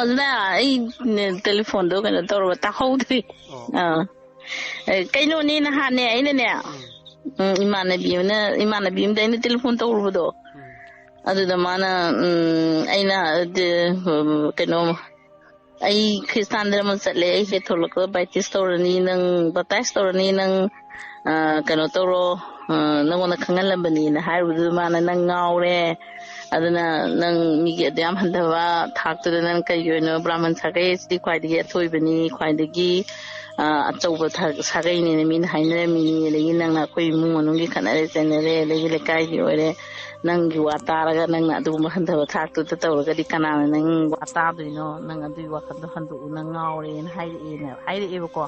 ꯑꯗꯨꯅ ꯑꯩ ꯇꯦꯂꯤꯐꯣꯟꯗꯣ ꯀꯩꯅꯣ ꯇꯧꯔꯕ ꯇꯥꯍꯧꯗ꯭ꯔꯤ ꯀꯩꯅꯣꯅꯦ ꯅꯍꯥꯟꯅꯦ ꯑꯩꯅꯅꯦ ꯏꯃꯥꯟꯅꯕꯤ ꯑꯃꯗ ꯑꯩꯅ ꯇꯦꯂꯤꯐꯣꯟ ꯇꯧꯔꯨꯕꯗꯣ ꯑꯗꯨꯗ ꯃꯥꯅ ꯑꯩꯅ ꯀꯩꯅꯣ ꯑꯩ ꯈ꯭ꯔꯤꯁꯇꯥꯟ ꯙꯔꯃ ꯆꯠꯂꯦ ꯑꯩ ꯍꯦꯛ ꯊꯣꯛꯂꯛꯄ ꯕꯥꯏꯇꯤꯁ ꯇꯧꯔꯅꯤ ꯅꯪ ꯕꯞꯇꯥꯏꯁ ꯇꯧꯔꯅꯤ ꯅꯪ ꯀꯩꯅꯣ ꯇꯧꯔꯣ ꯅꯪꯉꯣꯟꯗ ꯈꯪꯍꯜꯂꯝꯕꯅꯤꯅ ꯍꯥꯏꯔꯨꯕꯗꯨ ꯃꯥꯅ ꯅꯪ ꯉꯥꯎꯔꯦ ꯑꯗꯨꯅ ꯅꯪ ꯃꯤꯒꯤ ꯑꯗꯨ ꯌꯥꯝ ꯍꯟꯊꯕ ꯊꯥꯛꯇꯨꯗ ꯅꯪ ꯀꯩꯒꯤ ꯑꯣꯏꯅꯣ ꯕ꯭ꯔꯥꯍꯃꯟ ꯁꯥꯒꯩ ꯑꯁꯤꯗꯤ ꯈ꯭ꯋꯥꯏꯗꯒꯤ ꯑꯊꯣꯏꯕꯅꯤ ꯈ꯭ꯋꯥꯏꯗꯒꯤ ꯑꯆꯧꯕ ꯁꯥꯒꯩꯅꯦꯅ ꯃꯤꯅ ꯍꯥꯏꯅꯔꯝꯃꯤꯅꯤ ꯑꯗꯒꯤ ꯅꯪꯅ ꯑꯩꯈꯣꯏ ꯏꯃꯨꯡ ꯃꯅꯨꯡꯒꯤ ꯈꯠꯅꯔꯦ ꯆꯩꯅꯔꯦ ꯑꯗꯒꯤ ꯂꯩꯀꯥꯏꯒꯤ ꯑꯣꯏꯔꯦ ꯅꯪꯒꯤ ꯋꯥ ꯇꯥꯔꯒ ꯅꯪꯅ ꯑꯗꯨꯒꯨꯝꯕ ꯍꯟꯊꯕ ꯊꯥꯛꯇꯨꯗ ꯇꯧꯔꯒꯗꯤ ꯀꯅꯥꯅ ꯅꯪ ꯋꯥ ꯇꯥꯗꯣꯏꯅೋ ꯅꯪ ꯑꯗꯨꯒꯤ ꯋꯥꯈꯜꯗꯣ ꯍꯟꯗꯣꯛꯎ ꯅꯪ ꯉꯥꯎꯔꯦꯅ ꯍꯥꯏꯔꯛꯑꯦꯕꯀꯣ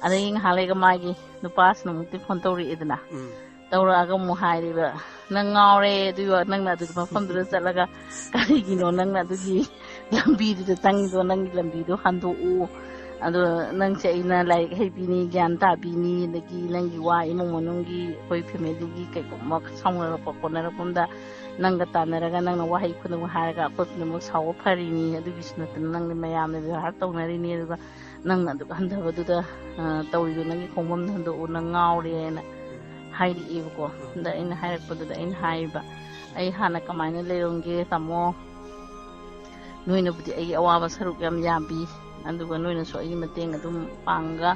ꯑꯗꯒꯤ ꯉꯥꯏꯍꯥꯛ ꯂꯩꯒ ꯃꯥꯒꯤ ꯅꯨꯄꯥꯁꯤꯅ ꯑꯃꯨꯛꯇꯤ ꯐꯣꯟ ꯇꯧꯔꯛꯑꯦꯗꯅ ꯇꯧꯔꯛꯑꯒ ꯑꯃꯨꯛ ꯍꯥꯏꯔꯤꯕ ꯅꯪ ꯉꯥꯎꯔꯦ ꯑꯗꯨꯒꯤ ꯅꯪꯅ ꯑꯗꯨꯒꯤ ꯃꯐꯝꯗꯨꯗ ꯆꯠꯂꯒ ꯀꯔꯤꯒꯤꯅꯣ ꯅꯪꯅ ꯑꯗꯨꯒꯤ ꯂꯝꯕꯤꯗꯨꯗ ꯆꯪꯉꯤꯗꯣ ꯅꯪꯒꯤ ꯂꯝꯕꯤꯗꯣ ꯍꯟꯗꯣꯛꯎ ꯑꯗꯣ ꯅꯪꯁꯦ ꯑꯩꯅ ꯂꯥꯏꯔꯤꯛ ꯍꯩꯕꯤꯅꯤ ꯒ꯭ꯌꯥꯟ ꯇꯥꯕꯤꯅꯤ ꯑꯗꯒꯤ ꯅꯪꯒꯤ ꯋꯥ ꯏꯃꯨꯡ ꯃꯅꯨꯡꯒꯤ ꯑꯩꯈꯣꯏ ꯐꯦꯃꯤꯂꯤꯒꯤ ꯀꯩꯒꯨꯝꯕ ꯁꯥꯎꯅꯔꯛꯄ ꯈꯣꯠꯅꯔꯛꯄꯗ ꯅꯪꯒ ꯇꯥꯟꯅꯔꯒ ꯅꯪꯅ ꯋꯥꯍꯩ ꯈꯨꯗꯤꯡꯃꯛ ꯍꯥꯏꯔꯒ ꯑꯩꯈꯣꯏ ꯄꯨꯝꯅꯃꯛ ꯁꯥꯎꯕ ꯐꯔꯤꯅꯤ ꯑꯗꯨꯒꯤꯁꯨ ꯅꯠꯇꯅ ꯅꯪꯅ ꯃꯌꯥꯝꯅ ꯕꯦꯕꯥꯔ ꯇꯧꯅꯔꯤꯅꯤ ꯑꯗꯨꯒ ꯅꯪꯅ ꯑꯗꯨꯒ ꯍꯟꯊꯕꯗꯨꯗ ꯇꯧꯔꯤꯗꯣ ꯅꯪꯒꯤ ꯈꯣꯡꯐꯝꯗ ꯍꯟꯗꯣꯛꯎ ꯅꯪ ꯉꯥꯎꯔꯦꯅ ꯍꯥꯏꯔꯛꯑꯦꯕꯀோ ꯑꯗ ꯑꯩꯅ ꯍꯥꯏꯔꯛꯄꯗꯨꯗ ꯑꯩꯅ ꯍꯥꯏꯔꯤꯕ ꯑꯩ ꯍꯥꯟꯅ ꯀꯃꯥꯏꯅ ꯂꯩꯔꯝꯒꯦ ꯇꯥꯃꯣ ꯅꯣꯏꯅꯕꯨꯗꯤ ꯑꯩꯒꯤ ꯑꯋꯥꯕ ꯁꯔꯨꯛ ꯌꯥꯝ ꯌꯥꯕꯤ ꯑꯗꯨꯒ ꯅꯣꯏꯅꯁꯨ ꯑꯩꯒꯤ ꯃꯇꯦꯡ ꯑꯗꯨꯝ ꯄꯥꯡꯉꯒ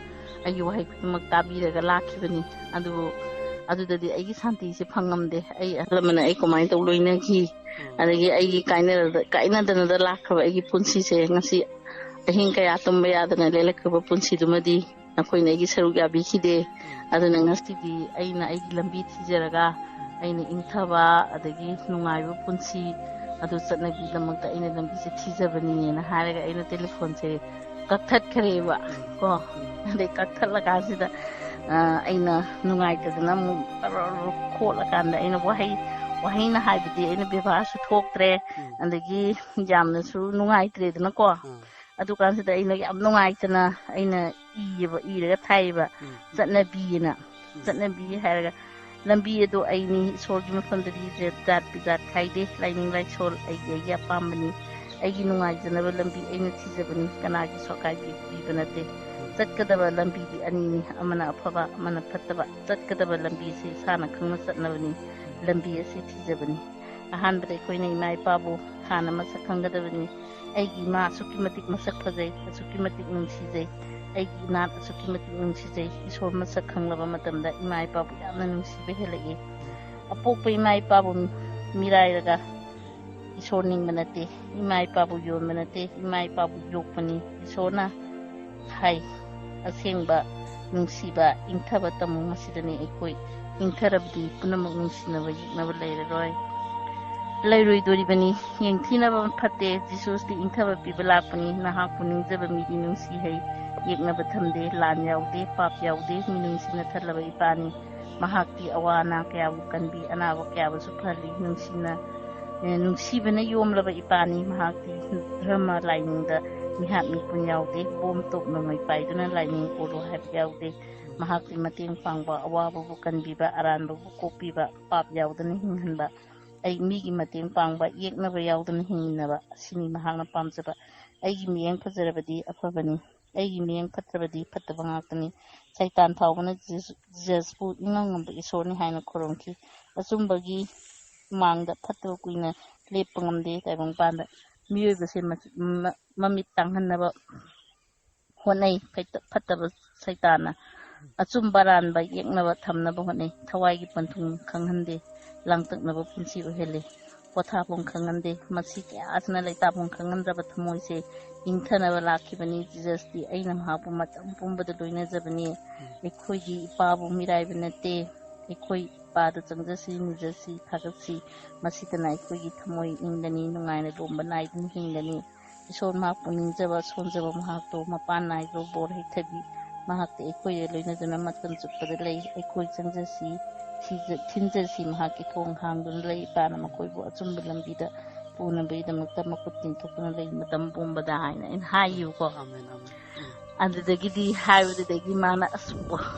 ꯑꯩꯒꯤ ꯋꯥꯍꯩ ꯈꯨꯗꯤꯡꯃꯛ ꯇꯥꯕꯤꯔꯒ ꯂꯥꯛꯈꯤꯕꯅꯤ ꯑꯗꯨꯕꯨ ꯑꯗꯨꯗꯗꯤ ꯑꯩꯒꯤ ꯁꯥꯟꯇꯤꯁꯦ ꯐꯪꯉꯝꯗꯦ ꯑꯩ ꯑꯍꯜ ꯂꯃꯟꯅ ꯑꯩ ꯀꯃꯥꯏꯅ ꯇꯧ ꯂꯣꯏꯅꯈꯤ ꯑꯗꯒꯤ ꯑꯩꯒꯤ ꯀꯥꯏꯅꯗꯅꯗ ꯂꯥꯛꯈ꯭ꯔꯕ ꯑꯩꯒꯤ ꯄꯨꯟꯁꯤꯁꯦ ꯉꯁꯤ ꯑꯍꯤꯡ ꯀꯌꯥ ꯇꯨꯝꯕ ꯌꯥꯗꯅ ꯂꯦꯜꯂꯛꯈ꯭ꯔꯕ ꯄꯨꯟꯁꯤꯗꯨꯃꯗꯤ ꯅꯈꯣꯏꯅ ꯑꯩꯒꯤ ꯁꯔꯨꯛ ꯌꯥꯕꯤꯈꯤꯗꯦ ꯑꯗꯨꯅ ꯉꯁꯤꯗꯤ ꯑꯩꯅ ꯑꯩꯒꯤ ꯂꯝꯕꯤ ꯊꯤꯖꯔꯒ ꯑꯩꯅ ꯏꯪꯊꯕ ꯑꯗꯒꯤ ꯅꯨꯡꯉꯥꯏꯕ ꯄꯨꯟꯁꯤ ꯑꯗꯨ ꯆꯠꯅꯕꯤꯒꯤꯗꯃꯛꯇ ꯑꯩꯅ ꯂꯝꯕꯤꯁꯦ ꯊꯤꯖꯕꯅꯤꯅ ꯍꯥꯏꯔꯒ ꯑꯩꯅ ꯇꯦꯂꯤꯐꯣꯟꯁꯦ ꯀꯛꯊꯠꯈ꯭ꯔꯦꯕ ꯀꯣ ꯑꯗꯩ ꯀꯛꯊꯠꯂꯀꯥꯟꯁꯤꯗ ꯑꯩꯅ ꯅꯨꯡꯉꯥꯏꯇꯗꯅ ꯑꯃꯨꯛ ꯈꯣꯠꯂꯀꯥꯟꯗ ꯑꯩꯅ ꯋꯥꯍꯩꯅ ꯍꯥꯏꯕꯗꯤ ꯑꯩꯅ ꯕꯦꯕꯥꯔꯁꯨ ꯊꯣꯛꯇ꯭ꯔꯦ ꯑꯗꯒꯤ ꯌꯥꯝꯅꯁꯨ ꯅꯨꯡꯉꯥꯏꯇ꯭ꯔꯦꯗꯅꯀꯣ ꯑꯗꯨꯀꯥꯟꯁꯤꯗ ꯑꯩꯅ ꯌꯥꯝ ꯅꯨꯡꯉꯥꯏꯇꯅ ꯑꯩꯅ ꯏꯔꯒ ꯊꯥꯏꯑꯕ ꯆꯠꯅꯕꯤꯑꯅ ꯆꯠꯅꯕꯤ ꯍꯥꯏꯔꯒ ꯂꯝꯕꯤ ꯑꯗꯣ ꯑꯩꯅꯤ ꯏꯁꯣꯔꯒꯤ ꯃꯐꯝꯗꯗꯤ ꯖꯥꯠ ꯕꯤꯖꯥꯠ ꯈꯥꯏꯗꯦ ꯂꯥꯏꯅꯤꯡ ꯂꯥꯏꯁꯣꯜ ꯑꯩꯒꯤ ꯑꯄꯥꯝꯕꯅꯤ ꯑꯩꯒꯤ ꯅꯨꯡꯉꯥꯏꯖꯅꯕ ꯂꯝꯕꯤ ꯑꯩꯅ ꯊꯤꯖꯕꯅꯤ ꯀꯅꯥꯒꯤꯁꯨ ꯑꯀꯥꯏꯕ ꯄꯤꯕ ꯅꯠꯇꯦ ꯆꯠꯀꯗꯕ ꯂꯝꯕꯤꯗꯤ ꯑꯅꯤꯅꯤ ꯑꯃꯅ ꯑꯐꯕ ꯑꯃꯅ ꯐꯠꯇꯕ ꯆꯠꯀꯗꯕ ꯂꯝꯕꯤꯁꯤ ꯏꯁꯥꯅ ꯈꯪꯅ ꯆꯠꯅꯕꯅꯤ ꯂꯝꯕꯤ ꯑꯁꯤ ꯊꯤꯖꯕꯅꯤ ꯑꯍꯥꯟꯕꯗ ꯑꯩꯈꯣꯏꯅ ꯏꯃꯥ ꯏꯄꯥꯕꯨ ꯍꯥꯟꯅ ꯃꯁꯛ ꯈꯪꯒꯗꯕꯅꯤ ꯑꯩꯒꯤ ꯏꯃꯥ ꯑꯁꯨꯛꯀꯤ ꯃꯇꯤꯛ ꯃꯁꯛ ꯐꯖꯩ ꯑꯁꯨꯛꯀꯤ ꯃꯇꯤꯛ ꯅꯨꯡꯁꯤꯖꯩ ꯑꯩꯒꯤ ꯏꯅꯥꯠ ꯑꯁꯨꯛꯀꯤ ꯃꯇꯤꯛ ꯅꯨꯡꯁꯤꯖꯩ ꯏꯁꯣꯔ ꯃꯁꯛ ꯈꯪꯂꯕ ꯃꯇꯝꯗ ꯏꯃꯥ ꯏꯄꯥꯕꯨ ꯌꯥꯝꯅ ꯅꯨꯡꯁꯤꯕ ꯍꯦꯜꯂꯛꯏ ꯑꯄꯣꯛꯄ ꯏꯃꯥ ꯏꯄꯥꯕꯨ ꯃꯤꯔꯥꯏꯔꯒ ꯏꯁꯣꯔ ꯅꯤꯡꯕ ꯅꯠꯇꯦ ꯏꯃꯥ ꯏꯄꯥꯕꯨ ꯌꯣꯟꯕ ꯅꯠꯇꯦ ꯏꯃꯥ ꯏꯄꯥꯕꯨ ꯌꯣꯛꯄꯅꯤ ꯏꯁꯣꯔꯅ ꯍꯥꯏ ꯑꯁꯦꯡꯕ ꯅꯨꯡꯁꯤꯕ ꯏꯪꯊꯕ ꯇꯝꯃꯨ ꯃꯁꯤꯗꯅꯤ ꯑꯩꯈꯣꯏ ꯏꯪꯊꯔꯕꯗꯤ ꯄꯨꯝꯅꯃꯛ ꯅꯨꯡꯁꯤꯅꯕ ꯌꯦꯛꯅꯕ ꯂꯩꯔꯣꯏꯗꯣꯔꯤꯕꯅꯤ ꯌꯦꯡꯊꯤꯅꯕ ꯐꯠꯇꯦ ꯖꯤꯁꯨꯁꯇꯤ ꯏꯪꯊꯕ ꯄꯤꯕ ꯂꯥꯛꯄꯅꯤ ꯅꯍꯥꯛꯄꯨ ꯅꯤꯡꯖꯕ ꯃꯤꯗꯤ ꯅꯨꯡꯁꯤꯍꯩ ꯌꯦꯛꯅꯕ ꯊꯝꯗꯦ ꯂꯥꯟ ꯌꯥꯎꯗꯦ ꯄꯥꯞ ꯌꯥꯎꯗꯦ ꯃꯤꯅꯨꯡꯁꯤꯅ ꯊꯜꯂꯕ ꯏꯄꯥꯅꯤ ꯃꯍꯥꯛꯇꯤ ꯑꯋꯥ ꯑꯅꯥ ꯀꯌꯥꯕꯨ ꯀꯟꯕꯤ ꯑꯅꯥꯕ ꯀꯌꯥꯕꯨꯁꯨ ꯐꯍꯜꯂꯤ ꯅꯨꯡꯁꯤꯕꯅ ꯌꯣꯝꯂꯕ ꯏꯄꯥꯅꯤ ꯃꯍꯥꯛꯇꯤ ꯙꯔꯃ ꯂꯥꯏꯅꯤꯡꯗ ꯃꯤꯍꯥꯠ ꯃꯤꯄꯨꯟ ꯌꯥꯎꯗꯦ ꯕꯣꯝ ꯇꯣꯞ ꯅꯣꯡꯃꯩ ꯄꯥꯏꯗꯨꯅ ꯂꯥꯏꯅꯤꯡ ꯑꯣꯏꯔꯣ ꯍꯥꯏꯕ ꯌꯥꯎꯗꯦ ꯃꯍꯥꯛꯇꯤ ꯃꯇꯦꯡ ꯄꯥꯡꯕ ꯑꯋꯥꯕꯕꯨ ꯀꯟꯕꯤꯕ ꯑꯔꯥꯟꯕꯕꯨ ꯀꯣꯛꯄꯤꯕ ꯄꯥꯞ ꯌꯥꯎꯗꯅ ꯍꯤꯡꯍꯟꯕ ꯑꯩ ꯃꯤꯒꯤ ꯃꯇꯦꯡ ꯄꯥꯡꯕ ꯌꯦꯛꯅꯕ ꯌꯥꯎꯗꯅ ꯍꯤꯡꯃꯤꯟꯅꯕ ꯑꯁꯤꯅꯤ ꯃꯍꯥꯛꯅ ꯄꯥꯝꯖꯕ ꯑꯩꯒꯤ ꯃꯤꯠꯌꯦꯡ ꯐꯖꯔꯕꯗꯤ ꯑꯐꯕꯅꯤ ꯑꯩꯒꯤ ꯃꯤꯠꯌꯦꯡ ꯐꯠꯇ꯭ꯔꯕꯗꯤ ꯐꯠꯇꯕ ꯉꯥꯛꯇꯅꯤ ꯁꯩꯇꯥꯟ ꯐꯥꯎꯕꯅ ꯖꯁꯄꯨ ꯏꯉꯝ ꯉꯝꯕ ꯏꯁꯣꯔꯅꯤ ꯍꯥꯏꯅ ꯈꯨꯔꯨꯝꯈꯤ ꯑꯆꯨꯝꯕꯒꯤ ꯃꯥꯡꯗ ꯐꯠꯇꯕ ꯀꯨꯏꯅ ꯂꯦꯞꯄ ꯉꯝꯗꯦ ꯇꯥꯏꯕꯪꯄꯥꯟꯗ ꯃꯤꯑꯣꯏꯕꯁꯦ ꯃꯃꯤꯠ ꯇꯥꯡꯍꯟꯅꯕ ꯍꯣꯠꯅꯩ ꯐꯠꯇꯕ ꯁꯩꯇꯥꯟꯅ ꯑꯆꯨꯝꯕ ꯑꯔꯥꯟꯕ ꯌꯦꯛꯅꯕ ꯊꯝꯅꯕ ꯍꯣꯠꯅꯩ ꯊꯋꯥꯏꯒꯤ ꯄꯟꯊꯨꯡ ꯈꯪꯍꯟꯗꯦ ꯂꯥꯡꯇꯛꯅꯕ ꯄꯨꯟꯁꯤ ꯑꯣꯏꯍꯜꯂꯤ ꯄꯣꯊꯥꯐꯝ ꯈꯪꯍꯟꯗꯦ ꯃꯁꯤ ꯀꯌꯥꯁꯤꯅ ꯂꯩꯇꯥꯐꯝ ꯈꯪꯍꯟꯗ꯭ꯔꯕ ꯊꯃꯣꯏꯁꯦ ꯏꯪꯊꯅꯕ ꯂꯥꯛꯈꯤꯕꯅꯤ ꯖꯤꯖꯁꯇꯤ ꯑꯩꯅ ꯃꯍꯥꯛꯄꯨ ꯃꯇꯝ ꯄꯨꯝꯕꯗ ꯂꯣꯏꯅꯖꯕꯅꯤ ꯑꯩꯈꯣꯏꯒꯤ ꯏꯄꯥꯕꯨ ꯃꯤꯔꯥꯏꯕ ꯅꯠꯇꯦ ꯑꯩꯈꯣꯏ ꯏꯄꯥꯗ ꯆꯪꯖꯁꯤ ꯅꯤꯖꯁꯤ ꯊꯥꯒꯠꯁꯤ ꯃꯁꯤꯗꯅ ꯑꯩꯈꯣꯏꯒꯤ ꯊꯃꯣꯏ ꯏꯪꯒꯅꯤ ꯅꯨꯡꯉꯥꯏꯅ ꯂꯣꯝꯕ ꯅꯥꯏꯗꯨꯅ ꯍꯤꯡꯒꯅꯤ ꯏꯁꯣꯔ ꯃꯍꯥꯛꯄꯨ ꯅꯤꯡꯖꯕ ꯁꯣꯟꯖꯕ ꯃꯍꯥꯛꯇꯣ ꯃꯄꯥꯟ ꯅꯥꯏꯕ ꯕꯣꯔ ꯍꯩꯊꯕꯤ ꯃꯍꯥꯛꯇꯤ ꯑꯩꯈꯣꯏꯗ ꯂꯣꯏꯅꯗꯨꯅ ꯃꯇꯝ ꯆꯨꯞꯄꯗ ꯂꯩ ꯑꯩꯈꯣꯏ ꯆꯪꯖꯁꯤ ꯊꯤꯟꯖꯁꯤ ꯃꯍꯥꯛꯀꯤ ꯊꯣꯡ ꯍꯥꯡꯗꯨꯅ ꯂꯩ ꯏꯄꯥꯅ ꯃꯈꯣꯏꯕꯨ ꯑꯆꯨꯝꯕ ꯂꯝꯕꯤꯗ ꯄꯨꯅꯕꯒꯤꯗꯃꯛꯇ ꯃꯈꯨꯠ ꯇꯤꯡꯊꯣꯛꯇꯨꯅ ꯂꯩ ꯃꯇꯝ ꯄꯨꯝꯕꯗ ꯍꯥꯏꯅ ꯑꯩꯅ ꯍꯥꯏꯌꯦꯕꯀꯣ ꯑꯗꯨꯗꯒꯤꯗꯤ ꯍꯥꯏꯕꯗꯨꯗꯒꯤ ꯃꯥꯅ ꯑꯁ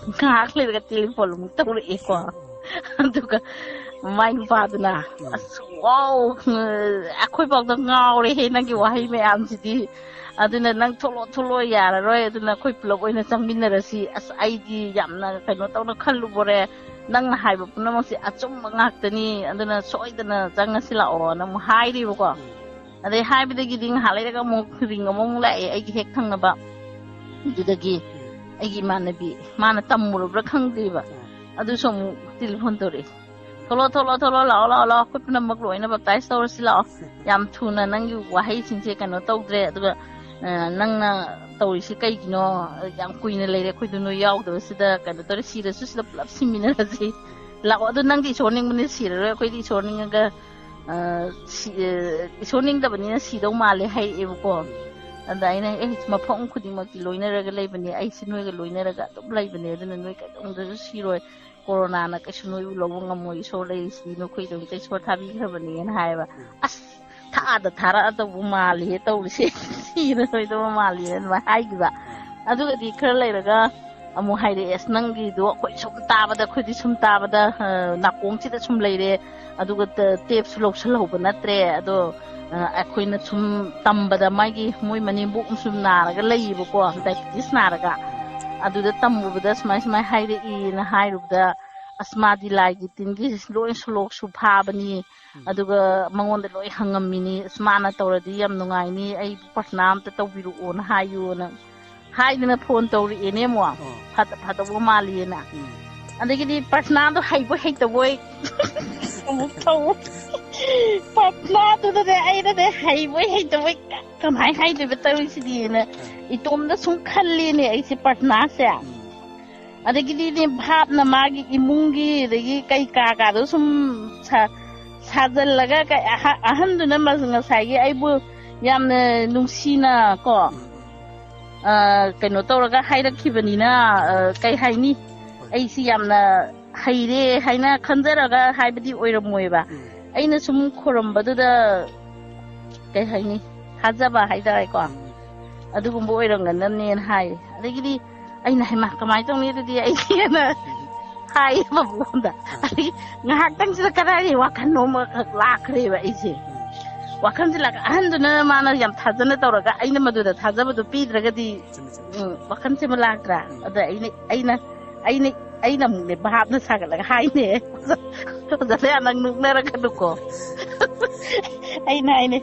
ꯉꯥꯏꯍꯥꯛ ꯂꯩꯔꯒ ꯇꯦꯂꯤꯐꯣꯟ ꯑꯃꯨꯛ ꯇꯧꯔꯛꯑꯦꯀꯣ ꯑꯗꯨꯒ ꯃꯥꯏ ꯅꯨꯄꯥꯗꯨꯅ ꯑꯁ ꯋꯥꯎ ꯑꯩꯈꯣꯏ ꯐꯥꯎꯗ ꯉꯥꯎꯔꯦꯍꯦ ꯅꯪꯒꯤ ꯋꯥꯍꯩ ꯃꯌꯥꯝꯁꯤꯗꯤ ꯑꯗꯨꯅ ꯅꯪ ꯊꯣꯛꯂꯛꯑꯣ ꯌꯥꯔꯔꯣꯏ ꯑꯗꯨꯅ ꯑꯩꯈꯣꯏ ꯄꯨꯂꯞ ꯑꯣꯏꯅ ꯆꯪꯃꯤꯟꯅꯔꯁꯤ ꯑꯁ ꯑꯩꯗꯤ ꯌꯥꯝꯅ ꯀꯩꯅꯣ ꯇꯧꯅ ꯈꯜꯂꯨꯕꯣꯔꯦ ꯅꯪꯅ ꯍꯥꯏꯕ ꯄꯨꯝꯅꯃꯛꯁꯦ ꯑꯆꯨꯝꯕ ꯉꯥꯛꯇꯅꯤ ꯑꯗꯨꯅ ꯁꯣꯏꯗꯅ ꯆꯪꯉꯁꯤ ꯂꯥꯛꯑꯣꯅ ꯑꯃꯨꯛ ꯍꯥꯏꯔꯤꯕꯀꯣ ꯑꯗꯩ ꯍꯥꯏꯕꯗꯒꯤꯗꯤ ꯉꯥꯏꯍꯥꯛ ꯂꯩꯔꯒ ꯑꯃꯨꯛ ꯔꯤꯡ ꯑꯃꯨꯛ ꯂꯥꯛꯑꯦ ꯑꯩꯒꯤ ꯍꯦꯛ ꯊꯪꯅꯕ ꯑꯗꯨꯗꯒꯤ ꯑꯩꯒꯤ ꯏꯃꯥꯟꯅꯕꯤ ꯃꯥꯅ ꯇꯝꯃꯨꯔꯕ꯭ꯔꯥ ꯈꯪꯗꯦꯕ ꯑꯗꯨꯁꯨ ꯑꯃꯨꯛ ꯇꯦꯂꯤꯐꯣꯟ ꯇꯧꯔꯛꯑꯦ ꯊꯣꯛꯂꯛꯑꯣ ꯂꯥꯛꯑꯣ ꯑꯩꯈꯣꯏ ꯄꯨꯝꯅꯃꯛ ꯂꯣꯏꯅ ꯕꯦꯞꯇꯥꯏꯁ ꯇꯧꯔꯁꯤ ꯂꯥꯛꯑꯣ ꯌꯥꯝ ꯊꯨꯅ ꯅꯪꯒꯤ ꯋꯥꯍꯩꯁꯤꯡꯁꯦ ꯀꯩꯅꯣ ꯇꯧꯗ꯭ꯔꯦ ꯑꯗꯨꯒ ꯅꯪꯅ ꯇꯧꯔꯤꯁꯤ ꯀꯩꯒꯤꯅೋ ꯌꯥꯝ ꯀꯨꯏꯅ ꯂꯩꯔꯦ ꯑꯩꯈꯣꯏꯗꯣ ꯅꯣꯏ ꯌꯥꯎꯗꯕꯁꯤꯗ ꯀꯩꯅꯣ ꯇꯧꯔꯦ ꯁꯤꯔꯁꯨ ꯁꯤꯗ ꯄꯨꯂꯞ ꯁꯤꯃꯤꯟꯅꯔꯁꯤ ꯂꯥꯛꯑꯣ ꯑꯗꯨ ꯅꯪꯗꯤ ꯏꯁꯣꯔ ꯅꯤꯡꯕꯅꯤ ꯁꯤꯔꯔꯣꯏ ꯑꯩꯈꯣꯏꯗꯤ ꯏꯁꯣꯔ ꯅꯤꯡꯉꯒ ꯏꯁꯣꯔ ꯅꯤꯡꯗꯕꯅꯤꯅ ꯁꯤꯗꯧ ꯃꯥꯜꯂꯦ ꯍꯥꯏꯔꯛꯑꯦꯕꯀꯣ ꯑꯗ ꯑꯩꯅ ꯃꯐꯝ ꯈꯨꯗꯤꯡꯃꯛꯇꯤ ꯂꯣꯏꯅꯔꯒ ꯂꯩꯕꯅꯦ ꯑꯩꯁꯤ ꯅꯣꯏꯒ ꯂꯣꯏꯅꯔꯒ ꯑꯗꯨꯝ ꯂꯩꯕꯅꯦ ꯑꯗꯨꯅ ꯅꯣꯏ ꯀꯩꯗꯧꯅꯨꯡꯗꯁꯨ ꯁꯤꯔꯣꯏ ꯀꯣꯔꯣꯅꯥꯅ ꯀꯩꯁꯨ ꯅꯣꯏꯕꯨ ꯂꯧꯕ ꯉꯝꯃꯣꯏ ꯏꯁꯣꯔ ꯂꯩꯔꯤꯁꯤꯗꯤ ꯅꯈꯣꯏꯗꯃꯛꯇ ꯏꯁꯣꯔ ꯊꯥꯕꯤꯈ꯭ꯔꯕꯅꯦꯅ ꯍꯥꯏꯌꯦꯕ ꯑꯁ ꯊꯥꯔꯛꯑꯗꯧꯕ ꯃꯥꯜꯂꯤꯍꯦ ꯇꯧꯔꯤꯁꯦ ꯁꯤꯔꯔꯣꯏꯗꯧꯕ ꯃꯥꯜꯂꯤꯍꯦ ꯑꯗꯨꯃꯥꯏꯅ ꯍꯥꯏꯈꯤꯕ ꯑꯗꯨꯒꯗꯤ ꯈꯔ ꯂꯩꯔꯒ ꯑꯃꯨꯛ ꯍꯥꯏꯔꯛꯑꯦ ꯑꯁ ꯅꯪꯒꯤꯗꯣ ꯑꯩꯈꯣꯏ ꯁꯨꯝ ꯇꯥꯕꯗ ꯑꯩꯈꯣꯏꯗꯤ ꯁꯨꯝ ꯇꯥꯕꯗ ꯅꯥꯀꯣꯡꯁꯤꯗ ꯁꯨꯝ ꯂꯩꯔꯦ ꯑꯑꯗꯨꯒ ꯇꯦꯞꯁꯨ ꯂꯧꯁꯜꯍꯧꯕ ꯅꯠꯇ꯭ꯔꯦ ꯑꯗꯣ ꯑꯩꯈꯣꯏꯅ ꯁꯨꯝ ꯇꯝꯕꯗ ꯃꯣꯏ ꯃꯅꯦꯝꯕꯣꯛ ꯁꯨꯝ ꯅꯥꯔꯒ ꯂꯩꯌꯦꯕꯀꯣ ꯗꯥꯏꯕꯤꯇꯤꯁ ꯅꯥꯔꯒ ꯑꯗꯨꯗ ꯇꯝꯃꯨꯕꯗ ꯁꯨꯃꯥꯏ ꯍꯥꯏꯔꯛꯏꯅ ꯍꯥꯏꯔꯨꯕꯗ ꯑꯁ ꯃꯥꯗꯤ ꯂꯥꯏꯒꯤ ꯇꯤꯟꯒꯤ ꯂꯣꯏ ꯁꯣꯂꯣꯛꯁꯨ ꯐꯥꯕꯅꯤ ꯑꯗꯨꯒ ꯃꯉꯣꯟꯗ ꯂꯣꯏ ꯍꯪꯉꯝꯃꯤꯅꯤ ꯑꯁ ꯃꯥꯅ ꯇꯧꯔꯗꯤ ꯌꯥꯝ ꯅꯨꯡꯉꯥꯏꯅꯤ ꯑꯩ ꯄ꯭ꯔꯊꯅꯥ ꯑꯝꯇ ꯇꯧꯕꯤꯔꯛꯑꯣꯅ ꯍꯥꯏꯌꯨꯅ ꯍꯥꯏꯗꯅ ꯐꯣꯟ ꯇꯧꯔꯛꯑꯦꯅꯦ ꯑꯃꯨꯛ ꯐꯗꯧꯕ ꯃꯥꯜꯂꯤꯅ ꯑꯗꯒꯤꯗꯤ ꯄ꯭ꯔꯊꯅꯥꯗꯣ ꯍꯩꯕꯣꯏ ꯍꯩꯇꯕꯣꯏ ꯑꯃꯨꯛ ꯇꯧ ꯄ꯭ꯔꯊꯅꯥꯗꯨꯗꯅꯦ ꯑꯩꯅꯅꯦ ꯍꯩꯕꯣꯏ ꯍꯩꯇꯕꯣꯏ ꯀꯃꯥꯏꯅ ꯍꯥꯏꯗꯣꯏꯕ ꯇꯧꯔꯤꯁꯤꯗꯤꯅ ꯏꯇꯣꯝꯗ ꯁꯨꯝ ꯈꯜꯂꯦꯅꯦ ꯑꯩꯁꯦ ꯄ꯭ꯔꯊꯅꯥꯁꯦ ꯑꯗꯒꯤꯗꯤꯅꯦ ꯚꯥꯞꯅ ꯃꯥꯒꯤ ꯏꯃꯨꯡꯒꯤ ꯑꯗꯒꯤ ꯀꯩ ꯀꯥꯒꯥꯗꯣ ꯁꯨꯝ ꯁꯥꯖꯤꯜꯂꯒ ꯑꯍꯟꯗꯨꯅ ꯉꯁꯥꯏꯒꯤ ꯑꯩꯕꯨ ꯌꯥꯝꯅ ꯅꯨꯡꯁꯤꯅ ꯀꯣ ꯀꯩꯅꯣ ꯇꯧꯔꯒ ꯍꯥꯏꯔꯛꯈꯤꯕꯅꯤ나 ꯀꯩ ꯍꯥꯏꯅꯤ ꯑꯩꯁꯤ ꯌꯥꯝꯅ ꯍꯩꯔꯦ ꯍꯥꯏꯅ ꯈꯟꯖꯔꯒ ꯍꯥꯏꯕꯗꯤ ꯑꯣꯏꯔꯝꯃꯣꯏꯕ ꯑꯩꯅ ꯁꯨꯝ ꯈꯣꯔꯝꯕꯗꯨꯗ ꯀꯩ ꯍꯥꯏꯅꯤ ꯊꯥꯖꯕ ꯍꯥꯏꯇꯥꯔꯦꯀꯣ ꯑꯗꯨꯒꯨꯝꯕ ꯑꯣꯏꯔꯝꯒꯅꯅꯦꯅ ꯍꯥꯏ ꯑꯗꯒꯤꯗꯤ ꯑꯩꯅ ꯍꯩꯃꯥ ꯀꯃꯥꯏꯅ ꯇꯧꯅꯤ ꯑꯗꯨꯗꯤ ꯑꯩꯅ ꯍꯥꯏꯌꯦꯕ ꯃꯉꯣꯟꯗ ꯑꯗꯒꯤ ꯉꯥꯏꯍꯥꯛꯇꯪꯁꯤꯗ ꯀꯗꯥꯏꯗꯒꯤ ꯋꯥꯈꯜ ꯑꯃꯈꯛ ꯂꯥꯛꯈ꯭ꯔꯦꯕ ꯑꯩꯁꯦ ꯋꯥꯈꯜꯁꯦ ꯑꯍꯟꯗꯨꯅ ꯃꯥꯅ ꯌꯥꯝ ꯊꯥꯖꯅ ꯇꯧꯔꯒ ꯑꯩꯅ ꯃꯗꯨꯗ ꯊꯥꯖꯕꯗꯨ ꯄꯤꯗ꯭ꯔꯒꯗꯤ ꯋꯥꯈꯜꯁꯦ ꯑꯃ ꯂꯥꯛꯇ꯭ꯔꯥ ꯑꯗ ꯑꯩꯅ ꯑꯃꯨꯛꯅꯦ ꯚꯥꯞꯅ ꯁꯥꯒꯠꯂꯒ ꯍꯥꯏꯅꯦ ꯑꯣꯖꯥ ꯅꯪ ꯅꯣꯛꯅꯔꯛꯀꯅꯨꯀꯣ ꯑꯩꯅ ꯍꯥꯏꯅꯦ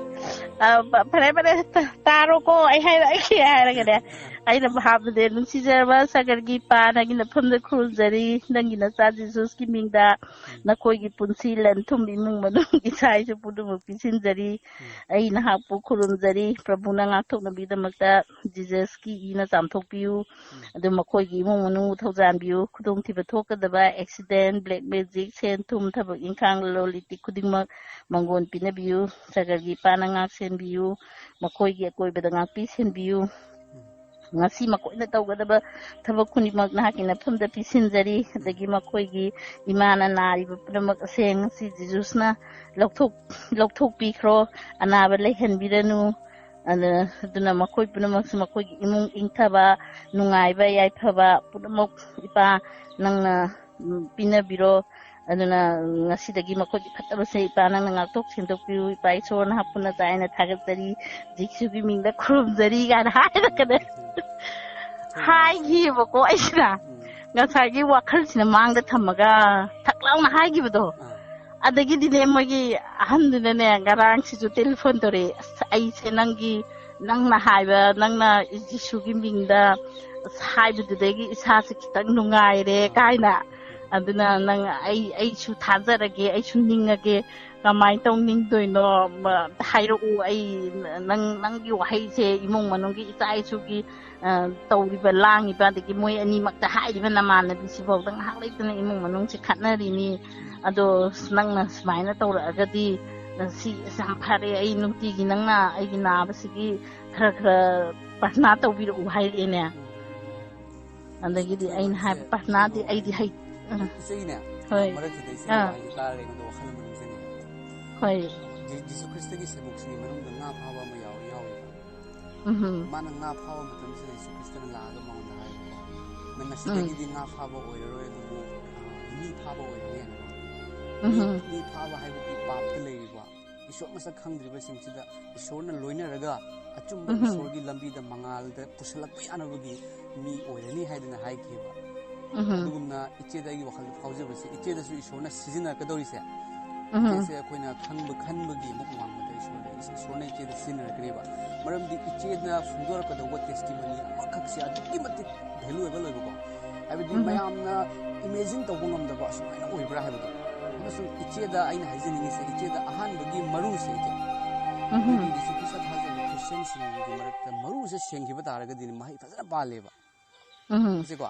ꯐꯔꯦ ꯇꯥꯔꯣꯀꯣ ꯑꯩ ꯍꯥꯏꯔꯛꯑꯒꯦ ꯍꯥꯏꯔꯒꯅꯦ ꯑꯩꯅ ꯚꯥꯕꯗꯨꯅꯦ ꯅꯨꯡꯁꯤꯖꯔꯕ ꯁꯒꯔꯒꯤ ꯏꯄꯥ ꯅꯪꯒꯤ ꯅꯐꯝꯗ ꯈꯨꯔꯨꯝꯖꯔꯤ ꯅꯪꯒꯤ ꯅꯆꯥ ꯖꯤꯖꯁꯀꯤ ꯃꯤꯡꯗ ꯅꯈꯣꯏꯒꯤ ꯄꯨꯟꯁꯤ ꯂꯟ ꯊꯨꯝ ꯏꯃꯨꯡ ꯃꯅꯨꯡ ꯏꯆꯥ ꯏꯁꯨ ꯄꯨꯝꯅꯃꯛ ꯄꯤꯁꯤꯟꯖꯔꯤ ꯑꯩ ꯅꯍꯥꯛꯄꯨ ꯈꯨꯔꯨꯝꯖꯔꯤ ꯄ꯭ꯔꯚꯨꯅ ꯉꯥꯛꯊꯣꯛꯅꯕꯒꯤꯗꯃꯛꯇ ꯖꯤꯖꯁꯀꯤ ꯏꯅ ꯆꯥꯝꯊꯣꯛꯄꯤꯌꯨ ꯑꯗꯨ ꯃꯈꯣꯏꯒꯤ ꯏꯃꯨꯡ ꯃꯅꯨꯡ ꯊꯧꯖꯥꯟꯕꯤꯌꯨ ꯈꯨꯗꯣꯡꯊꯤꯕ ꯊꯣꯛꯀꯗꯕ ꯑꯦꯛꯁꯤꯗꯦꯟ ꯕ꯭ꯂꯦꯛ ꯃꯦꯖꯤꯛ ꯁꯦꯟ ꯊꯨꯝ ꯊꯕꯛ ꯏꯪꯈꯥꯡ ꯂꯂꯣꯟ ꯏꯇꯤꯛ ꯈꯨꯗꯤꯡꯃꯛ ꯃꯪꯒꯣꯟ ꯄꯤꯅꯕꯤꯌꯨ ꯁꯒꯔꯒꯤ ꯏꯄꯥꯅ ꯉꯥꯛ ꯁꯦꯟꯕꯤꯌꯨ ꯃꯈꯣꯏꯒꯤ ꯑꯀꯣꯏꯕꯗ ꯉꯥꯛꯄꯤ ꯁꯦꯟꯕꯤꯌꯨ ꯉꯁꯤ ꯃꯈꯣꯏꯅ ꯇꯧꯒꯗꯕ ꯊꯕꯛ ꯈꯨꯗꯤꯡꯃꯛ ꯅꯍꯥꯛꯀꯤ ꯅꯐꯝꯗ ꯄꯤꯁꯤꯟꯖꯔꯤ ꯑꯗꯒꯤ ꯃꯈꯣꯏꯒꯤ ꯏꯃꯥꯅ ꯅꯥꯔꯤꯕ ꯄꯨꯝꯅꯃꯛ ꯑꯁꯦ ꯉꯁꯤ ꯖꯤꯖꯁꯅ ꯂꯧꯊꯣꯛꯄꯤꯈ꯭ꯔꯣ ꯑꯅꯥꯕ ꯂꯩꯍꯟꯕꯤꯔꯅꯨ ꯑꯗꯨꯅ ꯃꯈꯣꯏ ꯄꯨꯝꯅꯃꯛꯁꯨ ꯃꯈꯣꯏꯒꯤ ꯏꯃꯨꯡ ꯏꯪꯊꯕ ꯅꯨꯡꯉꯥꯏꯕ ꯌꯥꯏꯐꯕ ꯄꯨꯝꯅꯃꯛ ꯏꯄꯥ ꯅꯪꯅ ꯄꯤꯅꯕꯤꯔꯣ ꯑꯗꯨꯅ ꯉꯁꯤꯗꯒꯤ ꯃꯈꯣꯏꯒꯤ ꯐꯠꯇꯕꯁꯦ ꯏꯄꯥ ꯅꯪꯅ ꯉꯥꯛꯊꯣꯛ ꯁꯦꯡꯗꯣꯛꯄꯤꯌꯨ ꯏꯄꯥ ꯏꯁꯣꯔ ꯅꯍꯥꯛꯄꯨ ꯅꯆꯥ ꯑꯩꯅ ꯊꯥꯒꯠꯆꯔꯤ ꯖꯤꯁꯨꯒꯤ ꯃꯤꯡꯗ ꯈꯨꯔꯨꯝꯖꯔꯤ ꯀꯥꯏꯅ ꯍꯥꯏꯔꯒꯅꯦ ꯍꯥꯏꯈꯤꯕꯀꯣ ꯑꯩꯁꯤꯅ ꯉꯁꯥꯏꯒꯤ ꯋꯥꯈꯜꯁꯤꯅ ꯃꯥꯡꯗ ꯊꯝꯃꯒ ꯊꯛ ꯂꯥꯎꯅ ꯍꯥꯏꯈꯤꯕꯗꯣ ꯑꯗꯒꯤꯗꯤꯅꯦ ꯃꯣꯏꯒꯤ ꯑꯍꯟꯗꯨꯅꯅꯦ ꯉꯔꯥꯡꯁꯤꯁꯨ ꯇꯦꯂꯤꯐꯣꯟ ꯇꯧꯔꯛꯑꯦ ꯑꯁ ꯑꯩꯁꯦ ꯅꯪꯅ ꯍꯥꯏꯕ ꯅꯪꯅ ꯖꯤꯁꯨꯒꯤ ꯃꯤꯡꯗ ꯍꯥꯏꯕꯗꯨꯗꯒꯤ ꯏꯁꯥꯁꯦ ꯈꯤꯇꯪ ꯅꯨꯡꯉꯥꯏꯔꯦ ꯀꯥꯏꯅ ꯑꯗꯨꯅ ꯅꯪ ꯑꯩꯁꯨ ꯊꯥꯖꯔꯒꯦ ꯑꯩꯁꯨ ꯅꯤꯡꯉꯒꯦ ꯀꯃꯥꯏꯅ ꯇꯧꯅꯤꯡꯗꯣꯏꯅꯣ ꯍꯥꯏꯔꯛꯎ ꯑꯩ ꯅꯪꯒꯤ ꯋꯥꯍꯩꯁꯦ ꯏꯃꯨꯡ ꯃꯅꯨꯡꯒꯤ ꯏꯆꯥ ꯏꯁꯨꯒꯤ ꯇꯧꯔꯤꯕ ꯂꯥꯡꯉꯤꯕ ꯑꯗꯒꯤ ꯃꯣꯏ ꯑꯅꯤꯃꯛꯇ ꯍꯥꯏꯔꯤꯕ ꯅꯃꯥꯟꯅꯕꯤꯁꯤꯐꯥꯎꯗ ꯉꯥꯏꯍꯥꯛ ꯂꯩꯇꯅ ꯏꯃꯨꯡ ꯃꯅꯨꯡꯁꯦ ꯈꯠꯅꯔꯤꯅꯤ ꯑꯗꯣ ꯅꯪꯅ ꯁꯨꯃꯥꯏꯅ ꯇꯧꯔꯛꯑꯒꯗꯤ ꯁꯤ ꯌꯥꯝ ꯐꯔꯦ ꯑꯩ ꯅꯨꯡꯇꯤꯒꯤ ꯅꯪꯅ ꯑꯩꯒꯤ ꯅꯥꯕꯁꯤꯒꯤ ꯈꯔ ꯄ꯭ꯔꯊꯅꯥ ꯇꯧꯕꯤꯔꯛꯎ ꯍꯥꯏꯔꯛꯑꯦꯅꯦ ꯑꯗꯒꯤꯗꯤ ꯑꯩꯅ ꯍꯥꯏꯕ ꯄ꯭ꯔꯊꯅꯥꯗꯤ ꯑꯩꯗꯤ ꯏꯆꯦꯒꯤꯅꯦ ꯍꯣꯏ ꯃꯔꯛꯁꯤꯗ ꯏꯆꯦꯒꯤ ꯋꯥꯍꯩꯁꯦ ꯇꯥꯔꯒ ꯑꯩꯉꯣꯟꯗ ꯋꯥꯈꯜ ꯑꯃ ꯅꯤꯡꯁꯤꯡꯉꯦ ꯍꯣꯏ ꯖꯤꯁꯨ ꯈ꯭ꯔꯤꯁꯇꯒꯤ ꯁꯦꯕꯣꯛꯁꯤꯒꯤ ꯃꯅꯨꯡꯗ ꯉꯥ ꯐꯥꯕ ꯑꯃ ꯌꯥꯎꯋꯦꯕ ꯃꯥꯅ ꯉꯥ ꯐꯥꯕ ꯃꯇꯝꯁꯤꯗ ꯖꯤꯁꯨ ꯈ꯭ꯔꯤꯁꯇꯅ ꯂꯥꯛꯑꯒ ꯃꯉꯣꯟꯗ ꯍꯥꯏꯕꯀꯣ ꯅꯪ ꯉꯁꯤꯗꯒꯤꯗꯤ ꯉꯥ ꯐꯥꯕ ꯑꯣꯏꯔꯔꯣꯏ ꯑꯗꯨꯕꯨ ꯃꯤ ꯐꯥꯕ ꯑꯣꯏꯔꯅꯦꯅꯀꯣ ꯃꯤ ꯐꯥꯕ ꯍꯥꯏꯕꯗꯤ ꯄꯥꯞꯇ ꯂꯩꯔꯤꯕ ꯏꯁꯣꯔ ꯃꯁꯛ ꯈꯪꯗ꯭ꯔꯤꯕꯁꯤꯡꯁꯤꯗ ꯏꯁꯣꯔꯅ ꯂꯣꯏꯅꯔꯒ ꯑꯆꯨꯝꯕ ꯏꯁꯣꯔꯒꯤ ꯂꯝꯕꯤꯗ ꯃꯉꯥꯜꯗ ꯄꯨꯁꯜꯂꯛꯄ ꯌꯥꯅꯕꯒꯤ ꯃꯤ ꯑꯣꯏꯔꯅꯤ ꯍꯥꯏꯗꯅ ꯍꯥꯏꯈꯤꯕ ꯑꯗꯨꯒꯨꯝꯅ ꯏꯆꯦꯗ ꯑꯩꯒꯤ ꯋꯥꯈꯜꯗ ꯐꯥꯎꯖꯕꯁꯦ ꯏꯆꯦꯗꯁꯨ ꯏꯁꯣꯔꯅ ꯁꯤꯖꯤꯟꯅꯔꯛꯀꯗꯧꯔꯤꯁꯦ ꯏꯆꯦꯁꯦ ꯑꯩꯈꯣꯏꯅ ꯈꯟꯕꯒꯤ ꯑꯃꯨꯛ ꯋꯥꯡꯃꯗ ꯏꯁꯣꯔꯅ ꯏꯆꯦꯗ ꯁꯤꯖꯤꯟꯅꯔꯛꯀꯅꯦꯕ ꯃꯔꯝꯗꯤ ꯏꯆꯦꯅ ꯐꯣꯡꯗꯣꯔꯛꯀꯗꯧꯕ ꯇꯦꯁꯇꯤꯃꯣꯅꯤ ꯑꯃꯈꯛꯁꯦ ꯑꯗꯨꯛꯀꯤ ꯃꯇꯤꯛ ꯚꯦꯂꯨꯑꯦꯕꯜ ꯑꯣꯏꯕꯀꯣ ꯍꯥꯏꯕꯗꯤ ꯃꯌꯥꯝꯅ ꯏꯃꯦꯖꯤꯟ ꯇꯧꯕ ꯉꯝꯗꯕ ꯑꯁꯨꯃꯥꯏꯅ ꯑꯣꯏꯕ꯭ꯔꯥ ꯍꯥꯏꯕꯗꯣ ꯑꯃꯁꯨꯡ ꯏꯆꯦꯗ ꯑꯩꯅ ꯍꯥꯏꯖꯅꯤꯡꯉꯤꯁꯦ ꯏꯆꯦꯗ ꯑꯍꯥꯟꯕꯒꯤ ꯃꯔꯨꯁꯦ ꯏꯆꯦ ꯑꯩꯈꯣꯏꯒꯤ ꯌꯤꯁꯨ ꯈ꯭ꯔꯤꯁꯇ ꯊꯥꯖꯕ ꯈ꯭ꯔꯤꯁꯇꯤꯌꯟꯁꯤꯡꯒꯤ ꯃꯔꯛꯇ ꯃꯔꯨꯁꯦ ꯁꯦꯡꯈꯤꯕ ꯇꯥꯔꯒꯗꯤ ꯃꯍꯩ ꯐꯖꯅ ꯄꯥꯜꯂꯦꯕ ꯏꯆꯦꯀꯣ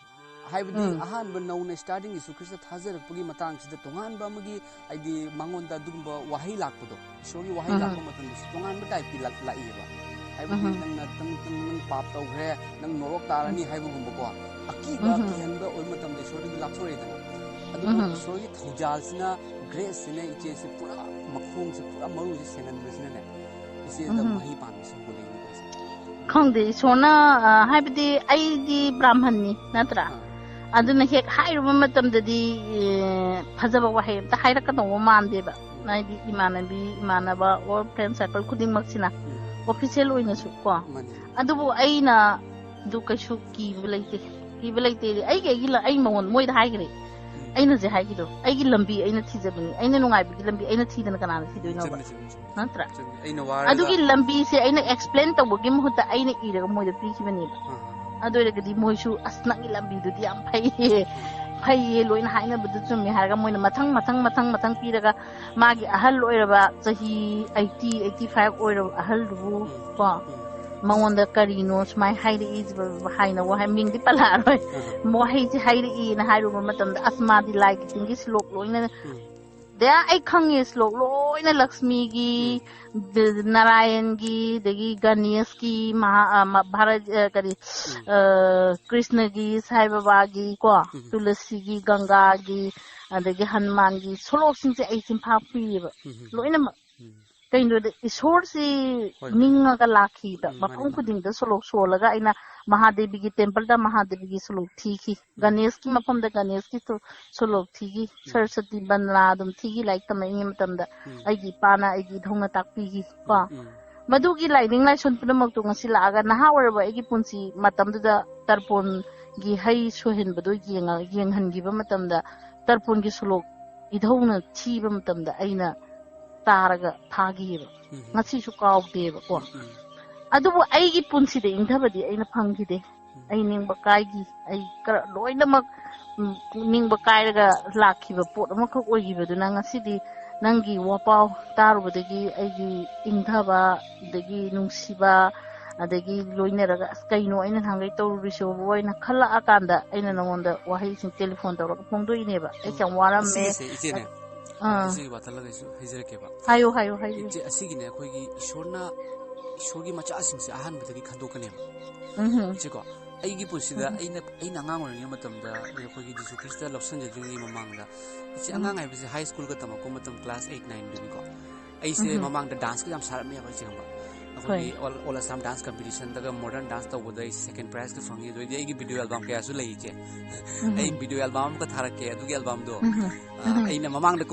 ꯍꯥꯏꯕꯗꯤ ꯑꯍꯥꯟꯕ ꯅꯧꯅ ꯁ꯭ꯇꯥꯔꯇꯤꯡ ꯌꯤꯁꯨ ꯈ꯭ꯔꯤꯁꯇ ꯊꯥꯖꯔꯛꯄꯒꯤ ꯃꯇꯥꯡꯁꯤꯗ ꯇꯣꯉꯥꯟꯕ ꯑꯃꯒꯤ ꯍꯥꯏꯗꯤ ꯃꯉꯣꯟꯗ ꯑꯗꯨꯒꯨꯝꯕ ꯋꯥꯍꯩ ꯂꯥꯛꯄꯗꯣ ꯏꯁꯣꯔꯒꯤ ꯋꯥꯍꯩ ꯂꯥꯛꯄ ꯃꯇꯝꯗꯁꯨ ꯇꯣꯉꯥꯟꯕ ꯇꯥꯏꯞꯀꯤ ꯂꯥꯛꯏꯑꯕ ꯍꯥꯏꯕꯗꯤ ꯅꯪꯅ ꯅꯪ ꯄꯥꯞ ꯇꯧꯈ꯭ꯔꯦ ꯅꯪ ꯅꯣꯔꯣꯛ ꯇꯥꯔꯅꯤ ꯍꯥꯏꯕꯒꯨꯝꯕꯀꯣ ꯑꯀꯤꯕ ꯀꯤꯍꯟꯕ ꯑꯣꯏꯕ ꯃꯇꯝꯗ ꯏꯁꯣꯔꯗꯒꯤ ꯂꯥꯞꯊꯣꯔꯛꯏꯗꯅ ꯑꯗꯨꯕꯨ ꯏꯁꯣꯔꯒꯤ ꯊꯧꯖꯥꯜꯁꯤꯅ ꯒ꯭ꯔꯦꯁꯁꯤꯅ ꯏꯆꯦꯁꯤ ꯄꯨꯔꯥ ꯃꯈꯣꯡꯁꯦ ꯄꯨꯔꯥ ꯃꯔꯨꯁꯦ ꯁꯦꯡꯍꯟꯕꯁꯤꯅꯅꯦ ꯏꯆꯦꯗ ꯃꯍꯩ ꯄꯥꯟꯕꯁꯤ ꯎꯒꯠꯂꯛꯏꯅꯤ ꯑꯩꯈꯣꯏꯁꯦ ꯈꯪꯗꯦ ꯏꯁꯣꯔꯅ ꯍꯥꯏꯕꯗꯤ ꯑꯩꯗꯤ ꯕ꯭ꯔꯥꯍ꯭ꯃꯟꯅꯤ ꯅꯠꯇ꯭ꯔꯥ ꯑꯗꯨꯅ ꯍꯦꯛ ꯍꯥꯏꯔꯨꯕ ꯃꯇꯝꯗꯗꯤ ꯐꯖꯕ ꯋꯥꯍꯩ ꯑꯝꯇ ꯍꯥꯏꯔꯛꯀꯗꯧꯕ ꯃꯥꯟꯗꯦꯕ ꯍꯥꯏꯗꯤ ꯏꯃꯥꯟꯅꯕ ꯑꯣꯔ ꯐ꯭ꯔꯦꯟ ꯁꯔꯀꯜ ꯈꯨꯗꯤꯡꯃꯛꯁꯤꯅ ꯑꯣꯐꯤꯁꯤꯌꯦꯜ ꯑꯣꯏꯅꯁꯨ ꯀꯣ ꯑꯗꯨꯕꯨ ꯑꯩꯅ ꯑꯗꯨ ꯀꯩꯁꯨ ꯀꯤꯕ ꯂꯩꯇꯦ ꯑꯩ ꯃꯉꯣꯟ ꯃꯣꯏꯗ ꯍꯥꯏꯈ꯭ꯔꯦ ꯑꯩꯅꯁꯦ ꯍꯥꯏꯈꯤꯗꯣ ꯑꯩꯒꯤ ꯂꯝꯕꯤ ꯑꯩꯅ ꯊꯤꯖꯕꯅꯤ ꯑꯩꯅ ꯅꯨꯡꯉꯥꯏꯕꯒꯤ ꯂꯝꯕꯤ ꯑꯩꯅ ꯊꯤꯗꯅ ꯀꯅꯥꯅ ꯊꯤꯗꯣꯏꯅꯣꯕ ꯅꯠꯇ꯭ꯔꯥ ꯑꯗꯨꯒꯤ ꯂꯝꯕꯤꯁꯦ ꯑꯩꯅ ꯑꯦꯛꯁꯄ꯭ꯂꯦꯟ ꯇꯧꯕꯒꯤ ꯃꯍꯨꯠꯇ ꯑꯩꯅ ꯏꯔꯒ ꯃꯣꯏꯗ ꯄꯤꯈꯤꯕꯅꯦꯕ ꯑꯗꯨ ꯑꯣꯏꯔꯒꯗꯤ ꯃꯣꯏꯁꯨ ꯑꯁ ꯅꯪꯒꯤ ꯂꯝꯕꯤꯗꯨꯗꯤ ꯌꯥꯝ ꯐꯩꯌꯦ ꯂꯣꯏꯅ ꯍꯥꯏꯅꯕꯗꯨ ꯆꯨꯝꯃꯦ ꯍꯥꯏꯔꯒ ꯃꯣꯏꯅ ꯃꯊꯪ ꯄꯤꯔꯒ ꯃꯥꯒꯤ ꯑꯍꯜ ꯑꯣꯏꯔꯕ ꯆꯍꯤ 80-85 ꯑꯣꯏꯔꯕ ꯑꯍꯜꯗꯨꯕꯨ ꯀꯣ ꯃꯉꯣꯟꯗ ꯀꯔꯤꯅꯣ ꯁꯨꯃꯥꯏꯅ ꯍꯥꯏꯔꯛꯏ ꯍꯥꯏꯅ ꯋꯥꯍꯩ ꯃꯤꯡꯗꯤ ꯄꯜꯂꯛꯑꯔꯣꯏ ꯋꯥꯍꯩꯁꯦ ꯍꯥꯏꯔꯛꯏꯅ ꯍꯥꯏꯔꯨꯕ ꯃꯇꯝꯗ ꯑꯁ ꯃꯥꯗꯤ ꯂꯥꯏꯒꯤ ꯇꯤꯟꯒꯤ ꯁ꯭ꯂꯣꯛ ꯂꯣꯏꯅ ꯑꯩ ꯈꯪꯉꯦ ꯁ꯭ꯂꯣꯛ ꯂꯣꯏꯅ ꯂꯛꯁꯃꯤꯒꯤ ꯅꯥꯔꯥꯌꯟꯒꯤ ꯑꯗꯒꯤ ꯒꯅꯦꯁꯀꯤ ꯚꯥꯔꯠ ꯀꯔꯤ ꯀ꯭ꯔꯤꯁꯅꯒꯤ ꯁꯥꯏ ꯕꯥꯕꯥꯒꯤ ꯀꯣ ꯇꯨꯂꯁꯤꯒꯤ ꯒꯪꯒꯥꯒꯤ ꯑꯗꯒꯤ ꯍꯅꯨꯃꯥꯟꯒꯤ ꯁꯣꯂꯣꯛꯁꯤꯡꯁꯦ ꯑꯩ ꯆꯤꯟꯐꯥ ꯄꯤꯌꯦꯕ ꯂꯣꯏꯅꯃꯛ ꯀꯩꯅꯣꯗ ꯏꯁꯣꯔꯁꯤ ꯅꯤꯡꯉꯒ ꯂꯥꯛꯈꯤꯕ ꯃꯐꯝ ꯈꯨꯗꯤꯡꯗ ꯁꯣꯂꯣꯛ ꯁꯣꯜꯂꯒ ꯑꯩꯅ ꯃꯍꯥꯗꯦꯕꯤꯒꯤ ꯇꯦꯝꯄꯜꯗ ꯃꯍꯥꯗꯦꯕꯤꯒꯤ ꯁꯣꯂꯣꯛ ꯊꯤꯈꯤ ꯒꯅꯦꯁꯀꯤ ꯃꯐꯝꯗ ꯒꯅꯦꯁꯀꯤ ꯁꯣꯂꯣꯛ ꯊꯤꯈꯤ ꯁꯔꯁꯋꯇꯤ ꯕꯟꯗꯅꯥ ꯑꯗꯨꯝ ꯊꯤꯈꯤ ꯂꯥꯏꯔꯤꯛ ꯇꯝꯃꯛꯏꯉꯩ ꯃꯇꯝꯗ ꯑꯩꯒꯤ ꯏꯄꯥꯅ ꯑꯩꯒꯤ ꯏꯙꯧꯅ ꯇꯥꯛꯄꯤꯈꯤ ꯀꯣ ꯃꯗꯨꯒꯤ ꯂꯥꯏꯅꯤꯡ ꯂꯥꯏꯁꯣꯟ ꯄꯨꯝꯅꯃꯛꯇꯣ ꯉꯁꯤ ꯂꯥꯛꯑꯒ ꯅꯍꯥ ꯑꯣꯏꯔꯕ ꯑꯩꯒꯤ ꯄꯨꯟꯁꯤ ꯃꯇꯝꯗꯨꯗ ꯇꯔꯄꯣꯟꯒꯤ ꯍꯩ ꯁꯣꯏꯍꯟꯕꯗꯣ ꯌꯦꯡꯍꯟꯈꯤꯕ ꯃꯇꯝꯗ ꯇꯔꯄꯣꯟꯒꯤ ꯁꯣꯂꯣꯛ ꯏꯙꯧꯅ ꯊꯤꯕ ꯃꯇꯝꯗ ꯑꯩꯅ ꯇꯥꯔꯒ ꯐꯥꯈꯤꯑꯕ ꯉꯁꯤꯁꯨ ꯀꯥꯎꯗꯦꯕꯀꯣ ꯑꯗꯨꯕꯨ ꯑꯩꯒꯤ ꯄꯨꯟꯁꯤꯗ ꯏꯪꯊꯕꯗꯤ ꯑꯩꯅ ꯐꯪꯈꯤꯗꯦ ꯑꯩ ꯅꯤꯡꯕ ꯀꯥꯏꯈꯤ ꯑꯩ ꯂꯣꯏꯅꯃꯛ ꯅꯤꯡꯕ ꯀꯥꯏꯔꯒ ꯂꯥꯛꯈꯤꯕ ꯄꯣꯠ ꯑꯃꯈꯛ ꯑꯣꯏꯈꯤꯕꯗꯨꯅ ꯉꯁꯤꯗꯤ ꯅꯪꯒꯤ ꯋꯥꯄꯥꯎ ꯇꯥꯔꯨꯕꯗꯒꯤ ꯑꯩꯒꯤ ꯏꯪꯊꯕ ꯑꯗꯒꯤ ꯅꯨꯡꯁꯤꯕ ꯑꯗꯒꯤ ꯂꯣꯏꯅꯔꯒ ꯑꯁ ꯀꯩꯅꯣ ꯑꯩꯅ ꯅꯍꯥꯟꯒꯩ ꯇꯧꯔꯨꯔꯤꯁꯤꯕꯨ ꯑꯣꯏꯅ ꯈꯜꯂꯛꯑꯀꯥꯟꯗ ꯑꯩꯅ ꯅꯉꯣꯟꯗ ꯋꯥꯍꯩꯁꯤꯡ ꯇꯦꯂꯤꯐꯣꯟ ꯇꯧꯔꯒ ꯐꯣꯡꯗꯣꯛꯏꯅꯦꯕ ꯑꯩ ꯌꯥꯝ ꯋꯥꯔꯝꯃꯦ ꯏꯆꯦꯅꯦ ꯏꯆꯦꯒꯤ ꯋꯥꯇꯜꯂꯒꯁꯨ ꯍꯩꯖꯔꯛꯀꯦꯕ ꯍꯥꯏꯌꯨ ꯏꯆꯦ ꯑꯁꯤꯒꯤꯅꯦ ꯑꯩꯈꯣꯏꯒꯤ ꯏꯁꯣꯔꯒꯤ ꯃꯆꯥꯁꯤꯡꯁꯦ ꯑꯍꯥꯟꯕꯗꯒꯤ ꯈꯟꯗꯣꯛꯀꯅꯦꯕ ꯏꯆꯦꯀꯣ ꯑꯩꯒꯤ ꯄꯨꯟꯁꯤꯗ ꯑꯩꯅ ꯑꯉꯥꯡ ꯑꯣꯏꯔꯤꯉꯩ ꯃꯇꯝꯗ ꯑꯩꯈꯣꯏꯒꯤ ꯖꯤꯁꯨ ꯈ꯭ꯔꯤꯁꯇ ꯂꯧꯁꯤꯟꯖꯗ꯭ꯔꯤꯉꯩ ꯃꯃꯥꯡꯗ ꯏꯆꯦ ꯑꯉꯥꯡ ꯍꯥꯏꯕꯁꯦ ꯍꯥꯏ ꯁ꯭ꯀꯨꯜꯒ ꯇꯝꯃꯛꯄ ꯃꯇꯝ ꯀ꯭ꯂꯥꯁ 8-9ꯗꯅꯤꯀꯣ ꯑꯩꯁꯦ ꯃꯃꯥꯡꯗ ꯗꯥꯟꯁꯀ ꯌꯥꯝ ꯁꯥꯔꯝꯃꯦꯕ ꯏꯆꯦ ꯈꯪꯕ ꯑꯩꯈꯣꯏꯒꯤ ꯑꯣꯜ ꯑꯁꯥꯝ ꯗꯥꯟꯁ ꯀꯝꯄꯤꯇꯤꯁꯟꯗꯒ ꯃꯣꯗꯔꯟ ꯗꯥꯟꯁ ꯇꯧꯕꯗ ꯑꯩ ꯁꯦꯀꯦꯟ ꯄ꯭ꯔꯥꯏꯖꯀ ꯐꯪꯉꯤ ꯑꯗꯨꯗꯩꯗꯤ ꯑꯩꯒꯤ ꯚꯤꯗꯤꯑꯣ ꯑꯦꯜꯕꯝ ꯀꯌꯥꯁꯨ ꯂꯩ ꯏꯆꯦ ꯑꯩ ꯚꯤꯗꯤꯑꯣ ꯑꯦꯜꯕꯝ ꯑꯃꯒ ꯊꯥꯔꯛꯀꯦ ꯑꯗꯨꯒꯤ ꯑꯦꯜꯕꯝꯗꯣ ꯑꯩꯅ ꯃꯃꯥꯡꯗ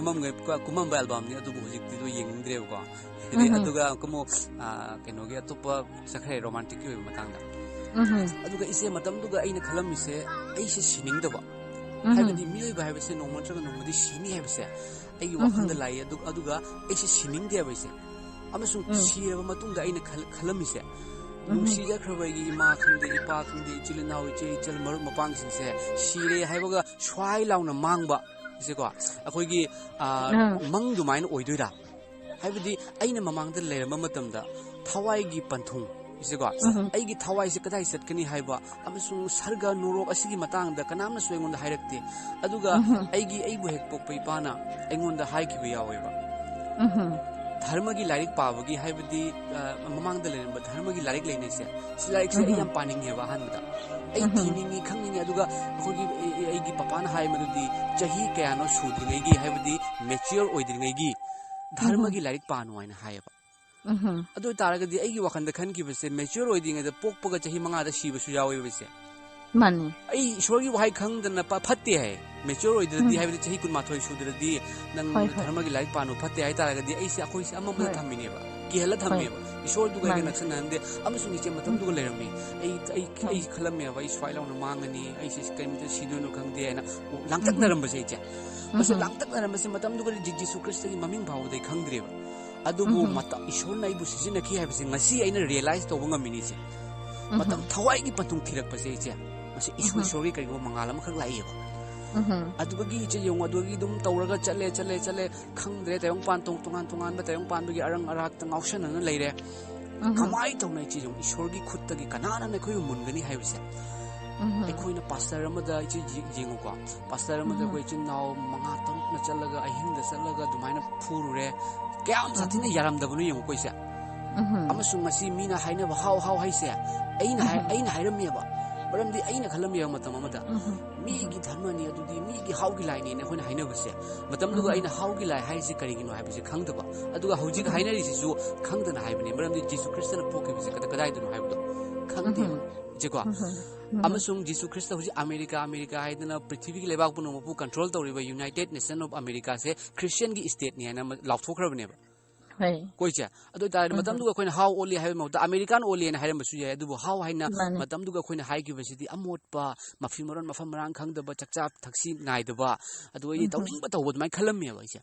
ꯀꯨꯝꯃꯝꯕ ꯑꯦꯜꯕꯝꯅꯤ ꯑꯗꯨꯕꯨ ꯍꯧꯖꯤꯛꯇꯤꯗꯣ ꯌꯦꯡꯅꯤꯡꯗ꯭ꯔꯦꯕꯀꯣ ꯍꯥꯏꯗꯤ ꯑꯗꯨꯒ ꯑꯃꯨꯛ ꯀꯩꯅꯣꯒꯤ ꯑꯇꯣꯞꯄ ꯆꯠꯈ꯭ꯔꯦ ꯔꯣꯃꯥꯟꯇꯤꯛꯀꯤ ꯑꯣꯏꯕ ꯃꯇꯥꯡꯗ ꯑꯗꯨꯒ ꯏꯆꯦ ꯃꯇꯝꯗꯨꯒ ꯑꯩꯅ ꯈꯜꯂꯝꯃꯤꯁꯦ ꯑꯩꯁꯦ ꯁꯤꯅꯤꯡꯗꯕ ꯍꯥꯏꯕꯗꯤ ꯃꯤꯑꯣꯏꯕ ꯍꯥꯏꯕꯁꯦ ꯅꯣꯡꯃ ꯅꯠꯇ꯭ꯔꯒ ꯅꯣꯡꯃꯗꯤ ꯁꯤꯅꯤ ꯍꯥꯏꯕꯁꯦ ꯑꯩꯒꯤ ꯋꯥꯈꯜꯗ ꯂꯥꯛꯏ ꯑꯗꯨꯒ ꯑꯩꯁꯦ ꯁꯤꯅꯤꯡꯗꯦꯕ ꯑꯩꯁꯦ ꯑꯃꯁꯨꯡ ꯁꯤꯔꯕ ꯃꯇꯨꯡꯗ ꯑꯩꯅ ꯈꯜꯂꯝꯃꯤꯁꯦ ꯅꯨꯡꯁꯤꯖꯈ꯭ꯔꯕ ꯑꯩꯒꯤ ꯏꯃꯥ ꯈꯪꯗꯦ ꯏꯄꯥ ꯈꯪꯗꯦ ꯏꯆꯤꯜ ꯏꯅꯥꯎ ꯏꯆꯦ ꯏꯆꯜ ꯃꯔꯨꯞ ꯃꯄꯥꯡꯁꯤꯡꯁꯦ ꯁꯤꯔꯦ ꯍꯥꯏꯕꯒ ꯁ꯭ꯋꯥꯏ ꯂꯥꯎꯅ ꯃꯥꯡꯕ ꯏꯆꯦꯀꯣ ꯑꯩꯈꯣꯏꯒꯤ ꯃꯪꯗꯨꯃꯥꯏꯅ ꯑꯣꯏꯗꯣꯏꯔꯥ ꯍꯥꯏꯕꯗꯤ ꯑꯩꯅ ꯃꯃꯥꯡꯗ ꯂꯩꯔꯝꯕ ꯃꯇꯝꯗ ꯊꯋꯥꯏꯒꯤ ꯄꯟꯊꯨꯡ ꯏꯆꯦꯀꯣ ꯑꯩꯒꯤ ꯊꯋꯥꯏꯁꯦ ꯀꯗꯥꯏ ꯆꯠꯀꯅꯤ ꯍꯥꯏꯕ ꯑꯃꯁꯨꯡ ꯁꯔꯒ ꯅꯣꯔꯣꯛ ꯑꯁꯤꯒꯤ ꯃꯇꯥꯡꯗ ꯀꯅꯥꯝꯅꯁꯨ ꯑꯩꯉꯣꯟꯗ ꯍꯥꯏꯔꯛꯇꯦ ꯑꯗꯨꯒ ꯑꯩꯕꯨ ꯍꯦꯛ ꯄꯣꯛꯄ ꯏꯄꯥꯅ ꯑꯩꯉꯣꯟꯗ ꯍꯥꯏꯈꯤꯕ ꯌꯥꯎꯋꯦꯕ ꯙꯔꯃꯒꯤ ꯂꯥꯏꯔꯤꯛ ꯄꯥꯕꯒꯤ ꯍꯥꯏꯕꯗꯤ ꯃꯃꯥꯡꯗ ꯂꯩꯔꯝꯕ ꯙꯔꯃꯒꯤ ꯂꯥꯏꯔꯤꯛ ꯂꯩꯅꯩꯁꯦ ꯁꯤ ꯂꯥꯏꯔꯤꯛꯁꯦ ꯑꯩ ꯌꯥꯝ ꯄꯥꯅꯤꯡꯉꯦꯕ ꯑꯍꯥꯟꯕꯗ ꯑꯩ ꯊꯤꯅꯤꯡꯉꯤ ꯈꯪꯅꯤꯡꯉꯤ ꯑꯗꯨꯒ ꯑꯩꯒꯤ ꯄꯄꯥꯅ ꯍꯥꯏ ꯃꯗꯨꯗꯤ ꯆꯍꯤ ꯀꯌꯥꯅꯣ ꯁꯨꯗ꯭ꯔꯤꯉꯩꯒꯤ ꯍꯥꯏꯕꯗꯤ ꯃꯦꯆꯤꯌꯣꯔ ꯑꯣꯏꯗ꯭ꯔꯤꯉꯩꯒꯤ ꯙꯔꯃꯒꯤ ꯂꯥꯏꯔꯤꯛ ꯄꯥꯅꯨ ꯍꯥꯏꯅ ꯍꯥꯏꯌꯦꯕ ꯑꯗꯨ ꯑꯣꯏꯇꯥꯔꯒꯗꯤ ꯑꯩꯒꯤ ꯋꯥꯈꯜꯗ ꯈꯟꯈꯤꯕꯁꯦ ꯃꯦꯆꯤꯌꯣꯔ ꯑꯣꯏꯗ꯭ꯔꯤꯉꯩꯗ ꯄꯣꯛꯄꯒ ꯆꯍꯤ 5ꯗ ꯁꯤꯕꯁꯨ ꯌꯥꯎꯋꯦꯕ ꯏꯆꯦ Money. I ishorgi wahai khangdana fatte hai mature oidradi haibadi chahi kun mathoi sudradi nang dharmagi laik panu fatte hai taragadi ai se akoi se amamda thammineba kihela thammeba ishor duga ga naksan hande amasung iche matam duga lerami ai khalameba ai swailawna mangani ai se kaimta sidunu khangde aina langtak naram base iche bas langtak naram base matam duga Jesus Christ gi maming bawdai khangdreba adubu mata ishorna ibu sijina ki haibase ngasi aina realize tawunga minise matam thawai gi patung thirak base iche masih ishori kari mangala makhak lai adubagi che yong adubagi dum tawraga chale khangdre tayong pan tungan ba tayong pan bagi arang arak tang option na leire kamai tawnai che yong ishorgi khutta gi kanana na khoi mungani haibse ekhoi na pastor amada che jingu ko pastor amada koi chin naw manga taruk na chalaga ahinda chalaga dumaina phurure kyam sathina yaram dabunu yong koi se amasung ngasi mina haina how haise aina hairamiya Baramdi aina khalamya matam amada mi gi dharmani adudi mi gi haugi laini ne hoina haina base matam duga aina haugi lai haisi karigino haibise khangdaba aduga hojik hainari sisu khangdana haibani baramdi Jesus Christ na poke bise kadai dunu haibdo khangde jeko amasung Jesus Christ hoji America haidana prithvi gi lebak puno mapu control tawriba United Nation of America se Christian gi state ni haina lauthokrabne ba Koicha, ado ta matam duga koina how only have mauta American only and haram basu ya dubu how haina matam duga koina high university amot pa mafimaron mafamrang khangda ba chakchap thaksi nai daba ado yi tawning ba tawbod mai khalam ya ba icha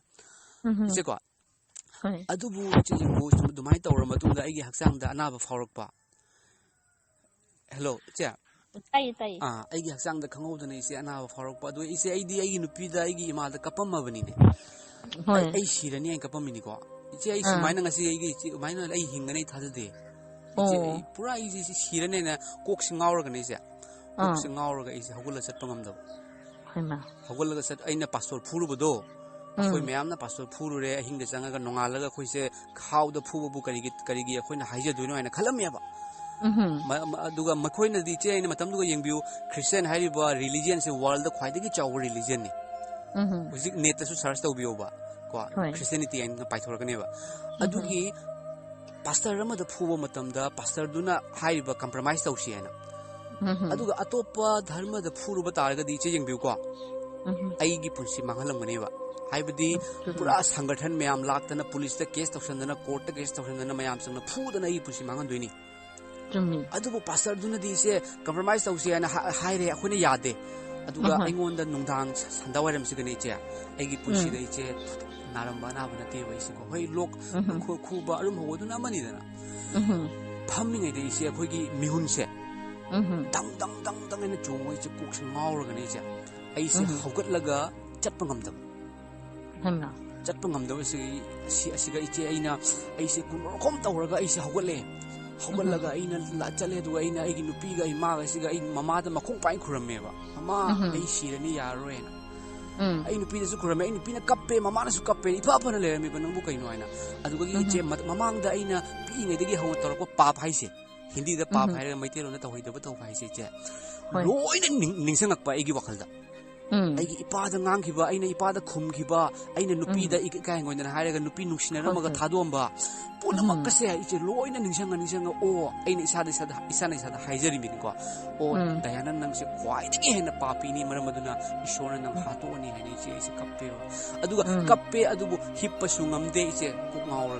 se ko adubu chijingu dumai tawra matunda aigi haksang da anaba faurok pa hello cha Tai aigi haksang da khangodana ise anaba faurok pa ado ise aigi nupi da aigi ima da kapam mabani ne ai shirani ai kapam mini ko iche ai sumaina ngasi ai maina ai hingane thadade iche pura ai sirane na kok singaur ga ne se kok singaur ga ise hogula sat pangam da haima hogula ga sat aina pastor phuru bodo khoi mayam na pastor phuru re hinga changa ga nongala ga khoi se khaw da phu bu kari gi khoi na haija duino aina khalam ya ba aduga makhoi na di che aina matam duga yengbiu Christian hari ba religion se world da khwai da gi chaw religion ni hujik net ta su search ta ubiyo ba Christianity and Pythorganeva. Adugi Pastor Ramada Puba Matamda, Pastor Duna Haiba compromise Oceana. Aduga Atopa Dharma the Puruba Targa di Ching Buka. Aigi Punsi Mangalanganeva. Haibadi Puras Hangerton Mayam locked and a police the case of Sandana court the case of Sandana Mayams and the food and I Pusi Manganduini. Adubu Pastor Duna di say compromise Oceana Haire Akuna Yade. Aduga Ingon the Nundang Sandawaram Signature. Aigi Pusi the Naramba Navanate, Way look, Kuba, Rumhoduna Manidana. Pumping a day, see a quiggy Mihunse. Dang in a joy, which a cook's organizer. I say, how good laga, Chapangam them. Chapangam those see a cigarette, I say, come to work, I say, how good lay. How good laga in a latale to Aina, Egin Piga, in Maga, cigar in Mamma, Makumpai Kurameva. Mamma, I see the Nia Arena. Ay nupi na sukura may nupi na kape mama na sukape ipapa na lera mi banang buka inoy na adugo gi che mamang da ina pi ngai dagi haw tor ko pap haise hindi da pap hai mai tero na tawai da ba taw haise che loi na ningsangak pa igi wakal da ai gi ipa da ngang khiba aina ipa da khum khiba aina nupi da ikai ngoi na hairaga nupi nuksina ra maga thadomba punamak ka se iche loi na ningsanga o aina isada haijari mi ko o dayana nang se kwai digi hena papi ni maramaduna ishona nang hato ni hani che se kappe aduga kappe adubu hippa sungam de iche kukngawr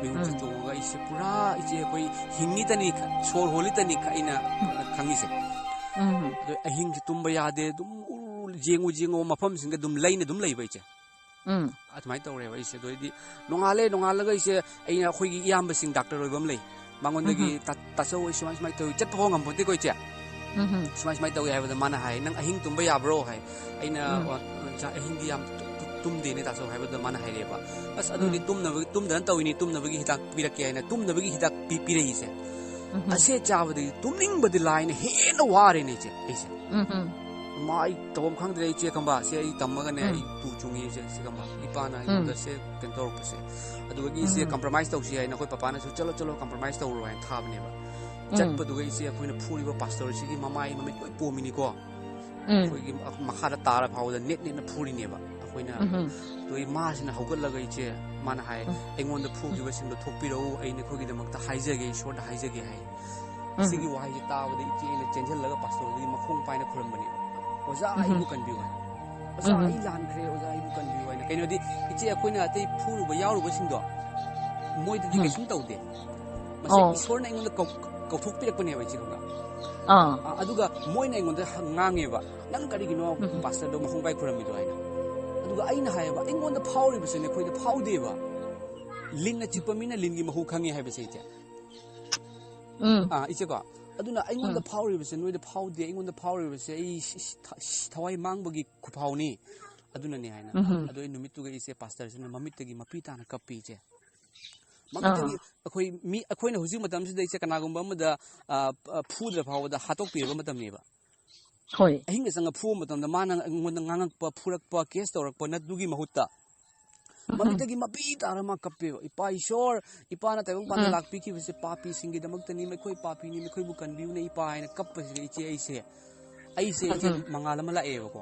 mi chu ga ise pura iche koi hingi tani sor holi tani kaina khangi se do ahing tumba yade dum jengu mafam singa dum laina dum lei bai che atmai tawre bai se doidi nongale ga ise aina khoi gi yamba sing doctor oi bam lei mangon dagi taso oi smai smai taw chat ho ngam bote koi che smai taw ya ba mana hai nang ahing tumba ya bro hai aina ahing gi yam tum de ne taso hai ba mana hai re ba bas adu ni tum dan tawini tum na bagi hitak pirak ke aina tum na bagi hitak pi rei se ase chawdi tumning badi line he no ware ne che ise mai tom khang dre che kamba se ai tamma ne ai tu chungi se kamba ipana da se kentor pase adu gi se compromise taw si ai na koi papa na su chalo compromise taw ro ai thab ne ba chat pa du gi se koi na phuri ba pastor si gi mamai mami koi po mini ko koi gi makha da tara phau da net na phuri ne ba koi na doi ma sina hogal la gai che mana hai engon da phu gi ba sing da thok pi ro ai ne koi gi da mak ta haije ge short haije ge hai ꯁꯤꯒꯤ ꯋꯥꯍꯩꯁꯦ ꯇꯥꯕꯗ ꯏꯆꯦꯅ ꯆꯦꯟꯁꯤꯜꯂꯒ ꯄꯥꯁꯇꯣꯔꯗꯒꯤ ꯃꯈꯣꯡ ꯄꯥꯏꯅ ꯈꯨꯔꯝꯕꯅꯦꯕ ꯑꯣꯖꯥ ꯑꯩꯕꯨ ꯀꯟꯕꯤꯌꯨ ꯍꯥꯏꯅ ꯑꯣꯖꯥ ꯑꯩ ꯂꯥꯟꯈ꯭ꯔꯦ ꯑꯣꯖꯥ ꯑꯩꯕꯨ ꯀꯟꯕꯤꯌꯨ ꯍꯥꯏꯅ ꯀꯩꯅꯣꯗꯤ ꯏꯆꯦ ꯑꯩꯈꯣꯏꯅ ꯑꯇꯩ ꯐꯨꯔꯨꯕ ꯌꯥꯎꯔꯨꯕꯁꯤꯡꯗꯣ ꯃꯣꯏꯗꯗꯤ ꯀꯩꯁꯨꯝ ꯇꯧꯗꯦ ꯃꯁꯤ ꯏꯁꯣꯔꯅ ꯑꯩꯉꯣꯟꯗ ꯀꯧꯊꯣꯛꯄꯤꯔꯛꯄꯅꯦꯕ ꯏꯆꯦ ꯈꯪꯕ꯭ꯔꯥ ꯑꯗꯨꯒ ꯃꯣꯏꯅ ꯑꯩꯉꯣꯟꯗ ꯉꯥꯡꯉꯦꯕ ꯅꯪ ꯀꯔꯤꯒꯤꯅꯣ ꯄꯥꯁꯇꯔꯗꯣ ꯃꯈꯣꯡ ꯄꯥꯏ ꯈꯨꯔꯝꯃꯤꯗꯣ ꯍꯥꯏꯅ ꯑꯗꯨꯒ ꯑꯩꯅ ꯍꯥꯏꯌꯦꯕ ꯑꯩꯉꯣꯟꯗ ꯐꯥꯎꯔꯤꯕꯁꯦ ꯅꯈꯣꯏꯗ ꯐꯥꯎꯗꯦꯕ ꯂꯤꯟꯅ ꯆꯤꯛꯄ ꯃꯤꯅ ꯂꯤꯟꯒꯤ ꯃꯍꯨ ꯈꯪꯉꯦ ꯍꯥꯏꯕꯁꯦ ꯏꯆꯦ ꯏꯆꯦꯀꯣ ꯑꯗꯨꯅ ꯑꯩꯉꯣꯟꯗ ꯐꯥꯎꯔꯤꯕꯁꯦ ꯅꯣꯏꯗ ꯐꯥꯎꯗꯦ ꯑꯩꯉꯣꯟꯗ ꯐꯥꯎꯔꯤꯕꯁꯦ ꯑꯩ ꯊꯋꯥꯏ ꯃꯥꯡꯕꯒꯤ ꯈꯨꯐꯥꯎꯅꯤ ꯑꯗꯨꯅꯅꯦ ꯍꯥꯏꯅ ꯑꯗꯣ ꯑꯩ ꯅꯨꯃꯤꯠꯇꯨꯒ ꯏꯆꯦ ꯄꯥꯁꯇꯔꯁꯤꯅ ꯃꯃꯤꯠꯇꯒꯤ ꯃꯄꯤ ꯇꯥꯅ ꯀꯞꯄꯤ ꯏꯆꯦ ꯃꯃꯤꯠꯇꯒꯤ ꯑꯩꯈꯣꯏꯅ ꯍꯧꯖꯤꯛ ꯃꯇꯝꯁꯤꯗ ꯏꯆꯦ ꯀꯅꯥꯒꯨꯝꯕ ꯑꯃꯗ ꯐꯨꯗ꯭ꯔ ꯐꯥꯎꯕꯗ ꯍꯥꯠꯇꯣꯛꯄꯤꯔꯕ ꯃꯇꯝꯅꯦꯕ ꯑꯍꯤꯡꯗ ꯆꯪꯉ ꯐꯨꯕ ꯃꯇꯝꯗ ꯃꯥꯅ ꯑꯩꯉꯣꯟꯗ ꯉꯥꯡꯉꯛꯄ ꯐꯨꯔꯛꯄ ꯀꯦꯁ ꯇꯧꯔꯛꯄ ꯅꯗꯨꯒꯤ ꯃꯍꯨꯠꯇ ꯃꯃꯤꯠꯇꯒꯤ ꯃꯄꯤ ꯇꯥꯔ ꯃꯥ ꯀꯞꯄꯦꯕ ꯏꯄꯥ ꯏꯁꯣꯔ ꯏꯄꯥꯅ ꯇꯥꯏꯕꯪꯄꯥꯟꯗ ꯂꯥꯛꯄꯤꯈꯤꯕꯁꯦ ꯄꯥꯄꯤꯁꯤꯡꯒꯤꯗꯃꯛꯇꯅꯤ ꯃꯈꯣꯏ ꯄꯥꯄꯤꯅꯤ ꯃꯈꯣꯏꯕꯨ ꯀꯟꯕꯤꯌꯨꯅ ꯏꯄꯥ ꯍꯥꯏꯅ ꯀꯞꯄꯁꯤꯗ ꯏꯆꯦ ꯑꯩꯁꯦ ꯃꯉꯥꯜ ꯑꯃ ꯂꯥꯛꯑꯦꯕꯀꯣ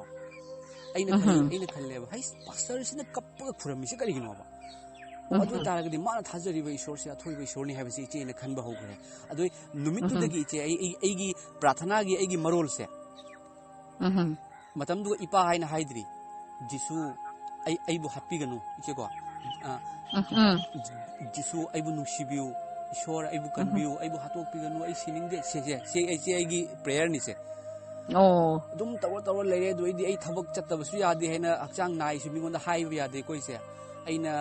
ꯑꯩꯅ ꯈꯜꯂꯦꯕ ꯍꯩ ꯄꯥꯁꯇꯔꯁꯤꯅ ꯀꯞꯄꯒ ꯈꯨꯔꯝꯃꯤꯁꯦ ꯀꯔꯤꯒꯤꯅꯣꯕ ꯑꯗꯨ ꯑꯣꯏꯇꯥꯔꯒꯗꯤ ꯃꯥꯅ ꯊꯥꯖꯔꯤꯕ ꯏꯁꯣꯔꯁꯦ ꯑꯊꯣꯏꯕ ꯏꯁꯣꯔꯅꯤ ꯍꯥꯏꯕꯁꯤ ꯏꯆꯦꯅ ꯈꯟꯕ ꯍꯧꯈ꯭ꯔꯦ ꯑꯗꯨ ꯅꯨꯃꯤꯠꯇꯨꯗꯒꯤ ꯏꯆꯦ ꯑꯩꯒꯤ ꯄ꯭ꯔꯥꯊꯅꯥꯒꯤ ꯑꯩꯒꯤ ꯃꯔꯣꯜꯁꯦ ꯃꯇꯝꯗꯨꯒ ꯏꯄꯥ ꯍꯥꯏꯅ ꯍꯥꯏꯗ꯭ꯔꯤ ꯖꯤꯁꯨ ꯑꯩꯕꯨ ꯍꯥꯠꯄꯤꯒꯅꯨ ꯏꯆꯦꯀꯣ ꯖꯤꯁꯨ ꯑꯩꯕꯨ ꯅꯨꯡꯁꯤꯕꯤꯌꯨ ꯏꯁꯣꯔ ꯑꯩꯕꯨ ꯀꯟꯕꯤꯌꯨ ꯑꯩꯕꯨ ꯍꯥꯠꯇꯣꯛꯄꯤꯒꯅꯨ ꯑꯩ ꯁꯤꯅꯤꯡꯗꯦ ꯁꯤ ꯑꯩꯒꯤ ꯄ꯭ꯔꯦꯌꯔꯅꯤꯁꯦ ꯑꯗꯨꯝ ꯇꯧꯔ ꯂꯩꯔꯦ ꯑꯗꯨ ꯑꯩ ꯊꯕꯛ ꯆꯠꯇꯕꯁꯨ ꯌꯥꯗꯦ ꯍꯥꯏꯅ ꯍꯛꯆꯥꯡ ꯅꯥꯏꯁꯨ ꯃꯤꯉꯣꯟꯗ ꯍꯥꯏꯕ ꯌꯥꯗꯦ ꯑꯩꯈꯣꯏꯁꯦ ꯑꯩꯅ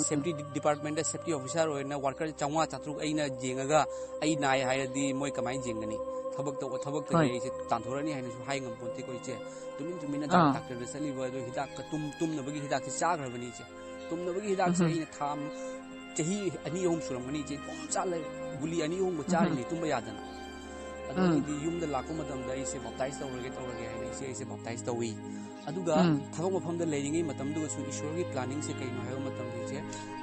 ꯁꯦꯐꯇꯤ ꯗꯤꯄꯥꯔꯠꯃꯦꯟꯇ ꯁꯦꯐꯇꯤ ꯑꯣꯐꯤꯁꯥꯔ ꯑꯣꯏꯅ ꯋꯥꯔꯀꯔ 500-400 ꯑꯩꯅ ꯌꯦꯡꯉꯒ ꯑꯩ ꯅꯥꯏ ꯍꯥꯏꯔꯗꯤ ꯃꯣꯏ ꯀꯃꯥꯏꯅ ꯌꯦꯡꯒꯅꯤ ꯊꯕꯛꯇꯒꯤ ꯑꯩꯁꯦ ꯇꯥꯟꯊꯣꯔꯛꯑꯅꯤ ꯍꯥꯏꯅꯁꯨ ꯍꯥꯏ ꯉꯝꯄꯣꯟꯇꯦꯀꯣ ꯏꯆꯦ ꯇꯨꯃꯤꯟꯅ ꯗꯥꯛꯇꯔꯗ ꯆꯠꯂꯤꯕ ꯑꯗꯨ ꯍꯤꯗꯥꯛꯀ ꯇꯨꯝꯅꯕꯒꯤ ꯍꯤꯗꯥꯛꯁꯦ ꯆꯥꯈ꯭ꯔꯕꯅꯤ ꯏꯆे ꯇꯨꯝꯅꯕꯒꯤ ꯍꯤꯗꯥꯛꯁꯦ ꯑꯩꯅ ꯆꯍꯤ 2-3 ꯁꯨꯔꯝꯒꯅꯤ ꯏꯆꯦ ꯑꯗꯨꯝ ꯆꯥꯂꯦ ꯒꯨꯂꯤ 2-3 ꯆꯥꯔꯤꯅꯤ ꯇꯨꯝꯕ ꯌꯥꯗꯅ ꯑꯗꯨꯗꯒꯤꯗꯤ ꯌꯨꯝꯗ ꯂꯥꯛꯄ ꯃꯇꯝꯗ ꯑꯩꯁꯦ ꯕꯥꯞꯇꯥꯏꯖ ꯇꯧꯔꯒꯦ ꯍꯥꯏꯅ ꯑꯩꯁꯦ ꯕꯥꯞꯇꯥꯏꯖ ꯇꯧꯏ ꯑꯗꯨꯒ ꯊꯕꯛ ꯃꯐꯝꯗ ꯂꯩꯔꯤꯉꯩ ꯃꯇꯝꯗꯨꯒꯁꯨ ꯏꯁꯣꯔꯒꯤ ꯄ꯭ꯂꯥꯅꯤꯡꯁꯦ ꯀꯩꯅꯣ ꯍꯥꯏꯕ ꯃꯇꯝꯗ ꯏꯆꯦ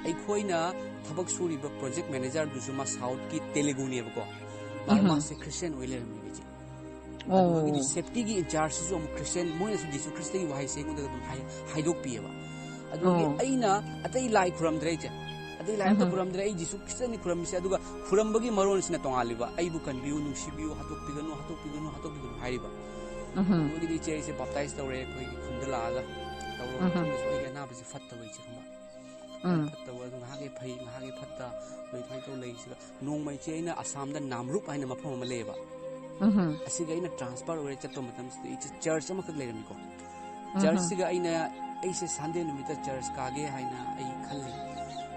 ꯑꯩꯈꯣꯏꯅ ꯊꯕꯛ ꯁꯨꯔꯤꯕ ꯄ꯭ꯔꯣꯖꯦꯛ ꯃꯦꯅꯦꯖꯔꯗꯨꯁꯨ ꯃꯥ ꯁꯥꯎꯠꯀꯤ ꯇꯦꯂꯨꯒꯨꯅꯦꯕꯀꯣ ꯃꯥꯁꯦ ꯈ꯭ꯔꯤꯁꯇꯤꯌꯟ ꯑꯣꯏ ꯂꯩꯔꯝꯃꯦꯕ ꯏꯆꯦ ꯑꯗꯨꯗꯒꯤꯗꯤ ꯁꯦꯐꯇꯤꯒꯤ ꯏꯟꯆꯥꯔꯖꯁꯤꯁꯨ ꯑꯃꯨꯛ ꯈ꯭ꯔꯤꯁꯇꯤꯌꯟ ꯃꯣꯏꯅꯁꯨ ꯖꯤꯁꯨ ꯈ꯭ꯔꯤꯁꯇꯒꯤ ꯋꯥꯍꯩꯁꯦ ꯑꯩꯉꯣꯟꯗ ꯑꯗꯨꯝ ꯍꯥꯏꯗꯣꯛꯄꯤꯑꯕ ꯑꯗꯨꯒꯤ ꯑꯩꯅ ꯑꯇꯩ ꯂꯥꯏ ꯈꯨꯔꯝꯗ꯭ꯔꯦ ꯏꯆꯦ ꯑꯇꯩ ꯂꯥꯏ ꯑꯝꯇ ꯈꯨꯔꯝꯗ꯭ꯔꯦ ꯑꯩ ꯖꯤꯁꯨ ꯈ꯭ꯔꯤꯁꯇꯅꯤ ꯈꯨꯔꯝꯃꯤꯁꯦ ꯑꯗꯨꯒ ꯈꯨꯔꯝꯕꯒꯤ ꯃꯔꯣꯟꯁꯤꯅ ꯇꯣꯉꯥꯜꯂꯤꯕ ꯑꯩꯕꯨ ꯀꯟꯕꯤꯌꯨ ꯅꯨꯡꯁꯤꯕꯤꯌꯨ ꯍꯥꯠꯇꯣꯛꯄꯤꯒꯅꯨ ꯍꯥꯏꯔꯤꯕ ꯑꯗꯨꯗꯒꯤꯗꯤ ꯏꯆꯦ ꯑꯩꯁꯦ ꯕꯥꯞꯇꯥꯏꯖ ꯇꯧꯔꯦ ꯑꯩꯈꯣꯏꯒꯤ ꯈꯨꯟꯗ ꯂꯥꯛꯑꯒ ꯇꯧꯔꯕ ꯃꯇꯨꯡꯗꯁꯨ ꯑꯩꯒꯤ ꯑꯅꯥꯕꯁꯤ ꯐꯠꯇꯕ ꯏꯆꯦ ꯈꯪꯕ ꯐꯠꯇꯕ ꯑꯗꯨ ꯉꯥꯏꯍꯥꯛꯀꯤ ꯐꯩ ꯉꯥꯏꯍꯥꯛꯀꯤ ꯐꯠꯇ ꯑꯗꯨꯃꯥꯏꯅ ꯇꯧ ꯂꯩꯁꯤꯒ ꯅꯣꯡꯃ ꯏꯆꯦ ꯑꯩꯅ ꯑꯁꯥꯝꯗ ꯅꯥꯝꯔꯨꯞ ꯍꯥꯏꯅ ꯃꯐꯝ ꯑꯃ ꯂꯩꯌꯦꯕ ꯑꯁꯤꯒ ꯑꯩꯅ ꯇ꯭ꯔꯥꯟꯁꯐꯔ ꯑꯣꯏꯔ ꯆꯠꯄ ꯃꯇꯝꯁꯤꯗ ꯏꯆꯦ ꯆꯔꯆ ꯑꯃꯈꯛ ꯂꯩꯔꯝꯃꯤꯀꯣ ꯆꯔꯆꯁꯤꯒ ꯑꯩꯁꯦ ꯁꯟꯗꯦ ꯅꯨꯃꯤꯠꯇ ꯆꯔꯆ ꯀꯥꯒꯦ ꯍꯥꯏꯅ ꯑꯩ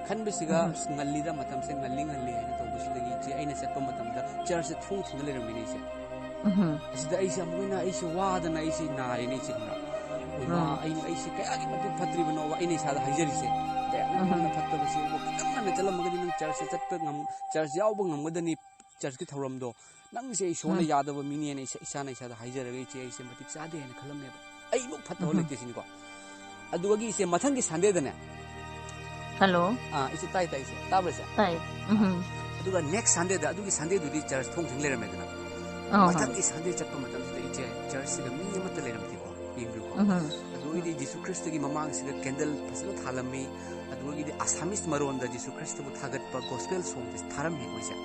ꯈꯟꯕꯁꯤꯒ ꯉꯜꯂꯤꯗ ꯃꯇꯝꯁꯦ ꯉꯜꯂꯤ ꯍꯥꯏꯅ ꯇꯧꯕꯁꯤꯗꯒꯤ ꯏꯆꯦ ꯑꯩꯅ ꯆꯠꯄ ꯃꯇꯝꯗ ꯆꯔꯆꯁꯦ ꯊꯣꯡ ꯊꯤꯡꯅ ꯂꯩꯔꯝꯃꯤꯅꯦ ꯏꯆꯦ ꯑꯁꯤꯗ ꯑꯩꯁꯦ ꯑꯃꯨꯛ ꯑꯩꯁꯦ ꯋꯥꯗꯅ ꯑꯩꯁꯦ ꯅꯥꯔꯦꯅꯦ ꯏꯆꯦ ꯈꯪꯕ꯭ꯔꯥ ꯑꯩꯁꯦ ꯀꯌꯥꯒꯤ ꯃꯇꯤꯛ ꯐꯠꯇ꯭ꯔꯤꯕꯅꯣꯕ ꯑꯩꯅ ꯏꯁꯥꯗ ꯍꯥꯏꯖꯔꯤꯁꯦ ꯀꯌꯥꯝꯅ ꯐꯠꯇꯕꯁꯤ ꯈꯤꯇꯪ ꯉꯟꯅ ꯆꯠꯂꯝꯃꯒꯗꯤ ꯅꯪ ꯆꯔꯆ ꯌꯥꯎꯕ ꯉꯝꯒꯗꯅꯤ ꯆꯔꯆꯀꯤ ꯊꯧꯔꯝꯗꯣ ꯅꯪꯁꯦ ꯏꯁꯣꯔꯅ ꯌꯥꯗꯕ ꯃꯤꯅꯦꯅ ꯏꯁꯥꯗ ꯍꯥꯏꯖꯔꯒ ꯏꯆꯦ ꯑꯩꯁꯦ ꯃꯇꯤꯛ ꯆꯥꯗꯦ ꯍꯥꯏꯅ ꯈꯜꯂꯝꯃꯦꯕ ꯑꯩꯃꯨꯛ ꯐꯠꯇꯕ ꯂꯩꯇꯦ ꯁꯤꯅꯤꯀꯣ ꯑꯗꯨꯒꯤ ꯏꯆꯦ ꯃꯊꯪꯒꯤ ꯁꯟꯗꯦꯗꯅꯦ ꯍꯜꯂꯣ ꯏꯆꯦ ꯇꯥꯏ ꯏꯆꯦ ꯇꯥꯕ꯭ꯔꯥ ꯏꯆꯦ ꯇꯥꯏ ꯑꯗꯨꯒ ꯅꯦꯛꯁ ꯁꯟꯗꯦꯗ ꯑꯗꯨꯒꯤ ꯁꯟꯗꯦꯗꯨꯗꯤ ꯆꯔꯆ ꯊꯣꯡ ꯊꯤꯡ ꯂꯩꯔꯝꯃꯦꯗꯅ ꯃꯊꯪꯒꯤ ꯁꯟꯗꯦ ꯆꯠꯄ ꯃꯇꯝꯁꯤꯗ ꯏꯆꯦ ꯆꯔꯆꯁꯤꯗ ꯃꯤ ꯑꯃꯠꯇ ꯂꯩꯔꯝꯗꯦꯀꯣ ꯌꯦꯡꯕꯤꯌꯨꯀꯣ ꯑꯗꯨꯒꯤꯗꯤ ꯖꯤꯁꯨ ꯈ꯭ꯔꯤꯁꯇꯒꯤ ꯃꯃꯥꯡꯁꯤꯗ ꯀꯦꯟꯗꯜ ꯐꯖꯅ ꯊꯥꯜꯂꯝꯃꯤ ꯑꯗꯨꯒꯤꯗꯤ ꯑꯁꯥꯃꯤꯁ ꯃꯔꯣꯟꯗ ꯖꯤꯁꯨ ꯈ꯭ꯔꯤꯁꯇꯕꯨ ꯊꯥꯒꯠꯄ ꯒꯣꯁꯄꯦꯜ ꯁꯣꯡꯁꯦ ꯊꯥꯔꯝꯃꯤ ꯑꯩꯈꯣꯏꯁꯦ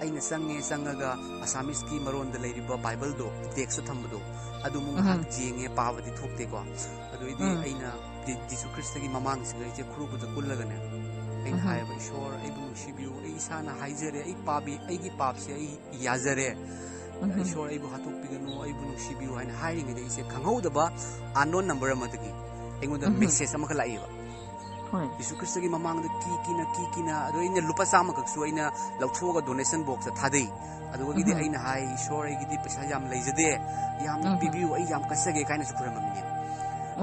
ꯑꯩꯅ ꯆꯪꯉꯒ ꯑꯁꯥꯃꯤꯁꯀꯤ ꯃꯔꯣꯟꯗ ꯂꯩꯔꯤꯕ ꯕꯥꯏꯕꯜꯗꯣ ꯇꯦꯛꯁꯇ ꯊꯝꯕꯗꯣ ꯑꯗꯨꯃꯨꯛ ꯉꯥꯏꯍꯥꯛ ꯌꯦꯡꯉꯦ ꯄꯥꯕꯗꯤ ꯊꯣꯛꯇꯦꯀꯣ ꯑꯗꯨꯏꯗꯤ ꯑꯩꯅ ꯖꯤꯁꯨ ꯈ꯭ꯔꯤꯁꯇꯒꯤ ꯃꯃꯥꯡꯁꯤꯗ ꯏꯆꯦ ꯈꯨꯔꯨꯕꯗ ꯀꯨꯜꯂꯒꯅꯦ ꯑꯩꯅ ꯍꯥꯏꯌꯦꯕ ꯏꯁꯣꯔ ꯑꯩꯕꯨ ꯅꯨꯡꯁꯤꯕꯤꯌꯨ ꯑꯩ ꯏꯁꯥꯅ ꯍꯥꯏꯖꯔꯦ ꯑꯩꯒꯤ ꯄꯥꯞꯁꯦ ꯑꯩ ꯌꯥꯖꯔꯦ ꯏꯁꯣꯔ ꯑꯩꯕꯨ ꯍꯥꯠꯇꯣꯛꯄꯤꯒꯅꯨ ꯑꯩꯕꯨ ꯅꯨꯡꯁꯤꯕꯤꯌꯨ ꯍꯥꯏꯅ ꯍꯥꯏꯔꯤꯉꯩꯗ ꯑꯩꯁꯦ ꯈꯪꯍꯧꯗꯕ ꯑꯟꯅꯣꯟ ꯅꯝꯕꯔ ꯑꯃꯗꯒꯤ ꯑꯩꯉꯣꯟꯗ ꯃꯦꯁꯦꯖ ꯑꯃꯈꯛ ꯂꯥꯛꯑꯦꯕ ꯖꯤꯁꯨ ꯈ꯭ꯔꯤꯁꯇꯒꯤ ꯃꯃꯥꯡꯗ ꯀꯤꯅ ꯑꯗꯣ ꯑꯩꯅ ꯂꯨꯄꯥ 100 ꯑꯩꯅ ꯂꯧꯊꯣꯛꯑꯒ ꯗꯣꯅꯦꯁꯟ ꯕꯣꯛꯁꯇ ꯊꯥꯗꯩ ꯑꯗꯨꯒꯤꯗꯤ ꯑꯩꯅ ꯍꯥꯏ ꯏꯁꯣꯔ ꯑꯩꯒꯤꯗꯤ ꯄꯩꯁꯥ ꯌꯥꯝ ꯂꯩꯖꯗꯦ ꯌꯥꯝꯅ ꯄꯤꯕꯤꯌꯨ ꯑꯩ ꯌꯥꯝ ꯀꯠꯆꯒꯦ ꯀꯥꯏꯅꯁꯨ ꯈꯨꯔꯝꯃꯝꯃꯤꯅꯦꯕ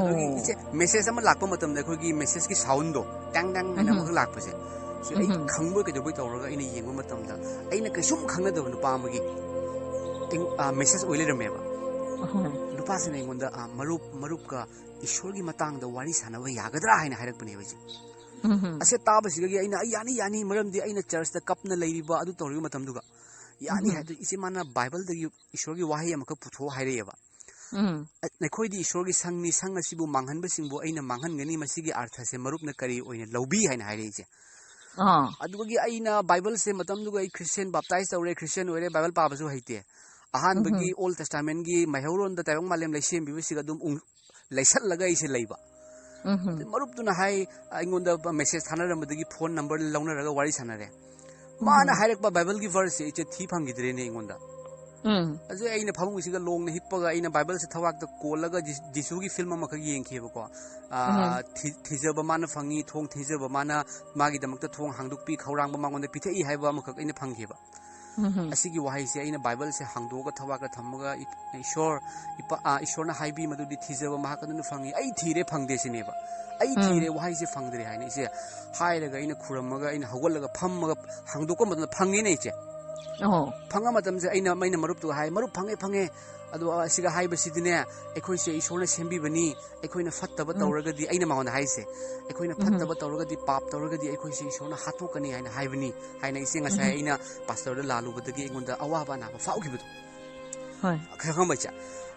ꯑꯗꯨꯒꯤ ꯏꯆꯦ ꯃꯦꯁꯦꯖ ꯑꯃ ꯂꯥꯛꯄ ꯃꯇꯝꯗ ꯑꯩꯈꯣꯏꯒꯤ ꯃꯦꯁꯦꯖꯀꯤ ꯁꯥꯎꯟꯗꯣ ꯇꯪ ꯍꯥꯏꯅ ꯑꯃꯈꯛ ꯂꯥꯛꯄꯁꯦ ꯁꯤ ꯑꯩ ꯈꯪꯕꯣꯏ ꯀꯩꯗꯧꯕꯩ ꯇꯧꯔꯒ ꯑꯩꯅ ꯌꯦꯡꯕ ꯃꯇꯝꯗ ꯑꯩꯅ ꯀꯩꯁꯨꯝ ꯈꯪꯅꯗꯕ ꯅꯨꯄꯥ ꯑꯃꯒꯤ ꯃꯦꯁꯦꯖ ꯑꯣꯏ ꯂꯩꯔꯝꯃꯦꯕ ꯅꯨꯄꯥꯁꯤꯅ ꯑꯩꯉꯣꯟꯗ ꯃꯔꯨꯞꯀ ꯏꯁꯣꯔꯒꯤ ꯃꯇꯥꯡꯗ ꯋꯥꯔꯤ ꯁꯥꯟꯅꯕ ꯌꯥꯒꯗ꯭ꯔꯥ ꯍꯥꯏꯅ ꯍꯥꯏꯔꯛꯄꯅꯦꯕ ꯏꯆꯦ ꯑꯁꯦ ꯇꯥꯕꯁꯤꯗꯒꯤ ꯑꯩꯅ ꯌꯥꯅꯤ ꯃꯔꯝꯗꯤ ꯑꯩꯅ ꯆꯔꯆꯇ ꯀꯞꯅ ꯂꯩꯔꯤꯕ ꯑꯗꯨ ꯇꯧꯔꯤꯕ ꯃꯇꯝꯗꯨꯒ ꯌꯥꯅꯤ ꯍꯥꯏꯕꯗꯨ ꯏꯆꯦ ꯃꯥꯅ ꯕꯥꯏꯕꯜꯗꯒꯤ ꯏꯁꯣꯔꯒꯤ ꯋꯥꯍꯩ ꯑꯃꯈꯛ ꯄꯨꯊꯣꯛꯑ ꯍꯥꯏꯔꯛꯑꯦꯕ ꯑꯩꯈꯣꯏꯗꯤ ꯏꯁꯣꯔꯒꯤ ꯁꯪꯅꯤ ꯁꯪ ꯑꯁꯤꯕꯨ ꯃꯥꯡꯍꯟꯕꯁꯤꯡꯕꯨ ꯑꯩꯅ ꯃꯥꯡꯍꯟꯒꯅꯤ ꯃꯁꯤꯒꯤ ꯑꯥꯔꯊꯁꯦ ꯃꯔꯨꯞꯅ ꯀꯔꯤ ꯑꯣꯏꯅ ꯂꯧꯕꯤ ꯍꯥꯏꯅ ꯍꯥꯏꯔꯛꯏ ꯏꯆꯦ ꯑꯗꯨꯒꯤ ꯑꯩꯅ ꯕꯥꯏꯕꯜꯁꯦ ꯃꯇꯝꯗꯨꯒ ꯑꯩ ꯈ꯭ꯔꯤꯁꯇꯤꯌꯟ ꯕꯥꯞꯇꯥꯏꯖ ꯇꯧꯔꯦ ꯈ꯭ꯔꯤꯁꯇꯤꯌꯟ ꯑꯣꯏꯔꯦ ꯕꯥꯏꯕꯜ ꯄꯥꯕꯁꯨ ꯍꯩꯇꯦ ꯑꯍꯥꯟꯕꯒꯤ ꯑꯣꯜ ꯇꯦꯁꯇꯥꯃꯦꯟꯒꯤ ꯃꯩꯍꯧꯔꯣꯟꯗ ꯇꯥꯏꯕꯪ ꯃꯥꯂꯦꯝ ꯂꯩꯁꯦꯝꯕꯤꯕꯁꯤꯒ ꯑꯗꯨꯝ ꯂꯩꯁꯜꯂꯒ ꯑꯩꯁꯦ ꯂꯩꯕ ꯃꯔꯨꯞꯇꯨꯅ ꯍꯥꯏ ꯑꯩꯉꯣꯟꯗ ꯃꯦꯁꯦꯖ ꯊꯥꯅꯔꯝꯕꯗꯒꯤ ꯐꯣꯟ ꯅꯝꯕꯔ ꯂꯧꯅꯔꯒ ꯋꯥꯔꯤ ꯁꯥꯟꯅꯔꯦ ꯃꯥꯅ ꯍꯥꯏꯔꯛꯄ ꯕꯥꯏꯕꯜꯒꯤ ꯚꯔꯁꯁꯦ ꯑꯩꯁꯦ ꯊꯤ ꯐꯪꯈꯤꯗ꯭ꯔꯦꯅꯦ ꯑꯩꯉꯣꯟꯗ ꯑꯗꯨ ꯑꯩꯅ ꯐꯃꯨꯡꯁꯤꯒ ꯂꯣꯡꯅ ꯍꯤꯞꯄꯒ ꯑꯩꯅ ꯕꯥꯏꯕꯜꯁꯦ ꯊꯋꯥꯛꯇ ꯀꯣꯜꯂꯒ ꯖꯤꯁꯨꯒꯤ ꯐꯤꯜꯝ ꯑꯃꯈꯛ ꯌꯦꯡꯈꯤꯕꯀꯣ ꯊꯤꯖꯕ ꯃꯥꯅ ꯐꯪꯉꯤ ꯊꯣꯡ ꯊꯤꯖꯕ ꯃꯥꯅ ꯃꯥꯒꯤꯗꯃꯛꯇ ꯊꯣꯡ ꯍꯥꯡꯗꯣꯛꯄꯤ ꯈꯧꯔꯥꯡꯕ ꯃꯉꯣꯟꯗ ꯄꯤꯊꯛꯏ ꯍꯥꯏꯕ ꯑꯃꯈꯛ ꯑꯩꯅ ꯐꯪꯈꯤꯕ ꯑꯁꯤꯒꯤ ꯋꯥꯍꯩꯁꯦ ꯑꯩꯅ ꯕꯥꯏꯕꯜꯁꯦ ꯍꯥꯡꯗꯣꯛꯑꯒ ꯊꯋꯥꯛꯇ ꯊꯝꯃꯒ ꯏꯁꯣꯔꯅ ꯍꯥꯏꯕꯤ ꯃꯗꯨꯗꯤ ꯊꯤꯖꯕ ꯃꯍꯥꯛ ꯑꯗꯨꯅ ꯐꯪꯉꯤ ꯑꯩ ꯊꯤꯔꯦ ꯐꯪꯗꯦ ꯁꯤꯅꯦꯕ ꯑꯩ ꯊꯤꯔꯦ ꯋꯥꯍꯩꯁꯦ ꯐꯪꯗ꯭ꯔꯦ ꯍꯥꯏꯅ ꯏꯆꯦ ꯍꯥꯏꯔꯒ ꯑꯩꯅ ꯈꯨꯔꯝꯃꯒ ꯑꯩꯅ ꯍꯧꯒꯠꯂꯒ ꯐꯝꯃꯒ ꯍꯥꯡꯗꯣꯛꯄ ꯃꯇꯝꯗ ꯐꯪꯉꯦꯅꯦ ꯏꯆꯦ ꯐꯪꯉ ꯃꯇꯝꯁꯦ ꯑꯩꯅ ꯃꯔꯨꯞꯇꯨꯒ ꯍꯥꯏ ꯃꯔꯨꯞ ꯐꯪꯉꯦ ꯑꯗꯣ ꯑꯁꯤꯒ ꯍꯥꯏꯕꯁꯤꯗꯤꯅꯦ ꯑꯩꯈꯣꯏꯁꯦ ꯏꯁꯣꯔꯅ ꯁꯦꯝꯕꯤꯕꯅꯤ ꯑꯩꯈꯣꯏꯅ ꯐꯠꯇꯕ ꯇꯧꯔꯒꯗꯤ ꯑꯩꯅ ꯃꯉꯣꯟꯗ ꯍꯥꯏꯁꯦ ꯑꯩꯈꯣꯏꯅ ꯐꯠꯇꯕ ꯇꯧꯔꯒꯗꯤ ꯄꯥꯞ ꯇꯧꯔꯒꯗꯤ ꯑꯩꯈꯣꯏꯁꯦ ꯏꯁꯣꯔꯅ ꯍꯥꯠꯇꯣꯛꯀꯅꯤ ꯍꯥꯏꯅ ꯍꯥꯏꯕꯅꯤ ꯍꯥꯏꯅ ꯏꯆꯦ ꯉꯁꯥꯏ ꯑꯩꯅ ꯄꯥꯁꯇꯔꯗ ꯂꯥꯜꯂꯨꯕꯗꯒꯤ ꯑꯩꯉꯣꯟꯗ ꯑꯋꯥꯕ ꯑꯅꯥꯕ ꯐꯥꯎꯈꯤꯕꯗꯣ ꯈꯪꯕ ꯏꯆꯦ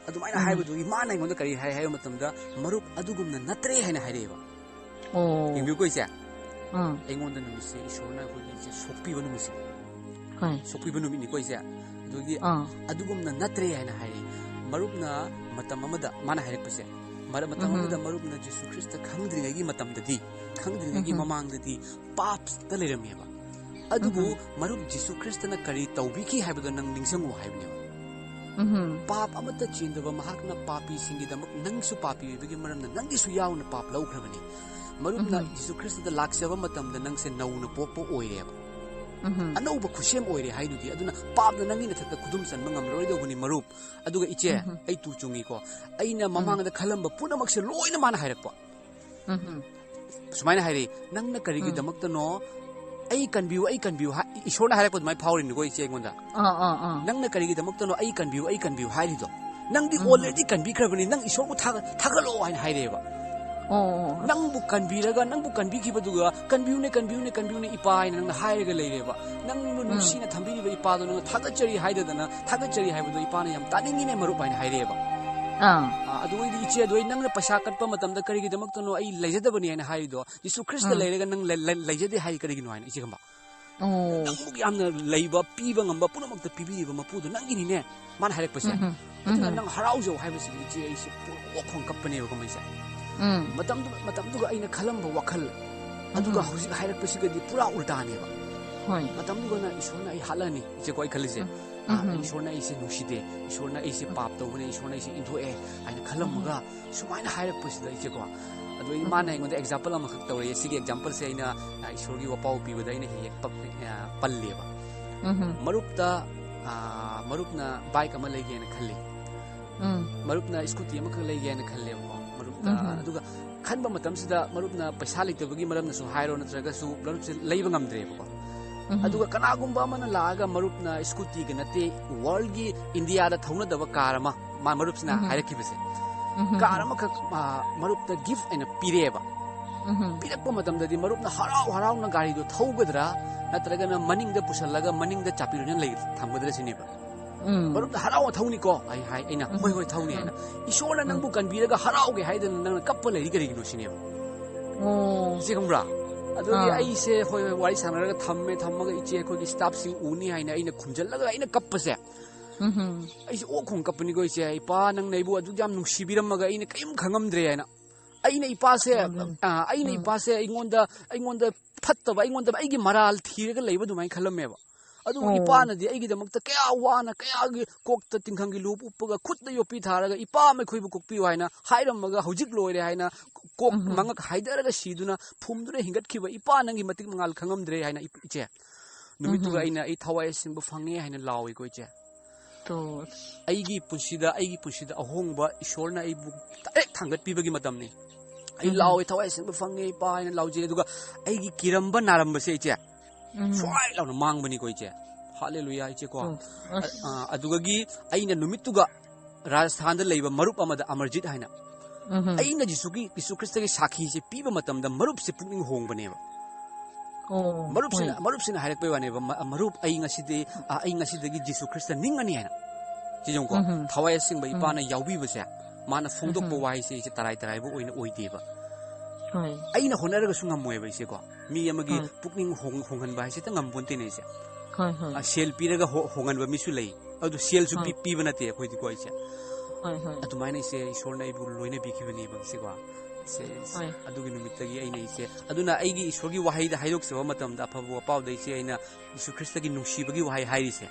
ꯑꯗꯨꯃꯥꯏꯅ ꯍꯥꯏꯕꯗꯨꯒꯤ ꯃꯥꯅ ꯑꯩꯉꯣꯟꯗ ꯀꯔꯤ ꯍꯥꯏ ꯍꯥꯏꯕ ꯃꯇꯝꯗ ꯃꯔꯨꯞ ꯑꯗꯨꯒꯨꯝꯅ ꯅꯠꯇ꯭ꯔꯦ ꯍꯥꯏꯅ ꯍꯥꯏꯔꯛꯑꯦꯕ ꯌꯦꯡꯕꯤꯌꯨꯀꯣ ꯏꯆꯦ ꯑꯩꯉꯣꯟꯗ ꯅꯨꯃꯤꯠꯁꯦ ꯏꯁꯣꯔꯅ ꯑꯩꯈꯣꯏꯒꯤ ꯁꯣꯛꯄꯤꯕ ꯅꯨꯃꯤꯠꯁꯦ ꯁꯣꯛꯄꯤꯕ ꯅꯨꯃꯤꯠꯅꯤꯀꯣ ꯏꯆꯦ ꯑꯗꯨꯒꯤ ꯑꯗꯨꯒꯨꯝꯅ ꯅꯠꯇ꯭ꯔꯦ ꯍꯥꯏꯅ ꯍꯥꯏꯔꯛꯏ ꯃꯔꯨꯞꯅ ꯃꯇꯝ ꯑꯃꯗ ꯃꯥꯅ ꯍꯥꯏꯔꯛꯄꯁꯦ ꯃꯇꯝ ꯑꯃꯗ ꯃꯔꯨꯞꯅ ꯖꯤꯁꯨ ꯈ꯭ꯔꯤꯁꯇ ꯈꯪꯗ꯭ꯔꯤꯉꯩꯒꯤ ꯃꯇꯝꯗꯗꯤ ꯈꯪꯗ꯭ꯔꯤꯉꯩꯒꯤ ꯃꯃꯥꯡꯗꯗꯤ ꯄꯥꯞꯇ ꯂꯩꯔꯝꯃꯦꯕ ꯑꯗꯨꯕꯨ ꯃꯔꯨꯞ ꯖꯤꯁꯨ ꯈ꯭ꯔꯤꯁꯇꯅ ꯀꯔꯤ ꯇꯧꯕꯤꯈꯤ ꯍꯥꯏꯕꯗꯣ ꯅꯪ ꯅꯤꯡꯁꯤꯡꯉꯨ ꯍꯥꯏꯕꯅꯦꯕ ꯄꯥꯞ ꯑꯃꯠꯇ ꯆꯦꯟꯗꯕ ꯃꯍꯥꯛꯅ ꯄꯥꯄꯤꯁꯤꯡꯒꯤꯗꯃꯛ ꯅꯪꯁꯨ ꯄꯥꯄꯤ ꯑꯣꯏꯕꯒꯤ ꯃꯔꯝꯅ ꯅꯪꯒꯤꯁꯨ ꯌꯥꯎꯅ ꯄꯥꯞ ꯂꯧꯈ꯭ꯔꯕꯅꯤ ꯃꯔꯨꯞꯅ ꯖꯤꯁꯨ ꯈ꯭ꯔꯤꯁꯇꯗ ꯂꯥꯛꯆꯕ ꯃꯇꯝꯗ ꯅꯪꯁꯦ ꯅꯧꯅ ꯄꯣꯛꯄ ꯑꯣꯏꯔꯦꯕ ꯑꯅꯧꯕ ꯈꯨꯠꯁꯦꯝ ꯑꯣꯏꯔꯦ ꯍꯥꯏꯗꯨꯗꯤ ꯑꯗꯨꯅ ꯄꯥꯞꯅ ꯅꯪꯒꯤ ꯅꯊꯛꯇ ꯈꯨꯗꯨꯝ ꯆꯟꯕ ꯉꯝꯂꯔꯣꯏꯗꯧꯕꯅꯤ ꯃꯔꯨꯞ ꯑꯗꯨꯒ ꯏꯆꯦ ꯑꯩ ꯇꯨ ꯆꯨꯡꯉꯤꯀꯣ ꯑꯩꯅ ꯃꯃꯥꯡꯗ ꯈꯜꯂꯝꯕ ꯄꯨꯝꯅꯃꯛꯁꯦ ꯂꯣꯏꯅ ꯃꯥꯅ ꯍꯥꯏꯔꯛꯄ ꯁꯨꯃꯥꯏꯅ ꯍꯥꯏꯔꯛꯏ ꯅꯪꯅ ꯀꯔꯤꯒꯤꯗꯃꯛꯇꯅꯣ ꯑꯩ ꯀꯟꯕꯤꯌꯨ ꯏꯁꯣꯔꯅ ꯍꯥꯏꯔꯛꯄ ꯑꯗꯨꯃꯥꯏꯅ ꯐꯥꯎꯔꯤꯅꯤꯀꯣ ꯏꯆꯦ ꯑꯩꯉꯣꯟꯗ ꯅꯪꯅ ꯀꯔꯤꯒꯤꯗꯃꯛꯇꯅꯣ ꯑꯩ ꯀꯟꯕꯤꯌꯨ ꯍꯥꯏꯔꯤꯗꯣ ꯅꯪꯗꯤ ꯑꯣꯜꯔꯦꯗꯤ ꯀꯟꯕꯤꯈ꯭ꯔꯕꯅꯤ ꯅꯪ ꯏꯁꯣꯔꯕꯨ ꯊꯥꯒꯠꯂꯛꯑꯣ ꯍꯥꯏꯅ ꯍꯥꯏꯔꯛꯑꯦꯕ ꯅꯪꯕꯨ ꯀꯟꯕꯤꯔꯒ ꯅꯪꯕꯨ ꯀꯟꯕꯤꯈꯤꯕꯗꯨꯒ ꯀꯟꯕꯤꯌꯨꯅꯦ ꯏꯄꯥ ꯍꯥꯏꯅ ꯅꯪꯅ ꯍꯥꯏꯔꯒ ꯂꯩꯔꯦꯕ ꯅꯪꯕꯨ ꯅꯨꯡꯁꯤꯅ ꯊꯝꯕꯤꯔꯤꯕ ꯏꯄꯥꯗꯣ ꯅꯪꯅ ꯊꯥꯒꯠꯆꯔꯤ ꯍꯥꯏꯗꯗꯅ ꯊꯥꯒꯠꯆꯔꯤ ꯍꯥꯏꯕꯗꯣ ꯏꯄꯥꯅ ꯌꯥꯝ ꯇꯥꯅꯤꯡꯉꯤꯅꯦ ꯃꯔꯨꯞ ꯍꯥꯏꯅ ꯍꯥꯏꯔꯛꯑꯦꯕ ꯑꯗꯨꯒꯤ ꯏꯆꯦ ꯑꯗꯨ ꯅꯪꯅ ꯄꯩꯁꯥ ꯀꯠꯄ ꯃꯇꯝꯗ ꯀꯔꯤꯒꯤꯗꯃꯛꯇꯅꯣ ꯑꯩ ꯂꯩꯖꯗꯕꯅꯤ ꯍꯥꯏꯅ ꯍꯥꯏꯔꯤꯗꯣ ꯖꯤꯁꯨ ꯈ꯭ꯔꯤꯁꯇ ꯂꯩꯔꯒ ꯅꯪ ꯂꯩꯖꯗꯦ ꯍꯥꯏ ꯀꯔꯤꯒꯤꯅꯣ ꯍꯥꯏꯅ ꯏꯆꯦ ꯈꯪꯕ ꯅꯪꯕꯨ ꯌꯥꯝꯅ ꯂꯩꯕ ꯄꯤꯕ ꯉꯝꯕ ꯄꯨꯝꯅꯃꯛꯇ ꯄꯤꯕꯤꯔꯤꯕ ꯃꯄꯨꯗꯣ ꯅꯪꯒꯤꯅꯤꯅꯦ ꯃꯥꯅ ꯍꯥꯏꯔꯛꯄꯁꯦ ꯑꯗꯨꯅ ꯅꯪ ꯍꯔꯥꯎꯖꯧ ꯍꯥꯏꯕꯁꯤꯗꯤ ꯏꯆꯦ ꯑꯩꯁꯦ ꯋꯥꯈꯣꯡ ꯀꯞꯄꯅꯦꯕ ꯀꯃꯥꯏꯁꯦ ꯃꯇꯝꯗꯨꯒ ꯑꯩꯅ ꯈꯜꯂꯝꯕ ꯋꯥꯈꯜ ꯑꯗꯨꯒ ꯍꯧꯖꯤꯛ ꯍꯥꯏꯔꯛꯄꯁꯤꯒꯗꯤ ꯄꯨꯔꯥ ꯎꯜꯇꯥꯅꯦꯕ ꯃꯇꯝꯗꯨꯒꯅ ꯏꯁꯣꯔꯅ ꯑꯩ ꯍꯥꯠꯂꯅꯤ ꯏꯆꯦꯀꯣ ꯑꯩ ꯈꯜꯂꯤꯁꯦ ꯏꯁꯣꯔꯅ ꯑꯩꯁꯦ ꯅꯨꯡꯁꯤꯗꯦ ꯏꯁꯣꯔꯅ ꯑꯩꯁꯦ ꯄꯥꯞ ꯇꯧꯕꯅꯦ ꯏꯁꯣꯔꯅ ꯑꯩꯁꯦ ꯏꯟꯊꯣꯛꯑꯦ ꯍꯥꯏꯅ ꯈꯜꯂꯝꯃꯒ ꯁꯨꯃꯥꯏꯅ ꯍꯥꯏꯔꯛꯄꯁꯤꯗ ꯏꯆꯦꯀꯣ ꯑꯗꯨ ꯃꯥꯅ ꯑꯩꯉꯣꯟꯗ ꯑꯦꯛꯖꯥꯝꯄꯜ ꯑꯃꯈꯛ ꯇꯧꯔꯛꯑꯦ ꯁꯤꯒꯤ ꯑꯦꯛꯖꯥꯝꯄꯜꯁꯦ ꯑꯩꯅ ꯏꯁꯣꯔꯒꯤ ꯋꯥꯄꯥꯎ ꯄꯤꯕꯗ ꯑꯩꯅ ꯍꯦꯛ ꯄꯜꯂꯦꯕ ꯃꯔꯨꯞꯅ ꯕꯥꯏꯛ ꯑꯃ ꯂꯩꯒꯦꯅ ꯈꯜꯂꯤ ꯃꯔꯨꯞꯅ ꯁ꯭ꯀꯨꯇꯤ ꯑꯃꯈꯛ ꯂꯩꯒꯦꯅ ꯈꯜꯂꯦꯕꯀꯣ ꯃꯔꯨꯞꯇ ꯑꯗꯨꯒ ꯈꯟꯕ ꯃꯇꯝꯁꯤꯗ ꯃꯔꯨꯞꯅ ꯄꯩꯁꯥ ꯂꯩꯇꯕꯒꯤ ꯃꯔꯝꯅꯁꯨ ꯍꯥꯏꯔꯣ ꯅꯠꯇ꯭ꯔꯒꯁꯨ ꯃꯔꯨꯞꯁꯦ ꯂꯩꯕ ꯉꯝꯗ꯭ꯔꯦꯕꯀꯣ ꯑꯗꯨꯒ ꯀꯅꯥꯒꯨꯝꯕ ꯑꯃꯅ ꯂꯥꯛꯑꯒ ꯃꯔꯨꯞꯅ ꯁ꯭ꯀꯨꯇꯤꯒ ꯅꯠꯇꯦ ꯋꯥꯔꯜꯒꯤ ꯏꯟꯗꯤꯌꯥꯗ ꯊꯧꯅꯗꯕ ꯀꯥꯔ ꯑꯃ ꯃꯔꯨꯞꯁꯤꯅ ꯍꯥꯏꯔꯛꯈꯤꯕꯁꯦ ꯀꯥꯔ ꯑꯃꯈꯛ ꯃꯔꯨꯞꯇ ꯒꯤꯐ ꯑꯣꯏꯅ ꯄꯤꯔꯛꯑꯦꯕ ꯄꯤꯔꯛꯄ ꯃꯇꯝꯗꯗꯤ ꯃꯔꯨꯞꯅ ꯍꯔꯥꯎꯅ ꯒꯥꯔꯤꯗꯣ ꯊꯧꯒꯗ꯭ꯔꯥ ꯅꯠꯇ꯭ꯔꯒꯅ ꯃꯅꯤꯡꯗ ꯄꯨꯁꯜꯂꯒ ꯃꯅꯤꯡꯗ ꯆꯥꯄꯤꯔꯨꯅ ꯊꯝꯒꯗ꯭ꯔꯥ ꯁꯤꯅꯦꯕ ꯃꯔꯨꯞꯅ ꯍꯔꯥꯎꯅ ꯊꯧꯅꯤꯀꯣ ꯑꯩꯅ ꯍꯣꯏ ꯊꯧꯅꯤ ꯍꯥꯏꯅ ꯏꯁꯣꯔꯅ ꯅꯪꯕꯨ ꯀꯟꯕꯤꯔꯒ ꯍꯔꯥꯎꯒꯦ ꯍꯥꯏꯗꯅ ꯅꯪꯅ ꯀꯞꯄ ꯂꯩꯔꯤ ꯀꯔꯤꯒꯤꯅꯣ ꯁꯤꯅꯦꯕ ꯏꯆꯦ ꯈꯪꯕ꯭ꯔꯥ ꯑꯗꯨꯒꯤ ꯑꯩꯁꯦ ꯍꯣꯏ ꯋꯥꯔꯤ ꯁꯥꯟꯅꯔꯒ ꯊꯝꯃꯒ ꯏꯆꯦ ꯑꯩꯈꯣꯏꯒꯤ ꯁ꯭ꯇꯥꯐꯁꯤꯡ ꯎꯅꯤ ꯍꯥꯏꯅ ꯑꯩꯅ ꯈꯨꯝꯖꯤꯜꯂꯒ ꯑꯩꯅ ꯀꯞꯄꯁꯦ ꯑꯩꯁꯦ ꯑꯣꯛꯈꯣꯡ ꯀꯞꯄꯅꯤꯀꯣ ꯏꯆꯦ ꯏꯄꯥ ꯅꯪꯅ ꯑꯩꯕꯨ ꯑꯗꯨ ꯌꯥꯝ ꯅꯨꯡꯁꯤꯕꯤꯔꯝꯃꯒ ꯑꯩꯅ ꯀꯔꯤꯝ ꯈꯪꯉꯝꯗ꯭ꯔꯦ ꯍꯥꯏꯅ ꯑꯩꯅ ꯏꯄꯥꯁꯦ ꯑꯩꯉꯣꯟꯗ ꯐꯠꯇꯕ ꯑꯩꯒꯤ ꯃꯔꯥꯜ ꯊꯤꯔꯒ ꯂꯩꯕ ꯑꯗꯨꯃꯥꯏꯅ ꯈꯜꯂꯝꯃꯦꯕ ꯑꯗꯨꯕꯨ ꯏꯄꯥꯅꯗꯤ ꯑꯩꯒꯤꯗꯃꯛꯇ ꯀꯌꯥ ꯋꯥꯅ ꯀꯌꯥꯒꯤ ꯀꯣꯛꯇ ꯇꯤꯡꯈꯪꯒꯤ ꯂꯨꯞ ꯎꯞꯄꯒ ꯈꯨꯠꯇ ꯌꯣꯠꯄꯤ ꯊꯥꯔꯒ ꯏꯄꯥ ꯑꯩꯈꯣꯏꯕꯨ ꯀꯣꯛꯄꯤꯌꯨ ꯍꯥꯏꯅ ꯍꯥꯏꯔꯝꯃꯒ ꯍꯧꯖꯤꯛ ꯂꯣꯏꯔꯦ ꯍꯥꯏꯅ ꯀꯣꯛ ꯃꯉꯛ ꯍꯥꯏꯗꯔꯒ ꯁꯤꯗꯨꯅ ꯐꯨꯝꯗꯨꯅ ꯍꯤꯡꯒꯠꯈꯤꯕ ꯏꯄꯥ ꯅꯪꯒꯤ ꯃꯇꯤꯛ ꯃꯉꯥꯜ ꯈꯪꯉꯝꯗ꯭ꯔꯦ ꯍꯥꯏꯅ ꯏꯆꯦ ꯅꯨꯃꯤꯠꯇꯨꯒ ꯑꯩ ꯊꯋꯥꯏ ꯑꯁꯤꯡꯕ ꯐꯪꯉꯦ ꯍꯥꯏꯅ ꯂꯥꯎꯏꯀꯣ ꯏꯆꯦ ꯑꯩꯒꯤ ꯄꯨꯟꯁꯤꯗ ꯑꯍꯣꯡꯕ ꯏꯁꯣꯔꯅ ꯑꯩꯕꯨ ꯗꯥꯏꯔꯦꯛ ꯊꯥꯡꯒꯠꯄꯤꯕꯒꯤ ꯃꯇꯝꯅꯤ ꯑꯩ ꯂꯥꯎꯋꯦ ꯊꯋꯥꯏ ꯑꯁꯤꯡꯕ ꯐꯪꯉꯦ ꯏꯄꯥ ꯍꯥꯏꯅ ꯂꯥꯎꯖꯩ ꯑꯗꯨꯒ ꯑꯩꯒꯤ ꯀꯤꯔꯝꯕ ꯅꯥꯔꯝꯕꯁꯦ ꯏꯆꯦ ꯁ꯭ꯋꯥꯏ ꯂꯥꯎꯅ ꯃꯥꯡꯕꯅꯤꯀꯣ ꯏꯆꯦ ꯍꯥꯂꯦꯂꯨꯌꯥ ꯏꯆꯦꯀꯣ ꯑꯗꯨꯒꯤ ꯑꯩꯅ ꯅꯨꯃꯤꯠꯇꯨꯒ ꯔꯥꯖꯁꯊꯥꯟꯗ ꯂꯩꯕ ꯃꯔꯨꯞ ꯑꯃꯗ ꯑꯃꯔꯖꯤꯠ ꯍꯥꯏꯅ ꯑꯩꯅ ꯖꯤꯁꯨ ꯈ꯭ꯔꯤꯁꯇꯒꯤ ꯁꯥꯈꯤꯁꯦ ꯄꯤꯕ ꯃꯇꯝꯗ ꯃꯔꯨꯞꯁꯦ ꯄꯨꯛꯅꯤꯡ ꯍꯣꯡꯕꯅꯦꯕ ꯃꯔꯨꯞꯁꯤꯅ ꯍꯥꯏꯔꯛꯄꯩ ꯋꯥꯅꯦꯕ ꯃꯔꯨꯞ ꯑꯩ ꯉꯁꯤꯗꯒꯤ ꯖꯤꯁꯨ ꯈ꯭ꯔꯤꯁꯇ ꯅꯤꯡꯉꯅꯤ ꯍꯥꯏꯅ ꯁꯤꯖꯣꯡꯀꯣ ꯊꯋꯥꯏ ꯑꯁꯦꯡꯕ ꯏꯄꯥꯅ ꯌꯥꯎꯕꯤꯕꯁꯦ ꯃꯥꯅ ꯐꯣꯡꯗꯣꯛꯄ ꯋꯥꯍꯩꯁꯦ ꯇꯔꯥꯏ ꯇꯔꯥꯏꯕ ꯑꯣꯏꯅ ꯑꯣꯏꯗꯦꯕ ꯑꯩꯅ ꯍꯣꯠꯅꯔꯒꯁꯨ ꯉꯝꯃꯣꯏꯕ ꯏꯆꯦꯀꯣ ꯃꯤ ꯑꯃꯒꯤ ꯄꯨꯛꯅꯤꯡ ꯍꯣꯡꯍꯟꯕ ꯍꯥꯏꯁꯤꯇ ꯉꯝꯄꯣꯟꯇꯦꯅꯦ ꯏꯆꯦ ꯁꯦꯜ ꯄꯤꯔꯒ ꯍꯣꯡꯍꯟꯕ ꯃꯤꯁꯨ ꯂꯩ ꯑꯗꯨ ꯁꯦꯜꯁꯨ ꯄꯤꯕ ꯅꯠꯇꯦ ꯑꯩꯈꯣꯏꯗꯤꯀꯣ ꯏꯆꯦ ꯑꯗꯨꯃꯥꯏꯅ ꯏꯆꯦ ꯏꯁꯣꯔꯅ ꯑꯩꯕꯨ ꯂꯣꯏꯅꯕꯤꯈꯤꯕꯅꯦꯕ ꯏꯆꯦꯀꯣ ꯑꯗꯨꯒꯤ ꯅꯨꯃꯤꯠꯇꯒꯤ ꯑꯩꯅ ꯏꯆꯦ ꯑꯗꯨꯅ ꯑꯩꯒꯤ ꯏꯁꯣꯔꯒꯤ ꯋꯥꯍꯩꯗ ꯍꯥꯏꯗꯣꯛꯆꯕ ꯃꯇꯝꯗ ꯑꯐꯕ ꯋꯥꯄꯥꯎꯗ ꯏꯆꯦ ꯑꯩꯅ ꯌꯤꯁꯨ ꯈ꯭ꯔꯤꯁꯇꯒꯤ ꯅꯨꯡꯁꯤꯕꯒꯤ ꯋꯥꯍꯩ ꯍꯥꯏꯔꯤꯁꯦ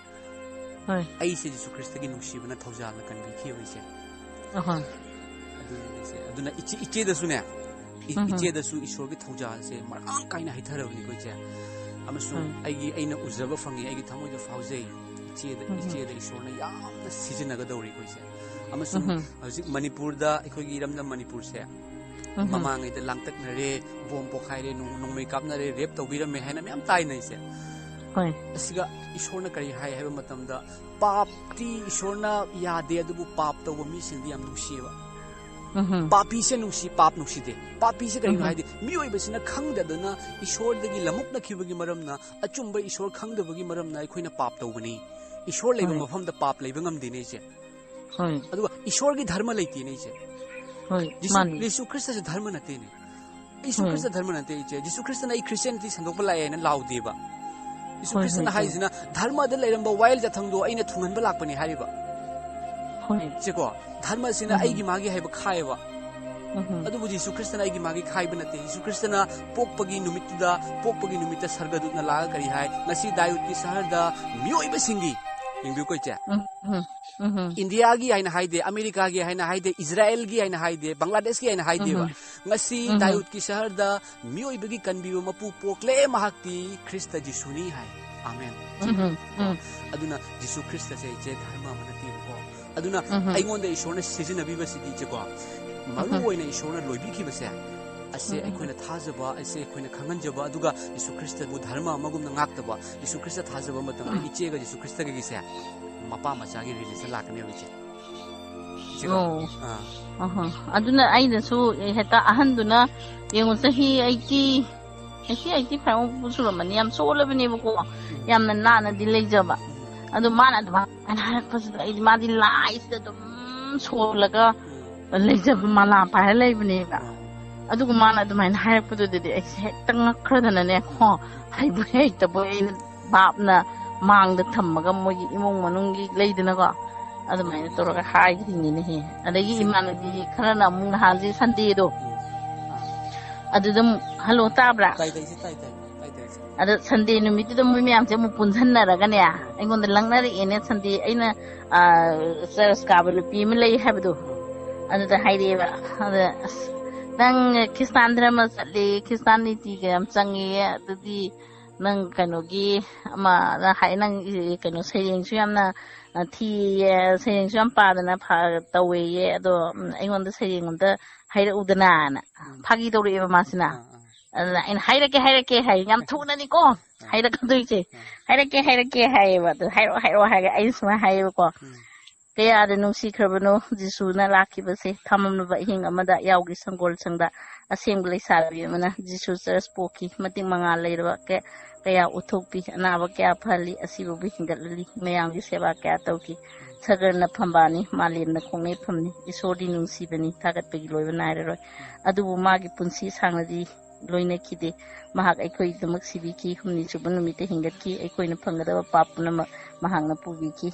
ꯑꯩꯁꯦ ꯌꯤꯁꯨ ꯈ꯭ꯔꯤꯁꯇꯒꯤ ꯅꯨꯡꯁꯤꯕꯅ ꯊꯧꯖꯥꯜꯅ ꯀꯟꯕꯤꯈꯤꯕ ꯏꯆꯦ ꯑꯗꯨꯅ ꯏꯆꯦꯗꯁꯨꯅꯦ ꯏꯆꯦꯗꯁꯨ ꯏꯁꯣꯔꯒꯤ ꯊꯧꯖꯥꯜꯁꯦ ꯃꯔꯥꯡ ꯀꯥꯏꯅ ꯍꯩꯊꯔꯕꯅꯤꯀꯣ ꯏꯆꯦ ꯑꯃꯁꯨꯡ ꯑꯩꯅ ꯎꯖꯕ ꯐꯪꯉꯤ ꯑꯩꯒꯤ ꯊꯃꯣꯏꯗ ꯐꯥꯎꯖꯩ ꯏꯆꯦꯗ ꯏꯁꯣꯔꯅ ꯌꯥꯝꯅ ꯁꯤꯖꯤꯟꯅꯒꯗꯧꯔꯤꯀꯣ ꯏꯆꯦ ꯑꯃꯁꯨꯡ ꯍꯧꯖꯤꯛ ꯃꯅꯤꯄꯨꯔꯗ ꯑꯩꯈꯣꯏꯒꯤ ꯏꯔꯝꯗꯝ ꯃꯅꯤꯄꯨꯔꯁꯦ ꯃꯃꯥꯡꯉꯩꯗ ꯂꯥꯡꯇꯛꯅꯔꯦ ꯕꯣꯝ ꯄꯣꯈꯥꯏꯔꯦ ꯅꯣꯡꯃꯩ ꯀꯥꯞꯅꯔꯦ ꯔꯦꯞ ꯇꯧꯕꯤꯔꯝꯃꯦ ꯍꯥꯏꯅ ꯃꯌꯥꯝ ꯇꯥꯏꯅ ꯏꯆꯦ ꯑꯁꯤꯒ ꯏꯁꯣꯔꯅ ꯀꯔꯤ ꯍꯥꯏ ꯍꯥꯏꯕ ꯃꯇꯝꯗ ꯄꯥꯞꯇꯤ ꯏꯁꯣꯔꯅ ꯌꯥꯗꯦ ꯑꯗꯨꯕꯨ ꯄꯥꯞ ꯇꯧꯕ ꯃꯤꯁꯤꯡꯗꯤ ꯌꯥꯝ ꯅꯨꯡꯁꯤꯌꯦꯕ ꯄꯥꯄꯤꯁꯦ ꯅꯨꯡꯁꯤ ꯄꯥꯞ ꯅꯨꯡꯁꯤꯗꯦ ꯄꯥꯄꯤꯁꯦ ꯀꯔꯤꯅꯣ ꯍꯥꯏꯗꯤ ꯃꯤꯑꯣꯏꯕꯁꯤꯅ ꯈꯪꯗꯗꯅ ꯏꯁꯣꯔꯗꯒꯤ ꯂꯃꯨꯛꯅꯈꯤꯕꯒꯤ ꯃꯔꯝꯅ ꯑꯆꯨꯝꯕ ꯏꯁꯣꯔ ꯈꯪꯗꯕꯒꯤ ꯃꯔꯝꯅ ꯑꯩꯈꯣꯏꯅ ꯄꯥꯞ ꯇꯧꯕꯅꯤ ꯏꯁꯣꯔ ꯂꯩꯕ ꯃꯐꯝꯗ ꯄꯥꯞ ꯂꯩꯕ ꯉꯝꯗꯦꯅꯦ ꯏꯆꯦ ꯑꯗꯨꯒ ꯏꯁꯣꯔꯒꯤ ꯙꯔꯃ ꯂꯩꯇꯦꯅꯦ ꯏꯆꯦ ꯌꯤꯁꯨ ꯈ꯭ꯔꯤꯁꯇꯁꯦ ꯙꯔꯃ ꯅꯠꯇꯦꯅꯦ ꯌꯤꯁꯨ ꯈ꯭ꯔꯤꯁꯇ ꯙꯔꯃ ꯅꯠꯇꯦ ꯏꯆꯦ ꯌꯤꯁꯨ ꯈ꯭ꯔꯤꯁꯇꯅ ꯑꯩ ꯈ꯭ꯔꯤꯁꯇꯤꯌꯥನಿꯇꯤ ꯁꯟꯗꯣꯛꯄ ꯂꯥꯛꯑꯦ ꯍꯥꯏꯅ ꯂꯥꯎꯗꯦꯕ ꯌꯤꯁꯨ ꯈ꯭ꯔꯤꯁꯇꯅ ꯍꯥꯏꯁꯤꯅ ꯙꯔꯃꯗ ꯂꯩꯔꯝꯕ ꯋꯥꯌꯦꯜ ꯖꯥꯊꯪꯗꯣ ꯑꯩꯅ ꯊꯨꯡꯍꯟꯕ ꯂꯥꯛꯄꯅꯤ ꯍꯥꯏꯔꯤꯕ ꯏꯆꯦꯀꯣ ꯙꯔꯃꯁꯤꯅ ꯑꯩꯒꯤ ꯃꯥꯒꯤ ꯍꯥꯏꯕ ꯈꯥꯏꯌꯦꯕ ꯑꯗꯨꯕꯨ ꯌꯤꯁꯨ ꯈ꯭ꯔꯤꯁꯇꯅ ꯑꯩꯒꯤ ꯃꯥꯒꯤ ꯈꯥꯏꯕ ꯅꯠꯇꯦ ꯌꯤꯁꯨ ꯈ꯭ꯔꯤꯁꯇꯅ ꯄꯣꯛꯄꯒꯤ ꯅꯨꯃꯤꯠꯇ ꯁꯔꯒꯗꯨꯠꯅ ꯂꯥꯛꯑꯒ ꯀꯔꯤ ꯍꯥꯏ ꯉꯁꯤ ꯗꯥꯌꯨꯠꯀꯤ ꯁꯍꯔꯗ ꯃꯤꯑꯣꯏꯕꯁꯤꯡꯒꯤ ꯌꯦꯡꯕꯤꯌꯨꯀꯣ ꯏꯆꯦ ꯏꯟꯗꯤꯌꯥꯒꯤ ꯍꯥꯏꯅ ꯍꯥꯏꯗꯦ ꯑꯃꯦꯔꯤꯀꯥꯒꯤ ꯍꯥꯏꯅ ꯍꯥꯏꯗꯦ ꯏꯖ꯭ꯔꯥꯑꯦꯜꯒꯤ ꯍꯥꯏꯅ ꯍꯥꯏꯗे ꯕꯪꯒ꯭ꯂꯥꯗꯦशꯒꯤ ꯍꯥꯏꯅ ꯍꯥꯏꯗꯦꯕ ꯉꯁꯤ ꯗꯥꯌꯨꯠꯀꯤ ꯁꯍꯔꯗ ꯃꯤꯑꯣꯏꯕꯒꯤ ꯀꯟꯕꯤꯕ ꯃꯄꯨ ꯄꯣꯛꯂꯦ ꯃꯍꯥꯛꯇꯤ ꯈ꯭ꯔꯤꯁꯇ ꯖꯤꯁꯨꯅꯤ ꯍꯥꯏ ꯑꯃꯦꯟ ꯑꯗꯨꯅ ꯖꯤꯁꯨ ꯈ꯭ꯔꯤꯁꯇꯁꯦ ꯏꯆꯦ ꯙꯔꯃ ꯑꯃ ꯅꯠꯇꯦꯕꯀꯣ ꯑꯗꯨꯅ ꯑꯩꯉꯣꯟꯗ ꯏꯁꯣꯔꯅ ꯁꯤꯖꯤꯟꯅꯕꯤꯕꯁꯤꯗꯤ ꯏꯆꯦꯀꯣ ꯃꯔꯨ ꯑꯣꯏꯅ ꯏꯁꯣꯔꯅ ꯂꯣꯏꯕꯤꯈꯤꯕꯁꯦ ꯑꯁꯦ ꯑꯩꯈꯣꯏꯅ ꯊꯥꯖꯕ ꯑꯁꯦ ꯑꯩꯈꯣꯏꯅ ꯈꯪꯍꯟꯖꯕ ꯑꯗꯨꯒ ꯌꯤꯁꯨ ꯈ꯭ꯔꯤꯁꯇꯕꯨ ꯙꯔꯃ ꯑꯃꯒꯨꯝꯅ ꯉꯥꯛꯇꯕ ꯌꯤꯁꯨ ꯈ꯭ꯔꯤꯁꯇ ꯊꯥꯖꯕ ꯃꯇꯝꯗ ꯏꯆꯦꯒ ꯌꯤꯁꯨ ꯈ꯭ꯔꯤꯁꯇꯒꯤꯁꯦ ꯃꯄꯥ ꯃꯆꯥꯒꯤ ꯔꯤꯂꯦꯁꯟ ꯂꯥꯛꯀꯅꯦꯕ ꯏꯆꯦ ꯑꯗꯨꯅ ꯑꯩꯅꯁꯨ ꯍꯦꯛꯇ ꯑꯍꯟꯗꯨꯅ ꯌꯦꯡꯉꯨ ꯆꯍꯤ 85 ꯁꯨꯔꯝꯃꯅꯤ ꯌꯥꯝ ꯁꯣꯜꯂꯕꯅꯦꯕꯀꯣ ꯌꯥꯝꯅ ꯅꯥꯟꯅꯗꯤ ꯂꯩꯖꯕ ꯑꯗꯨ ꯃꯥꯅ ꯑꯗꯨꯃꯥꯏꯅ ꯍꯥꯏꯔꯛꯄꯁꯤꯗ ꯑꯩꯗꯤ ꯃꯥꯗꯤ ꯂꯥꯏꯁꯤꯗ ꯑꯗꯨꯝ ꯁꯣꯜꯂꯒ ꯂꯩꯖꯕ ꯃꯂꯥ ꯄꯥꯏꯔ ꯂꯩꯕꯅꯦꯕ ꯑꯗꯨꯒ ꯃꯥꯅ ꯑꯗꯨꯃꯥꯏꯅ ꯍꯥꯏꯔꯛꯄꯗꯨꯗꯗꯤ ꯑꯩꯁꯦ ꯍꯦꯛꯇ ꯉꯛꯈ꯭ꯔꯗꯅꯅꯦ ꯍꯩꯕꯨ ꯍꯩꯇꯕ ꯑꯩꯅ ꯕꯥꯞꯅ ꯃꯥꯡꯗ ꯊꯝꯃꯒ ꯃꯣꯏꯒꯤ ꯏꯃꯨꯡ ꯃꯅꯨꯡꯒꯤ ꯂꯩꯗꯅꯀꯣ ꯑꯗꯨꯃꯥꯏꯅ ꯇꯧꯔꯒ ꯍꯥꯏꯈ꯭ꯔꯤꯅꯤꯅꯦꯍꯦ ꯑꯗꯒꯤ ꯏꯃꯥꯟꯅꯕꯤ ꯈꯔꯅ ꯑꯃꯨꯛ ꯅꯍꯥꯟꯁꯦ ꯁꯟꯗꯦꯗꯣ ꯑꯗꯨꯗ ꯍꯜꯂꯣ ꯇꯥꯕ꯭ꯔꯥ ꯑꯗ ꯁꯟꯗꯦ ꯅꯨꯃꯤꯠꯇꯨꯗ ꯃꯣꯏ ꯃꯌꯥꯝꯁꯦ ꯑꯃꯨꯛ ꯄꯨꯟꯁꯟꯅꯔꯒꯅꯦ ꯑꯩꯉꯣꯟꯗ ꯂꯪꯅꯔꯛꯑꯦꯅꯦ ꯁꯟꯗꯦ ꯑꯩꯅ ꯆꯔꯆ ꯀꯥꯕ ꯅꯨꯄꯤ ꯑꯃ ꯂꯩ ꯍꯥꯏꯕꯗꯣ ꯑꯗꯨꯗ ꯍꯥꯏꯔꯛꯑꯦꯕ ꯑꯗ ꯑꯁ ꯅꯪ ꯈ꯭ꯔꯤꯁꯇꯥꯟ ꯙꯔꯃ ꯆꯠꯂꯤ ꯈ꯭ꯔꯤꯁꯇꯥꯟ ꯅꯤꯇꯤꯒ ꯌꯥꯝ ꯆꯪꯉꯦ ꯑꯗꯨꯗꯤ ꯅꯪ ꯀꯩꯅꯣꯒꯤ ꯑꯃ ꯅꯪ ꯀꯩꯅꯣ ꯁꯩꯔꯦꯡꯁꯨ ꯌꯥꯝꯅ ꯊꯤꯌꯦ ꯁꯩꯔꯦꯡꯁꯨ ꯌꯥꯝ ꯄꯥꯗꯅ ꯇꯧꯋꯦꯌꯦ ꯑꯗꯣ ꯑꯩꯉꯣꯟꯗ ꯁꯩꯔꯦꯡ ꯑꯝꯇ ꯍꯥꯏꯔꯛꯎꯗꯅꯥꯅ ꯐꯥꯒꯤ ꯇꯧꯔꯛꯑꯦꯕ ꯃꯥꯁꯤꯅ ꯑꯗꯨꯅ ꯑꯩꯅ ꯍꯥꯏꯔꯛꯀꯦ ꯍꯥꯏ ꯌꯥꯝ ꯊꯨꯅꯅꯤꯀꯣ ꯍꯥꯏꯔꯛꯀꯗꯣꯏꯁꯦ ꯍꯥꯏꯔꯛꯀꯦ ꯍꯥꯏꯌꯦꯕ ꯑꯗꯨ ꯍꯥꯏꯔꯛꯑꯣ ꯍꯥꯏꯔꯒ ꯑꯩꯅ ꯁꯨꯃꯥꯏꯅ ꯍꯥꯏꯌꯦꯕꯀꯣ ꯀꯌꯥꯗ ꯅꯨꯡꯁꯤꯈ꯭ꯔꯕꯅꯣ ꯖꯤꯁꯨꯅ ꯂꯥꯛꯈꯤꯕꯁꯦ ꯊꯃꯝꯂꯕ ꯑꯍꯤꯡ ꯑꯃꯗ ꯌꯥꯎꯒꯤ ꯁꯪꯒꯣꯜꯁꯪꯗ ꯑꯁꯦꯡꯕ ꯂꯩꯁꯥꯕꯤ ꯑꯃꯅ ꯖꯤꯁꯨ ꯆꯔꯆ ꯄꯣꯛꯈꯤ ꯃꯇꯤꯛ ꯃꯉꯥ ꯂꯩꯔꯕ ꯀꯌా ꯎꯠꯊꯣꯛꯄꯤ ꯑꯅꯥꯕ ꯀꯌా ꯐꯍꯜꯂꯤ ꯑꯁꯤꯕꯨ ꯍꯤꯡꯒꯠꯍꯜꯂꯤ ꯃꯌꯥꯝꯒꯤ ꯁꯦꯕꯥ ꯀꯌా ꯇꯧꯈꯤ ꯁꯒꯔꯅ ꯐꯝꯕꯥꯅꯤ ꯃꯥꯂꯦꯝꯅ ꯈꯣꯡꯅꯩꯐꯝꯅꯤ ꯏꯁꯣꯔꯗꯤ ꯅꯨꯡꯁꯤꯕꯅꯤ ꯊꯥꯒꯠꯄꯒꯤ ꯂꯣꯏꯕ ꯅꯥꯏꯔꯔꯣꯏ ꯑꯗꯨꯕꯨ ꯃꯥꯒꯤ ꯄꯨꯟꯁꯤ ꯁꯥꯡꯅꯗꯤ ꯂꯣꯏꯅꯈꯤꯗꯦ ꯃꯍꯥꯛ ꯑꯩꯈꯣꯏꯒꯤꯗꯃꯛ ꯁꯤꯕꯤꯈꯤ ꯍꯨꯝꯅꯤ ꯁꯨꯕ ꯅꯨꯃꯤꯠꯇ ꯍꯤꯡꯒꯠꯈꯤ ꯑꯩꯈꯣꯏꯅ ꯐꯪꯒꯗꯕ ꯄꯥꯞ ꯄꯨꯝꯅꯃꯛ ꯃꯍꯥꯛꯅ ꯄꯨꯕꯤꯈꯤ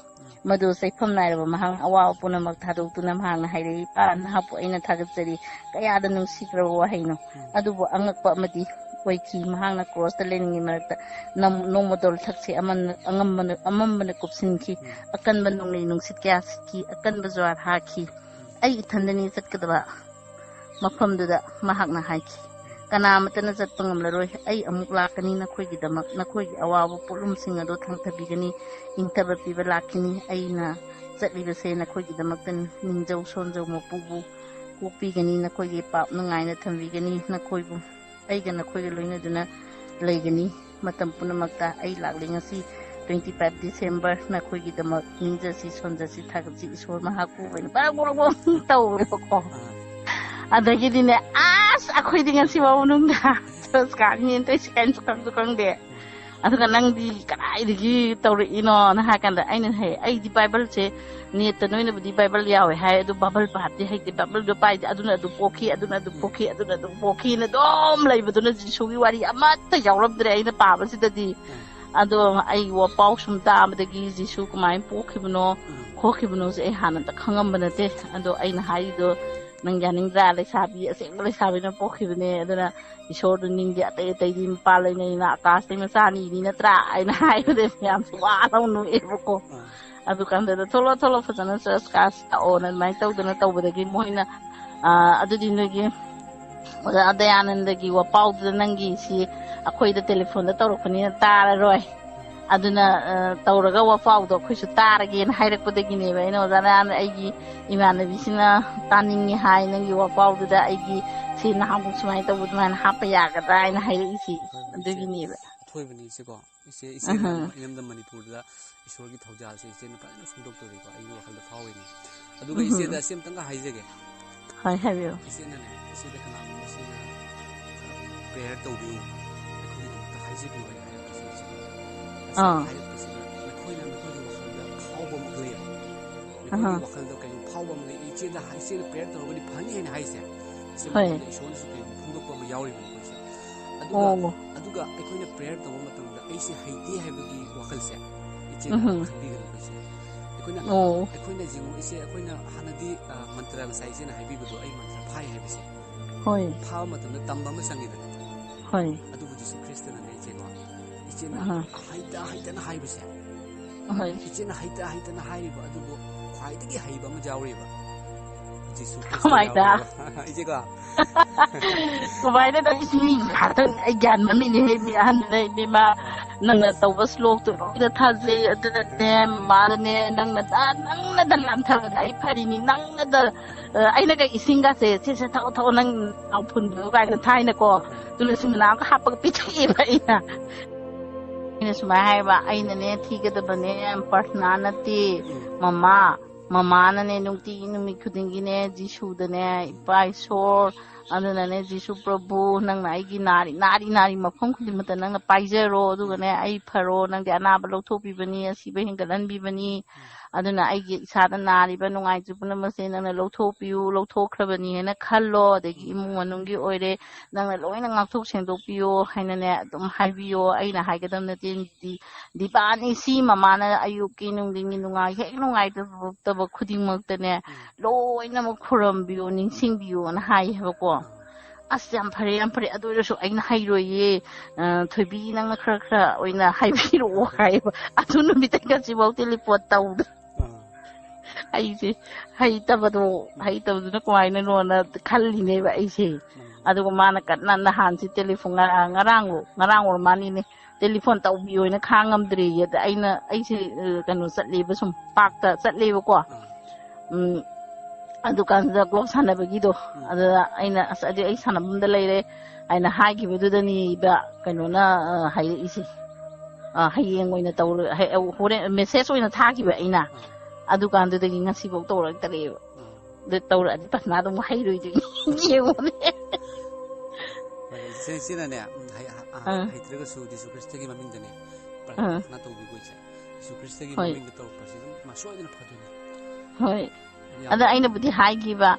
ꯃꯗꯨ ꯆꯩꯐꯝ ꯅꯥꯏꯔꯕ ꯃꯍꯥꯛꯅ ꯑꯋꯥꯕ ꯄꯨꯝꯅꯃꯛ ꯊꯥꯗꯣꯛꯇꯨꯅ ꯃꯍꯥꯛꯅ ꯍꯥꯏꯔꯛꯏ ꯅꯍꯥꯛꯄꯨ ꯑꯩꯅ ꯊꯥꯒꯠꯆꯔꯤ ꯀꯌꯥꯗ ꯅꯨꯡꯁꯤꯈ꯭ꯔꯕ ꯋꯥꯍꯩꯅꯣ ꯑꯗꯨꯕꯨ ꯑꯉꯛꯄ ꯑꯃꯗꯤ ꯑꯣꯏꯈꯤ ꯃꯍꯥꯛꯅ ꯀ꯭ꯔꯣꯁꯇ ꯂꯩꯔꯤꯉꯩ ꯃꯔꯛꯇ ꯅꯣꯡꯃꯗꯣꯜ ꯊꯛꯁꯤ ꯑꯃꯝꯕꯅ ꯀꯨꯞꯁꯤꯟꯈꯤ ꯑꯀꯟꯕ ꯅꯣꯡꯂꯩ ꯅꯨꯡꯁꯤꯠ ꯀꯌꯥ ꯁꯤꯠꯈꯤ ꯑꯀꯟꯕ ꯖ꯭ꯋꯥꯔ ꯍꯥꯈꯤ ꯑꯩ ꯏꯊꯟꯗꯅꯤ ꯆꯠꯀꯗꯕ ꯃꯐꯝꯗꯨꯗ ꯃꯍꯥꯛꯅ ꯍꯥꯏꯈꯤ ꯀꯅꯥꯃꯠꯇꯅ ꯆꯠꯄ ꯉꯝꯂꯔꯣꯏ ꯑꯩ ꯑꯃꯨꯛ ꯂꯥꯛꯀꯅꯤ ꯅꯈꯣꯏꯒꯤꯗꯃꯛ ꯅꯈꯣꯏꯒꯤ ꯑꯋꯥꯕ ꯄꯣꯠꯂꯨꯝꯁꯤꯡ ꯑꯗꯨ ꯊꯥꯡꯊꯕꯤꯒꯅꯤ ꯏꯪꯊꯕ ꯄꯤꯕ ꯂꯥꯛꯈꯤꯅꯤ ꯑꯩꯅ ꯆꯠꯂꯤꯕꯁꯦ ꯅꯈꯣꯏꯒꯤꯗꯃꯛꯇꯅꯤ ꯅꯤꯡꯖꯧ ꯁꯣꯟꯖꯧ ꯃꯄꯨꯕꯨ ꯀꯣꯛꯄꯤꯒꯅꯤ ꯅꯈꯣꯏꯒꯤ ꯄꯥꯞ ꯅꯨꯡꯉꯥꯏꯅ ꯊꯝꯕꯤꯒꯅꯤ ꯅꯈꯣꯏꯕꯨ ꯑꯩꯒ ꯅꯈꯣꯏꯒ ꯂꯣꯏꯅꯗꯨꯅ ꯂꯩꯒꯅꯤ ꯃꯇꯝ ꯄꯨꯝꯅꯃꯛꯇ ꯑꯩ ꯂꯥꯛꯂꯤ ꯉꯁꯤ 25 ꯗꯤꯁꯦꯝꯕꯔ ꯅꯈꯣꯏꯒꯤꯗꯃꯛ ꯅꯤꯡꯖꯁꯤ ꯁꯣꯟꯖꯁꯤ ꯊꯥꯒꯠꯁꯤ ꯏꯁꯣꯔ ꯃꯍꯥꯛꯄꯨ ꯑꯣꯏꯅ ꯇꯧꯋꯦꯕꯀꯣ ꯑꯗꯒꯤꯗꯤꯅꯦ ꯑꯁ ꯑꯩꯈꯣꯏꯗꯤ ꯉꯁꯤꯐꯥꯎ ꯃꯅꯨꯡꯗ ꯆꯔꯆ ꯀꯥꯅꯤꯅ ꯇꯧꯏꯁꯦ ꯀꯩꯅꯁꯨ ꯈꯪꯗꯦ ꯑꯗꯨꯒ ꯅꯪꯗꯤ ꯀꯗꯥꯏꯗꯒꯤ ꯇꯧꯔꯛꯏꯅꯣ ꯅ ꯍꯥꯏꯀꯥꯟꯗ ꯑꯩꯅ ꯍꯩ ꯑꯩꯗꯤ ꯕꯥꯏꯕꯜꯁꯦ ꯅꯦꯠꯇ ꯅꯣꯏꯅꯕꯨꯗꯤ ꯕꯥꯏꯕꯜ ꯌꯥꯎꯋꯦ ꯍꯥꯏ ꯑꯗꯨ ꯕꯥꯏꯕꯜ ꯄꯥꯕꯗꯤ ꯍꯩꯇꯦ ꯕꯥꯏꯕꯜꯗꯣ ꯄꯥꯏꯗꯦ ꯑꯗꯨꯅ ꯑꯗꯨ ꯄꯣꯛꯈꯤ ꯑꯗꯨꯅ ꯑꯗꯨ ꯄꯣꯛꯈꯤ ꯑꯗꯨꯅ ꯑꯗꯨꯝ ꯄꯣꯛꯈꯤꯅ ꯑꯗꯨꯝ ꯂꯩꯕꯗꯨꯅ ꯖꯤꯁꯨꯒꯤ ꯋꯥꯔꯤ ꯑꯃꯠꯇ ꯌꯥꯎꯔꯝꯗ꯭ꯔꯦ ꯑꯩꯅ ꯄꯥꯕꯁꯤꯗꯗꯤ ꯑꯗꯣ ꯑꯩ ꯄꯥꯎ ꯁꯨꯝ ꯇꯥꯕꯗꯒꯤ ꯖꯤꯁꯨ ꯀꯃꯥꯏꯅ ꯄꯣꯛꯈꯤꯕꯅꯣ ꯈꯣꯠꯈꯤꯕꯅꯣꯁꯦ ꯑꯩ ꯍꯥꯟꯅꯇ ꯈꯪꯉꯝꯕ ꯅꯠꯇꯦ ꯑꯗꯣ ꯑꯩꯅ ꯍꯥꯏꯔꯤꯗꯣ ꯅꯪ ꯌꯥꯅꯤꯡꯗ꯭ꯔꯥ ꯂꯩꯁꯥꯕꯤ ꯑꯁꯦꯡꯕ ꯂꯩꯁꯥꯕꯤꯅ ꯄꯣꯛꯈꯤꯕꯅꯦ ꯑꯗꯨꯅ ꯏꯁꯣꯔꯗꯨ ꯅꯤꯡꯗꯦ ꯑꯇꯩ ꯑꯇꯩꯗꯤ ꯃꯄꯥꯟ ꯂꯩꯅꯩꯅ ꯑꯀꯥꯁꯇꯩ ꯃꯆꯥꯅꯤꯅꯤ ꯅꯠꯇ꯭ꯔꯥ ꯑꯩꯅ ꯍꯥꯏꯕꯗ ꯌꯥꯝꯁꯨ ꯋꯥꯅ ꯅꯣꯛꯑꯦꯕꯀꯣ ꯑꯗꯨꯀꯥꯟꯗ ꯊꯣꯛꯂꯛ ꯐꯖꯅ ꯆꯔꯆ ꯀꯥꯁ ꯇꯥꯛꯑꯣꯅ ꯑꯗꯨꯃꯥꯏꯅ ꯇꯧꯗꯅ ꯇꯧꯕꯗꯒꯤ ꯃꯣꯏꯅ ꯑꯗꯨꯗꯤ ꯅꯣꯏꯒꯤ ꯑꯣꯖꯥ ꯗꯌꯥꯅꯟꯗꯒꯤ ꯋꯥꯄꯥꯎꯗꯨꯗ ꯅꯪꯒꯤ ꯁꯤ ꯑꯩꯈꯣꯏꯗ ꯇꯦꯂꯤꯐꯣꯟꯗ ꯇꯧꯔꯛꯄꯅꯤꯅ ꯇꯥꯔꯔꯣꯏ ꯑꯗꯨꯅ ꯇꯧꯔꯒ ꯋꯥꯄꯥꯎꯗꯣ ꯑꯩꯈꯣꯏꯁꯨ ꯇꯥꯔꯒꯦꯅ ꯍꯥꯏꯔꯛꯄꯗꯒꯤꯅꯦꯕ ꯑꯩꯅ ꯑꯣꯖꯥ ꯗꯌꯥꯅꯟꯗ ꯑꯩꯒꯤ ꯏꯃꯥꯟꯅꯕꯤꯁꯤꯅ ꯇꯥꯅꯤꯡꯉꯤ ꯍꯥꯏ ꯅꯪꯒꯤ ꯋꯥꯄꯥꯎꯗꯨꯗ ꯑꯩꯒꯤ ꯁꯤ ꯅꯍꯥꯟꯃꯨꯛ ꯁꯨꯃꯥꯏꯅ ꯇꯧꯕ ꯑꯗꯨꯃꯥꯏꯅ ꯍꯥꯞꯄ ꯌꯥꯒꯗ꯭ꯔꯥ ꯍꯥꯏꯅ ꯍꯥꯏꯔꯛꯏꯁꯤ ꯑꯗꯨꯒꯤꯅꯦꯕ ꯑꯊꯣꯏꯕꯅꯤ ꯏꯆꯦꯀꯣ ꯏꯆꯦꯅ ꯏꯔꯝꯗꯝ ꯃꯅꯤꯄꯨꯔꯗ ꯏꯁꯣꯔꯒꯤ ꯊꯧꯖꯥꯜꯁꯦ ꯏꯆꯦꯅ ꯐꯖꯅ ꯐꯣꯡꯗꯣꯛꯇꯣꯔꯤꯀꯣ ꯑꯩꯒꯤ ꯋꯥꯈꯜꯗ ꯐꯥꯎꯏꯅꯤ ꯑꯗꯨꯒ ꯏꯆꯦꯗ ꯑꯁꯤ ꯑꯃꯇꯪꯒ ꯍꯥꯏꯖꯒꯦ ꯍꯣꯏ ꯍꯥꯏꯕꯤꯌꯨ ꯏꯆꯦꯅꯅꯦ ꯏꯆꯦꯗ ꯀꯅꯥꯒꯨꯝꯕ ꯁꯤꯅ ꯄ꯭ꯔꯦꯌꯔ ꯇꯧꯕꯤꯌꯨ ꯑꯩꯈꯣꯏꯒꯤꯗꯃꯛꯇ ꯍꯥꯏꯖꯕꯤꯌꯨ ꯍꯥꯏꯅ ꯍꯥꯏꯔꯛꯄꯁꯦ ꯏꯆꯦ ꯑꯁꯤ ꯍꯥꯏꯔꯛꯄꯁꯤꯗ ꯃꯈꯣꯏꯒꯤ ꯋꯥꯈꯜꯗ ꯐꯥꯎꯕ ꯑꯃ ꯂꯩꯌꯦꯕ ꯑꯩꯈꯣꯏꯒꯤ ꯋꯥꯈꯜꯗ ꯀꯩꯅꯣ ꯐꯥꯎꯕ ꯑꯃ ꯂꯩ ꯏꯆꯦꯗ ꯄ꯭ꯔꯦꯌꯔ ꯇꯧꯔꯒꯗꯤ ꯐꯅꯤ ꯍꯥꯏꯅ ꯍꯥꯏꯁꯦ ꯁꯤ ꯃꯇꯝꯗ ꯏꯁꯣꯔꯅꯁꯨ ꯀꯩꯒꯨꯝꯕ ꯐꯣꯡꯗꯣꯛꯄ ꯑꯃ ꯌꯥꯎꯔꯤꯕꯅꯤ ꯑꯩꯈꯣꯏꯁꯦ ꯑꯗꯨꯒ ꯑꯩꯈꯣꯏꯅ ꯄ꯭ꯔꯦꯌꯔ ꯇꯧꯕ ꯃꯇꯝꯗ ꯑꯩꯁꯦ ꯍꯩꯇꯦ ꯍꯥꯏꯕꯒꯤ ꯋꯥꯈꯜꯁꯦ ꯏꯆꯦꯅ ꯈꯟꯕꯤꯒꯅꯨ ꯑꯩꯈꯣꯏꯁꯦ ꯑꯩꯈꯣꯏꯅ ꯌꯦꯡꯉꯨ ꯏꯆꯦ ꯑꯩꯈꯣꯏꯅ ꯍꯥꯟꯅꯗꯤ ꯃꯟꯇ꯭ꯔ ꯉꯁꯥꯏ ꯏꯆꯦꯅ ꯍꯥꯏꯕꯤꯕꯗꯣ ꯑꯩ ꯃꯟꯇ꯭ꯔ ꯐꯥꯏ ꯍꯥꯏꯕꯁꯦ ꯐꯥꯕ ꯃꯇꯝꯗ ꯇꯝꯕ ꯑꯃ ꯆꯪꯉꯤꯗꯅ ꯑꯗꯨꯕꯨ ꯖꯤꯁꯨ ꯈ꯭ꯔꯤꯁꯇꯅꯅꯦ ꯏꯆꯦꯀꯣ ꯏꯆꯦꯅ ꯍꯩꯇꯅ ꯍꯥꯏꯕꯁꯦ ꯏꯆꯦꯅ ꯍꯩꯇꯅ ꯍꯥꯏꯔꯤꯕ ꯑꯗꯨꯕꯨ ꯈ꯭ꯋꯥꯏꯗꯒꯤ ꯍꯩꯕ ꯑꯃ ꯌꯥꯎꯔꯤꯕ ꯖꯤꯁꯨ ꯈ꯭ꯔꯤꯁꯇ ꯌꯥꯎꯔꯤꯕ ꯏꯆꯦꯀꯣ ꯀꯃꯥꯏꯅ ꯇꯧꯔꯤꯁꯤ ꯃꯤ ꯉꯥꯛꯇꯪ ꯑꯩ ꯒ꯭ꯌꯥꯟ ꯃꯃꯤꯡꯅꯤ ꯃꯤ ꯑꯍꯟꯗꯨꯅ ꯏꯕꯦꯝꯃ ꯅꯪꯅ ꯇꯧꯕ ꯁ꯭ꯂꯣꯛꯇꯨ ꯂꯣꯏꯅ ꯊꯥꯖꯩ ꯑꯗꯨꯅꯅꯦ ꯃꯥꯅꯅꯦ ꯅꯪꯅꯗ ꯂꯥꯟꯊꯕꯗ ꯑꯩ ꯐꯔꯤꯅꯤ ꯅꯪꯅꯗ ꯑꯩꯅꯒ ꯏꯁꯤꯡꯒꯁꯦ ꯁꯤꯁꯦ ꯊꯛꯑꯣ ꯅꯪ ꯐꯨꯟꯕꯤꯌꯨ ꯀꯥꯏꯅ ꯊꯥꯏꯅꯀꯣ ꯇꯨꯂꯁꯤ ꯃꯅꯥꯒ ꯍꯥꯞꯄꯒ ꯄꯤꯊꯛꯑꯦꯕ ꯑꯩꯅ ꯁꯨꯃꯥꯏꯅ ꯍꯥꯏꯕ ꯑꯩꯅꯅꯦ ꯊꯤꯒꯗꯕꯅꯦ ꯄꯔꯊꯅꯥ ꯅꯠꯇꯦ ꯃꯃꯥꯅꯅꯦ ꯅꯨꯡꯇꯤꯒꯤ ꯅꯨꯃꯤꯠ ꯈꯨꯗꯤꯡꯒꯤꯅꯦ ꯖꯤꯁꯨꯗꯅꯦ ꯏꯄꯥ ꯏꯁꯣꯔ ꯑꯗꯨꯅꯅꯦ ꯖꯤꯁꯨ ꯄ꯭ꯔꯚꯨ ꯅꯪꯅ ꯑꯩꯒꯤ ꯅꯥꯔꯤ ꯃꯐꯝ ꯈꯨꯗꯤꯡꯃꯛꯇ nangna paijero adugane ai pharo nangde anaba lawthokbibani asiba hingalanbibani aduna aigi isada nariba nungaijubuna mase nangna lawthokhrabani hena khallo adagi imung manunggi oire nangna loina ngakthok sengdokpiyo hainane adum haibiyo aina haigadamna dipani si mamana ayuki nungdingi nungai hek nungai taba khudingmaktane loina mo khurambiyo ningsingbiyo na hai habako asya yam phare adoirasu aina hairoye thoibi nangna khara oina haibiro haiba adu numitanga sibauti report tawd aise haitabaduna kwaina nona khalline ba aise adugo mana katna nahan si telephone ngarang or mani ne telephone tawbiyo ina khangamdre yada aina aise kanu chatleba sum pakta chatleba ko adukanza glock sanabagido ada aina asadi ai sanabumda leire aina haigibududani ba kanona hai isi hayeng oina tawr hore message oina thagiba aina adukandudaги ngasibok tawraktareba de tawradi pasna dum hairoi yengone sinane haitraga su Jesu Kristagi mamingdane prarthana tawbigoise Jesu Kristagi mamingda tawpasi masoidina phadune hoi ada aina budi haigiba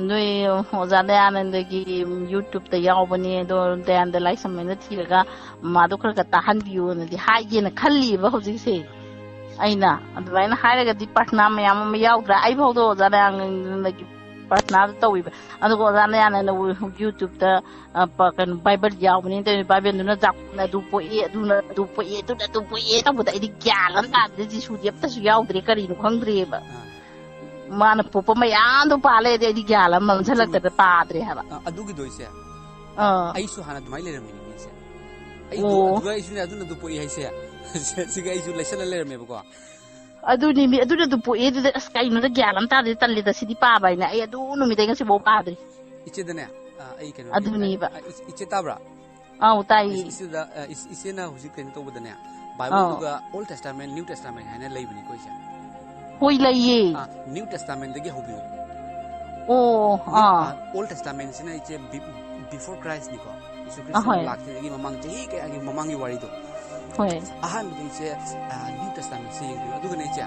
noi oza dayanandagi YouTube ta yawbani do dayanda laisamena thiraga madu khara tahanbiyo nadi haigena khalliba hojise aina adwaina hairaga di partna mayam ma yawdra ai bawdo oza dayanandagi partna tawiba adugo oza dayananda YouTube ta kan Bible yawbani de Bible duna jakna du poe tabuda idi gyalan ta di sudiyap ta su yawdre kari no khangdreba mana popa mayando pale de di gala mamsalak ta padre haba adugi doise ai su hana dmai leram ni se ai du ai su ne aduna du poi haise siga ai su lesala leram me ko aduni mi aduna du poi de askai no de galam ta de talle da sidi pa bai na ai adu no mi de ngasi bo padre iche dane ai ken aduni ba iche tabra tai ise na husi ken to bodane bible ga old testament new testament hana leibni ko ise hoi laiye New Testament dagi hobiyo Old Testament sina iche before Christ niko Jesu Christ lakte dagi mamang jahi ke agi mamang gi wari do ꯍꯣꯏ ꯑꯍꯥꯟꯕꯗ ꯏꯆꯦ new ꯇꯦꯁꯇꯥꯃꯦꯟꯁꯦ ꯌꯦꯡꯕꯤꯌꯨ ꯑꯗꯨꯒꯅꯦ ꯏꯆꯦ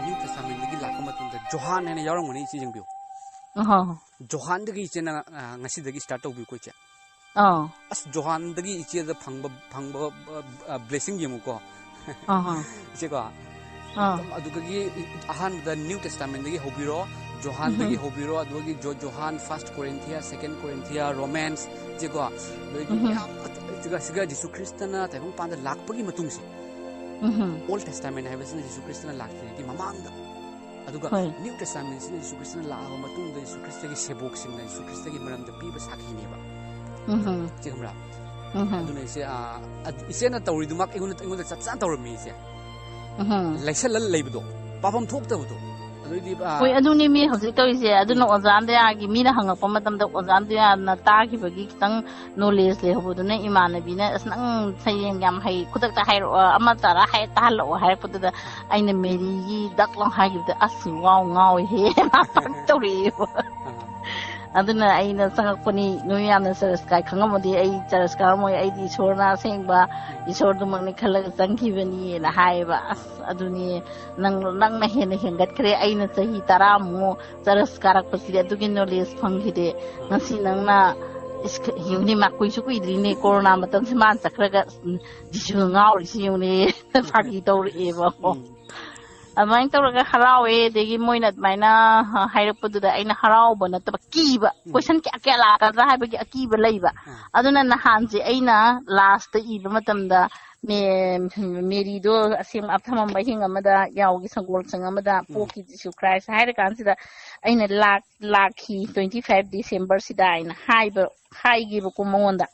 new ꯇꯦꯁꯇꯥꯃꯦꯟꯗꯒꯤ ꯂꯥꯛꯄ ꯃꯇꯨꯡꯗ ꯖꯣꯍꯥꯟ ꯍꯥꯏꯅ ꯌꯥꯎꯔꯝꯒꯅꯤ ꯏꯆꯦ ꯌꯦꯡꯕꯤꯌꯨ ꯖꯣꯍꯥꯟꯗꯒꯤ ꯏꯆꯦꯅ ꯉꯁꯤꯗꯒꯤ ꯁ꯭ꯇꯥꯔꯠ ꯇꯧꯕꯤꯌꯨꯀꯣ ꯏꯆꯦ ꯑꯁ ꯖꯣꯍꯥꯟꯗꯒꯤ ꯏꯆꯦꯗ ꯐꯪꯕ ꯕ꯭ꯂꯦꯁꯤꯡ ꯌꯦꯡꯉꯨꯀꯣ ꯏꯆꯦꯀꯣ ꯑꯗꯨꯗꯒꯤ ꯑꯍꯥꯟꯕꯗ ꯅ꯭ꯌꯨ ꯇꯦꯁꯇꯥꯃꯦꯟꯗꯒꯤ ꯍꯧꯕꯤꯔꯣ ꯖꯣꯍꯥꯟꯗꯒꯤ ꯍꯧꯕꯤꯔꯣ ꯑꯗꯨꯒꯤ ꯖꯣꯍꯥꯟ ꯐꯥꯔꯁ ꯀꯣꯔꯤꯟꯊꯤꯌꯥ ꯁꯦꯀꯦꯟ ꯀꯣꯔꯤꯟꯊꯤꯌꯥ ꯔꯣꯃꯦꯟꯁ ꯏꯆꯦꯀꯣ ꯑꯗꯒꯤ ꯃꯌꯥꯝ ꯁꯤꯒ ꯖꯤꯁꯨ ꯈ꯭ꯔꯤꯁꯇꯅ ꯇꯥꯏꯕꯪꯄꯥꯟꯗ ꯂꯥꯛꯄꯒꯤ ꯃꯇꯨꯡꯁꯦ ꯑꯣꯜ ꯇꯦꯁꯇꯥꯃꯦꯟ ꯍꯥꯏꯕꯁꯤꯅ ꯖꯤꯁꯨ ꯈ꯭ꯔꯤꯁꯇꯅ ꯂꯥꯛꯇ꯭ꯔꯤꯉꯩꯒꯤ ꯃꯃꯥꯡꯗ ꯑꯗꯨꯒ ꯅ꯭ꯌꯨ ꯇꯦꯁꯇꯥꯃꯦꯟꯁꯤꯅ ꯖꯤꯁꯨ ꯈ꯭ꯔꯤꯁꯇꯅ ꯂꯥꯛꯑꯕ ꯃꯇꯨꯡꯗ ꯖꯤꯁꯨ ꯈ꯭ꯔꯤꯁꯇꯒꯤ ꯁꯦꯕꯣꯛꯁꯤꯡꯅ ꯖꯤꯁꯨ ꯈ꯭ꯔꯤꯁꯇꯒꯤ ꯃꯔꯝꯗ ꯄꯤꯕ ꯁꯥꯈꯤꯅꯦꯕ ꯏꯆꯦ ꯈꯪꯕ꯭ꯔꯥ ꯑꯗꯨꯅ ꯏꯆꯦ ꯏꯆꯦꯅ ꯇꯧꯔꯤꯗꯨꯃꯛ ꯑꯩꯉꯣꯟꯗ ꯆꯞ ꯆꯥꯅ ꯇꯧꯔꯝꯃꯤ ꯏꯆꯦ ꯂꯩꯁꯜꯂ ꯂꯩꯕꯗꯣ ꯄꯥꯐꯝ ꯊꯣꯛꯇꯕꯗꯣ ꯑꯗꯨꯏꯗꯤ ꯍꯣꯏ ꯑꯗꯨꯅꯤ ꯃꯤ ꯍꯧꯖꯤꯛ ꯇꯧꯔꯤꯁꯦ ꯑꯗꯨꯅ ꯑꯣꯖꯥꯟꯗꯌꯥꯒꯤ ꯃꯤꯅ ꯍꯪꯉꯛꯄ ꯃꯇꯝꯗ ꯑꯣꯖꯥꯟꯗꯌꯥꯅ ꯇꯥꯈꯤꯕꯒꯤ ꯈꯤꯇꯪ ꯅꯣꯂꯦꯖ ꯂꯩꯍꯧꯕꯗꯨꯅ ꯏꯃꯥꯟꯅꯕꯤꯅ ꯑꯁ ꯅꯪ ꯁꯩꯔꯦꯡ ꯌꯥꯝ ꯍꯩ ꯈꯨꯗꯛꯇ ꯍꯥꯏꯔꯛꯑꯣ ꯑꯃ ꯇꯔꯥ ꯇꯥꯍꯜꯂꯛꯑꯣ ꯍꯥꯏꯔꯛꯄꯗꯨꯗ ꯑꯩꯅ ꯃꯦꯔꯤꯒꯤ ꯗꯛ ꯂꯥꯎ ꯍꯥꯏꯈꯤꯕꯗ ꯑꯁ ꯉꯥꯎꯏꯍꯦ ꯇꯧꯔꯛꯑꯦꯕ ꯑꯗꯨꯅ ꯑꯩꯅ ꯆꯪꯉꯛꯄꯅꯤ ꯅꯣꯏ ꯌꯥꯝꯅ ꯆꯔꯁ ꯀꯥꯏ ꯈꯪꯉꯝꯃꯗꯤ ꯑꯩ ꯆꯔꯁ ꯀꯥꯔꯝꯃꯣꯏ ꯑꯩꯗꯤ ꯏꯁꯣꯔꯅ ꯑꯁꯦꯡꯕ ꯏꯁꯣꯔꯗꯨꯃꯛꯅꯤ ꯈꯜꯂꯒ ꯆꯪꯈꯤꯕꯅꯤꯅ ꯍꯥꯏꯌꯦꯕ ꯑꯁ ꯑꯗꯨꯅꯤ ꯅꯪꯅ ꯍꯦꯟꯅ ꯍꯦꯟꯒꯠꯈ꯭ꯔꯦ ꯑꯩꯅ ꯆꯍꯤ 10 ꯆꯔꯁ ꯀꯥꯔꯛꯄꯁꯤꯗꯤ ꯑꯗꯨꯒꯤ ꯅꯣꯂꯦꯖ ꯐꯪꯈꯤꯗꯦ ꯉꯁꯤ ꯅꯪꯅ ꯌꯦꯡꯅꯤ ꯃꯥ ꯀꯨꯏꯁꯨ ꯀꯨꯏꯗ꯭ꯔꯤꯅꯦ ꯀꯣꯔꯣꯅꯥ ꯃꯇꯝꯁꯤ ꯃꯥꯅ ꯆꯠꯈ꯭ꯔꯒ ꯗꯤꯁꯨ ꯉꯥꯎꯔꯤꯁꯤ ꯌꯦꯡꯅꯤ ꯐꯥꯒꯤ ꯇꯧꯔꯛꯑꯦꯕꯀꯣ ꯑꯗꯨꯃꯥꯏꯅ ꯇꯧꯔꯒ ꯍꯔꯥꯎꯋꯦ ꯑꯗꯒꯤ ꯃꯣꯏꯅ ꯑꯗꯨꯃꯥꯏꯅ ꯍꯥꯏꯔꯛꯄꯗꯨꯗ ꯑꯩꯅ ꯍꯔꯥꯎꯕ ꯅꯠꯇꯕ ꯀꯤꯕ ꯀꯣꯏꯁꯟ ꯀꯌꯥ ꯂꯥꯛꯀꯗ꯭ꯔꯥ ꯍꯥꯏꯕꯒꯤ ꯑꯀꯤꯕ ꯂꯩꯕ ꯑꯗꯨꯅ ꯅꯍꯥꯟꯁꯦ ꯑꯩꯅ ꯂꯥꯁꯇ ꯏꯕ ꯃꯇꯝꯗ ꯃꯦꯔꯤꯗꯣ ꯑꯁꯦꯡꯕ ꯑꯊꯃꯝꯕ ꯑꯍꯤꯡ ꯑꯃꯗ ꯌꯥꯎꯒꯤ ꯁꯪꯒꯣꯜꯁꯪ ꯑꯃꯗ ꯄꯣꯛꯈꯤ ꯖꯤꯁꯨ ꯈ꯭ꯔꯥꯏꯁ ꯍꯥꯏꯔ ꯀꯥꯟꯁꯤꯗ ꯑꯩꯅ ꯂꯥꯛꯈꯤ 25 ꯗꯤꯁꯦꯝꯕꯔꯁꯤꯗ ꯑꯩꯅ ꯍꯥꯏꯒꯦꯕꯀꯣ ꯃꯉꯣꯟꯗ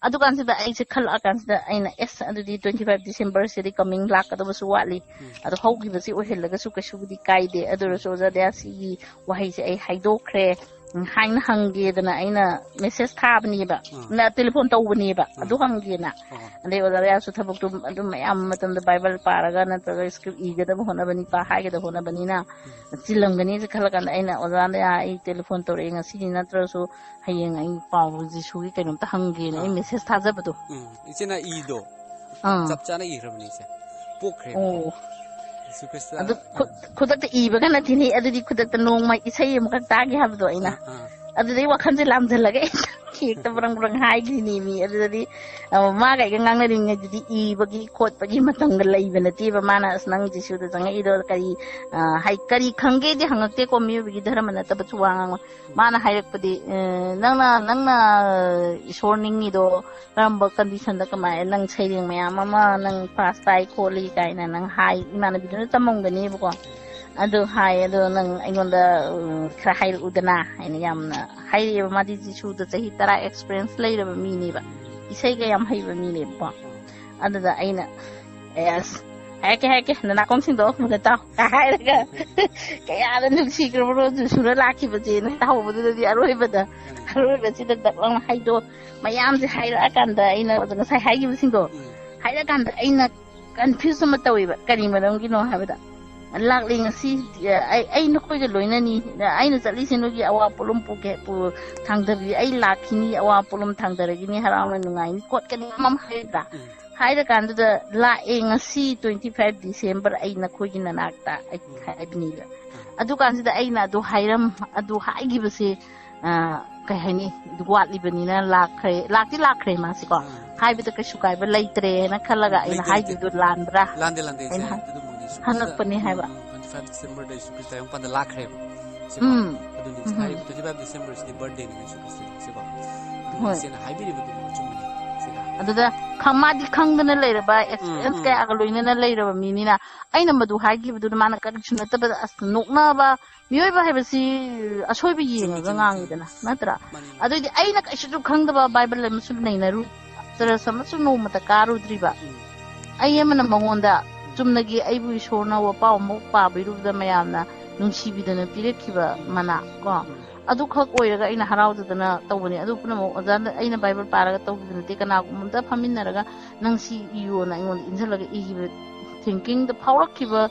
ꯑꯗꯨꯀꯥꯟꯁꯤꯗ ꯑꯩꯁꯦ ꯈꯜꯂꯛꯑꯀꯥꯟꯁꯤꯗ ꯑꯩꯅ ꯑꯗꯨꯗꯤ 25 ꯗꯤꯁꯦꯝꯕꯔꯁꯤꯗꯤ ꯀꯃꯤꯡ ꯂꯥꯛꯀꯗꯕꯁꯨ ꯋꯥꯠꯂꯤ ꯑꯗꯣ ꯍꯧꯈꯤꯕꯁꯤ ꯑꯣꯏꯍꯜꯂꯒꯁꯨ ꯀꯩꯁꯨꯕꯨꯗꯤ ꯀꯥꯏꯗꯦ ꯑꯗꯨ ꯑꯣꯏꯔꯁꯨ ꯑꯣꯖꯥꯗꯌꯥ ꯁꯤꯒꯤ ꯋꯥꯍꯩꯁꯦ ꯑꯩ ꯍꯥꯏꯗꯣꯛꯈ꯭ꯔꯦ ꯍꯥꯏꯅ ꯍꯪꯒꯦꯗꯅ ꯑꯩꯅ ꯃꯦꯁꯦꯁ ꯊꯥꯕꯅꯦꯕ ꯇꯦꯂꯤꯐꯣꯟ ꯇꯧꯕꯅꯦꯕ ꯑꯗꯨ ꯍꯪꯒꯦꯅ ꯑꯗꯩ ꯑꯣꯖꯥꯗꯌꯥꯁꯨ ꯊꯕꯛꯇꯨ ꯑꯗꯨꯝ ꯃꯌꯥꯝ ꯃꯇꯝꯗ ꯕꯥꯏꯕꯜ ꯄꯥꯔꯒ ꯅꯠꯇ꯭ꯔꯒ ꯁ꯭ꯀ꯭ꯔꯤꯞ ꯏꯒꯗꯕ ꯍꯣꯠꯅꯕꯅꯤ ꯍꯥꯏꯒꯗꯕ ꯍꯣꯠꯅꯕꯅꯤꯅ ꯆꯤꯜꯂꯝꯒꯅꯤꯁꯦ ꯈꯜꯂ ꯀꯥꯟꯗ ꯑꯩꯅ ꯑꯣꯖꯥꯗꯌꯥ ꯑꯩ ꯇꯦꯂꯤꯐꯣꯟ ꯇꯧꯔꯛꯑꯦ ꯉꯁꯤꯗꯤ ꯅꯠꯇ꯭ꯔꯁꯨ ꯍꯌꯦꯡ ꯑꯩ ꯄꯥꯎ ꯖꯤꯁꯨꯒꯤ ꯀꯩꯅꯣꯝꯇ ꯍꯪꯒꯦꯅ ꯑꯩ ꯃꯦꯁꯦꯁ ꯊꯥꯖꯕꯗꯣ ꯏꯆꯦꯅ ꯏꯗꯣ ꯆꯞ ꯆꯥꯅ ꯏꯈ꯭ꯔꯕꯅꯤ ꯏꯆꯦ ꯄꯣꯛꯈ꯭ꯔꯦꯕ ꯖꯤꯁꯨ ꯈ꯭ꯔꯤꯁꯇ ꯑꯗꯨ ꯈꯨꯗꯛꯇ ꯏꯕꯒ ꯅꯠꯇꯦꯅꯦ ꯑꯗꯨꯗꯤ ꯈꯨꯗꯛꯇ ꯅꯣꯡꯃ ꯏꯁꯩ ꯑꯃꯈꯛ ꯇꯥꯒꯦ ꯍꯥꯏꯕꯗꯣ ꯑꯩꯅ ꯑꯗꯨꯗꯩ ꯋꯥꯈꯜꯁꯦ ꯂꯥꯝꯁꯤꯜꯂꯒ ꯍꯦꯛꯇ ꯕ꯭ꯔꯪ ꯍꯥꯏꯈ꯭ꯔꯤꯅꯦ ꯃꯤ ꯑꯗꯨꯗꯗꯤ ꯃꯥꯒ ꯑꯩꯒ ꯉꯥꯡꯅꯔꯤꯉꯩꯗꯗꯤ ꯏꯕꯒꯤ ꯈꯣꯠꯄꯒꯤ ꯃꯇꯝꯒ ꯂꯩꯕ ꯅꯠꯇꯦꯕ ꯃꯥꯅ ꯑꯁ ꯅꯪ ꯖꯤꯁꯨꯗ ꯆꯪꯉꯛꯏꯗꯣ ꯀꯔꯤ ꯈꯪꯒꯦꯗꯤ ꯍꯪꯉꯛꯇꯦꯀꯣ ꯃꯤꯑꯣꯏꯕꯒꯤ ꯙꯔꯃ ꯅꯠꯇꯕꯁꯨ ꯋꯥ ꯉꯥꯡꯕ ꯃꯥꯅ ꯍꯥꯏꯔꯛꯄꯗꯤ ꯅꯪꯅ ꯏꯁꯣꯔ ꯅꯤꯡꯉꯤꯗோ ꯀꯔꯝꯕ ꯀꯟꯗꯤꯁꯟꯗ ꯀꯃꯥꯏꯅ ꯅꯪ ꯁꯩꯔꯦꯡ ꯃꯌꯥꯝ ꯑꯃ ꯅꯪ ꯄꯥꯁ ꯇꯥꯏ ꯈꯣꯠꯂꯤ ꯀꯥꯏꯅ ꯅꯪ ꯍꯥꯏ ꯏꯃꯥꯟꯅꯕꯤꯗꯨꯅ ꯇꯝꯃꯝꯒꯅꯦꯕꯀꯣ ꯑꯗꯨ ꯍꯥꯏ ꯑꯗꯣ ꯅꯪ ꯑꯩꯉꯣꯟꯗ ꯈꯔ ꯍꯥꯏꯔꯛꯎꯗꯅ ꯍꯥꯏꯅ ꯌꯥꯝꯅ ꯍꯥꯏꯔꯛꯑꯦꯕ ꯃꯥꯗꯤ ꯖꯤꯁꯨꯗ ꯆꯍꯤ 10 ꯑꯦꯛꯁꯄꯤꯔꯤꯌꯦꯟꯁ ꯂꯩꯔꯕ ꯃꯤꯅꯦꯕ ꯏꯁꯩꯒ ꯌꯥꯝ ꯍꯩꯕ ꯃꯤꯅꯦꯕꯀꯣ ꯑꯗꯨꯗ ꯑꯩꯅ ꯍꯥꯏꯔꯛꯀꯦ ꯅꯅꯥꯀꯣꯡ ꯁꯤꯡꯗꯣꯛꯑꯣ ꯃꯨꯟꯅ ꯇꯥꯎ ꯍꯥꯏꯔꯒ ꯀꯌꯥꯗ ꯅꯨꯡꯁꯤꯈ꯭ꯔꯕꯅꯣ ꯖꯤꯁꯨꯅ ꯂꯥꯛꯈꯤꯕꯁꯦꯅ ꯇꯥꯍꯧꯕꯗꯨꯗꯗꯤ ꯑꯔꯣꯏꯕꯁꯤꯗ ꯗꯛ ꯂꯥꯎꯅ ꯃꯌꯥꯝꯁꯦ ꯍꯥꯏꯔꯛꯑꯀꯥꯟꯗ ꯑꯩꯅ ꯉꯁꯥꯏ ꯍꯥꯏꯈꯤꯕꯁꯤꯡꯗꯣ ꯍꯥꯏꯔꯛꯑꯀꯥꯟꯗ ꯑꯩꯅ ꯀꯟꯐ꯭ꯌꯨꯁ ꯑꯃ ꯇꯧꯋꯦꯕ ꯀꯔꯤ ꯃꯔꯝꯒꯤꯅꯣ ꯍꯥꯏꯕꯗ ꯂꯥꯛꯂꯤ ꯉꯁꯤ ꯑꯩ ꯅꯈꯣꯏꯒ ꯂꯣꯏꯅꯅꯤ ꯑꯩꯅ ꯆꯠꯂꯤꯁꯦ ꯅꯣꯏꯒꯤ ꯑꯋꯥ ꯄꯣꯠꯂꯨꯝ ꯊꯥꯡꯗꯕꯤ ꯑꯩ ꯂꯥꯛꯈꯤꯅꯤ ꯑꯋꯥ ꯄꯣꯠꯂꯨꯝ ꯊꯥꯡꯗꯔꯒꯤꯅꯤ ꯍꯔꯥꯎꯅ ꯅꯨꯡꯉꯥꯏꯅꯤ ꯈꯣꯠꯀꯅꯤ ꯑꯃ ꯍꯥꯏꯔꯗ꯭ꯔꯥ ꯍꯥꯏꯔꯀꯥꯟꯗꯨꯗ ꯂꯥꯛꯑꯦ ꯉꯁꯤ 25 ꯗꯤꯁꯦꯝꯕꯔ ꯑꯩ ꯅꯈꯣꯏꯒꯤ ꯅꯅꯥꯛꯇ ꯍꯥꯏꯕꯅꯤꯕ ꯑꯗꯨꯀꯥꯟꯁꯤꯗ ꯑꯩꯅ ꯑꯗꯨ ꯍꯥꯏꯈꯤꯕꯁꯦ ꯀꯩ ꯍꯥꯏꯅꯤ ꯋꯥꯠꯂꯤꯕꯅꯤꯅ ꯂꯥꯛꯈ꯭ꯔꯦ ꯃꯥꯁꯤꯀꯣ ꯍꯥꯏꯕꯗ ꯀꯩꯁꯨ ꯀꯥꯏꯕ ꯂꯩꯇ꯭ꯔꯦꯅ ꯈꯜꯂꯒ ꯑꯩꯅ ꯍꯥꯏꯈꯤꯕꯗꯨ ꯂꯥꯟꯕ꯭ꯔꯥ ꯂꯥꯟꯗꯦ ꯏꯆꯦ ꯑꯗꯨꯃꯛꯅꯤ ꯖꯤꯁꯨ ꯈ꯭ꯔꯤꯁꯇ ꯍꯪꯉꯛꯄꯅꯦ ꯍꯥꯏꯕ 25 ꯗꯤꯁꯦꯝꯕꯔꯗ ꯖꯤꯁꯨ ꯈ꯭ꯔꯤꯁꯇ ꯇꯥꯏꯕꯪꯄꯥꯟꯗ ꯂꯥꯛꯈ꯭ꯔꯦꯕ ꯁꯤꯀꯣ ꯑꯗꯨꯅꯤ ꯍꯥꯏꯔꯤꯕ 25 ꯗꯤꯁꯦꯝꯕꯔꯁꯤꯗꯤ ꯕꯔꯊꯗꯦꯅꯤ ꯖꯤꯁꯨ ꯈ꯭ꯔꯤꯁꯇꯒꯤ ꯁꯤꯀꯣ ꯑꯗꯨꯅ ꯍꯣꯏ ꯏꯆꯦꯅ ꯍꯥꯏꯕꯤꯔꯤꯕꯗꯨꯃꯛ ꯆꯨꯝꯕꯅꯤ ꯁꯤꯒ ꯑꯗꯨꯗ ꯃꯥꯗꯤ ꯈꯪꯗꯅ ꯂꯩꯔꯕ ꯑꯦꯛꯁꯄꯤꯔꯤꯌꯦꯟꯁ ꯀꯌꯥꯒ ꯂꯣꯏꯅꯅ ꯂꯩꯔꯕ ꯃꯤꯅꯤꯅ ꯑꯩꯅ ꯃꯗꯨ ꯍꯥꯏꯈꯤꯕꯗꯨꯅ ꯃꯥꯅ ꯀꯔꯤꯁꯨ ꯅꯠꯇꯕꯗ ꯑꯁ ꯅꯣꯛꯅꯕ ꯃꯤꯑꯣꯏꯕ ꯍꯥꯏꯕꯁꯤ ꯑꯁꯣꯏꯕ ꯌꯦꯡꯉꯒ ꯉꯥꯡꯉꯤꯗꯅ ꯅꯠꯇ꯭ꯔꯥ ꯑꯗꯨꯏꯗꯤ ꯑꯩꯅ ꯀꯩꯁꯨ ꯈꯪꯗꯕ ꯕꯥꯏꯕꯜ ꯑꯃꯁꯨ ꯅꯩꯅꯔꯨ ꯆꯔꯁ ꯑꯃꯁꯨ ꯅꯣꯡꯃꯇ ꯀꯥꯔꯨꯗ꯭ꯔꯤꯕ ꯑꯩ ꯑꯃꯅ ꯃꯉꯣꯟꯗ ꯆꯨꯝꯅꯒꯤ ꯑꯩꯕꯨ ꯏꯁꯣꯔꯅ ꯋꯥꯄꯥꯎ ꯑꯃꯨꯛ ꯄꯥꯕꯤꯔꯨꯕꯗ ꯃꯌꯥꯝꯅ ꯅꯨꯡꯁꯤꯕꯤꯗꯅ ꯄꯤꯔꯛꯈꯤꯕ ꯃꯅꯥ ꯀꯣ ꯑꯗꯨꯈꯛ ꯑꯣꯏꯔꯒ ꯑꯩꯅ ꯍꯔꯥꯎꯖꯗꯅ ꯇꯧꯕꯅꯤ ꯑꯗꯨ ꯄꯨꯝꯅꯃꯛ ꯑꯣꯖꯥꯅ ꯑꯩꯅ ꯕꯥꯏꯕꯜ ꯄꯥꯔꯒ ꯇꯧꯕꯤꯕ ꯅꯠꯇꯦ ꯀꯅꯥꯒꯨꯝꯕ ꯑꯝꯇ ꯐꯝꯃꯤꯟꯅꯔꯒ ꯅꯪ ꯁꯤ ꯏꯌꯣꯅ ꯑꯩꯉꯣꯟꯗ ꯏꯟꯁꯤꯜꯂꯒ ꯏꯈꯤꯕ ꯊꯤꯡꯀꯤꯡꯗ ꯐꯥꯎꯔꯛꯈꯤꯕ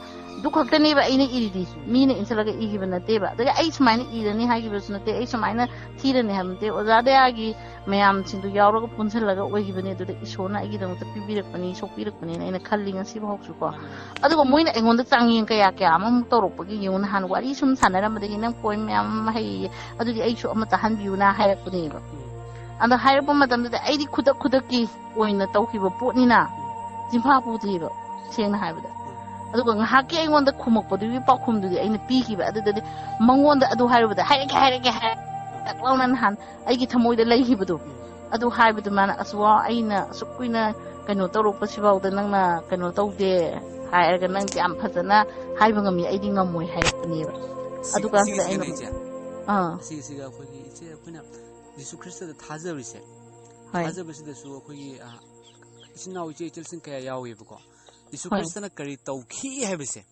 du khaktaneba aina iridi mina insalaga igiba nateba daga ai sumaina irani hagibasu nate ai sumaina thirani hamte ozada agi mayam sindu yawraga punchalaga oigibane duda isona agi damta pibirakpani sokpirakpani aina khallinga sibahoksu ko adugo moina engonda changyen kaya kya amam torokpagi yun han wari sum sanaramdagi nang poem mayam hai adudi ai su amata hanbiuna hayakpuneba anda hayakpa matamda aidi khudaki oina tawkiba potnina jimpa puthiba sengna haibada aduga ngahaki aingonda khumokpadu pakhumdudi aina pikiba adudadi mangonda adu hairubada hairake taklaunan han aigi thamoida leihibadu adu haibadu mana aswa aina sukuina kaino torokpa sibawda nangna kaino tawde hairaga nang jam phajana haiba ngami aidi ngamoi hairapneba aduga sida aina siga khogi iche khoina Jisu Christ da thajabise thajabise da su khogi isinaw iche chelsin kaya yawebako Jisu Christ na kari tawki haibise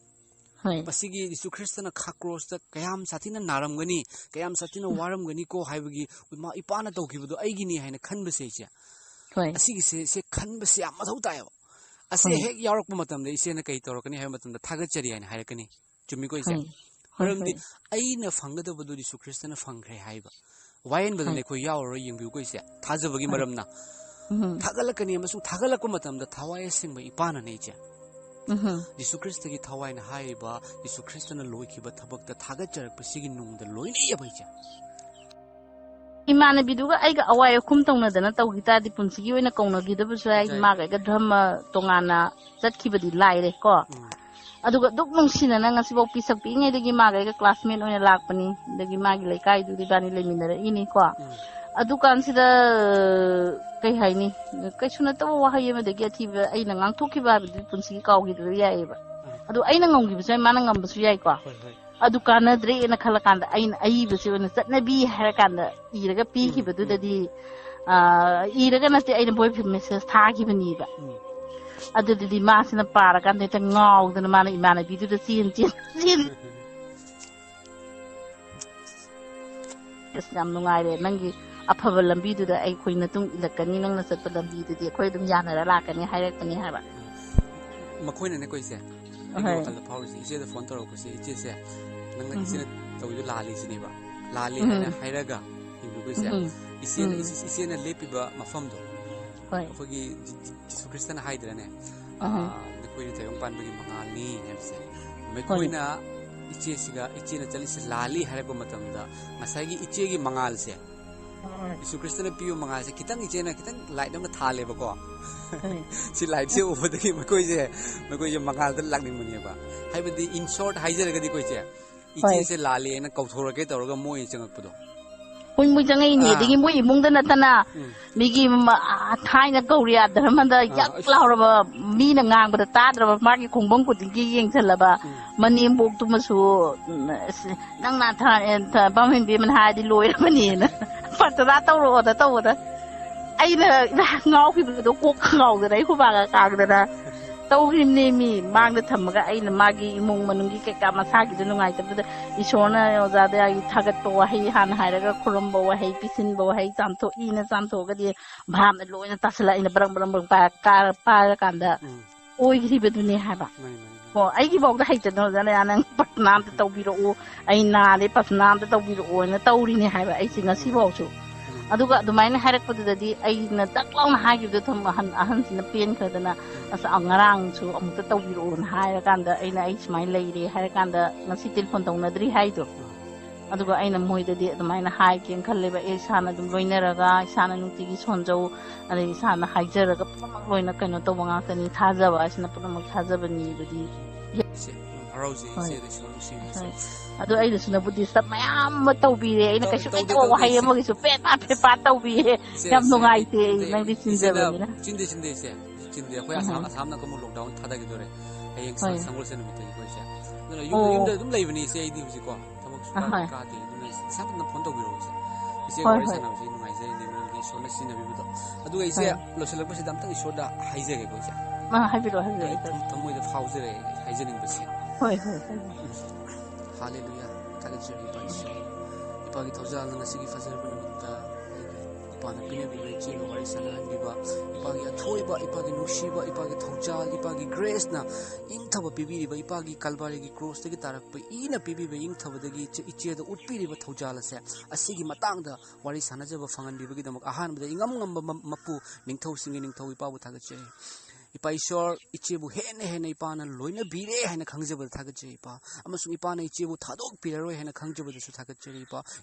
pasigi Jisu Christ na khakros ta kayam sathina naramgani kayam sathina waramgani ko haibagi ma ipana tawkibudo aigini haina khanbase iche asigi se khanbase amathau tayo ase hek yarak matamda ise na kai torokani hai matamda thagachari haina hairakani chumi ko ise haramdi aina fangadabadu Jisu Christ na fangkhre haiba wayan badane ko yawro yingbiu ko ise thajabagi maramna thagalakani amasung thagalakpa matamda thawai singba ipana ne iche Jisu Christ ki thawai na haiba Jisu Christ na loikiba thabakta thagacharakpa sigi nungda loini yabaicha imana biduga aiga awai khum tongna dana tawgita di punsigi oina kauna gidabusu ai maga ga dhamma tongana chatkibadi laire ko aduga duk nungsina na ngasi bau pisak pi ngai dagi maga ga classmate oina lakpani dagi magi laikai du di bani leminara ini ko adukan sida kai haini kai suna tawa wahai ma dagi athiba aina ngangthokiba bi punsigi kawgidu yaiba adu aina ngonggibusu mana ngambusu yai ko adukana dre na khalakanda aina aibase ona chatnabi harakanda iraga pikibadudadi iraga nate aina boy message thagibaniba adudadi masina parakanda ta ngawdana mana imana biduda chin yam nungaire nangi afaba lambiduda ai khoina tung ilakani nangna chatpa lambidudi khoi dum yanara lakani hairakani haba makoina ne koise kala phawsi ise da phone torokuse iche se nang ise tawdu lali siniba lali hana hairaga hindu koise ise na lepiba mafamdo khogi Jisu Christ na haidrane ne koi tayong panbagi mangali nemse me koina iche siga iche na chalise lali hairako matamda ngasagi iche gi mangal se Jisu Christ na piyo mangal se kitang iche na kitang light na thaleba ko si light se ubodagi makoi je mangal da lagning mani ba haibadi in short haijarga di koise iche se lali na kauthorage tawraga moi changakpado Pun mu jangai ni digi mu imung da natana migi thai na Korea dharmanda yak lauraba mi na ngang ba ta draba magi khongbong ku digi yeng chalaba manim bok tu masu nang na tha bamhin bi man ha di loi mani na patara tawro da ai na ngau ki do ko ngau da dai ku ba ka da tawhimne mi mangda thamaga aina magi imung manungi ke ka masagi du nungai tabda isona ozada ai thagat to wahi han hairaga khurum bo wahi pisin bo wahi chamtho ina chamtho ga di bhamna loina tasla ina brang pa kanda oi gri bedune haba ko ai gi bawda haita no jana anang patnam ta tawbiro ai na le patnam ta tawbiro na tawri ni haba ai singa si bawchu aduga adumaina harakpadudadi aina taklauna hagibdu tham ahan sina pen khadana asa angarang chu amukta tawbiro na harakanda aina ai smai leire harakanda ngasi telephone tawnadri haido aduga aina moidadi adumaina hai ken khalleba e sana dum loinaraga sana nutigi sonjau ani sana haijaraga pumak loina kaino tawanga tani thajaba asina pumak thajabani dudi ado ai da suna buddhist mayam matawbire ai na kasu ito wahay mo gisu pepa tawbire yam nungai te nang di sinjabani na chinde akhoi asam na kamu lockdown thada gi dore ayeng sangol sen mi te ko sia na yum da dum leibani se ai di husi ko thamok suka ka ti dum sam na phone tawbiro se ise wari sana se nungai se ni mo gi so na sin abi budo adu ai se lo selak pasi dam ta isoda haije ge ko sia ma haibiro thamoi da fauzere haijening base hoi Hallelujah. Tagad siya ipag-isip. Ipag-itawzal na nasigi fazer pa naman ta. ipana pinabiba ichega wari sanahanbiba ipagi athoiba ipagi nusiba ipagi thojal ipagi grace na ingthaba pibiriba ipagi kalvari gi cross tagi tarakpa ina pibiba ingthaba dagi icheda utpiriba thojal ase asigi matangda wari sanajaba fanganbibagi damak ahanbada ingam ngamba mapu ningthau singi ningthau ipabu thagache ipa ishor ichebu hene ipana loina bire haina khangjaba thagache ipa amasung ipana ichebu thadok piraroi haina khangjaba su thagache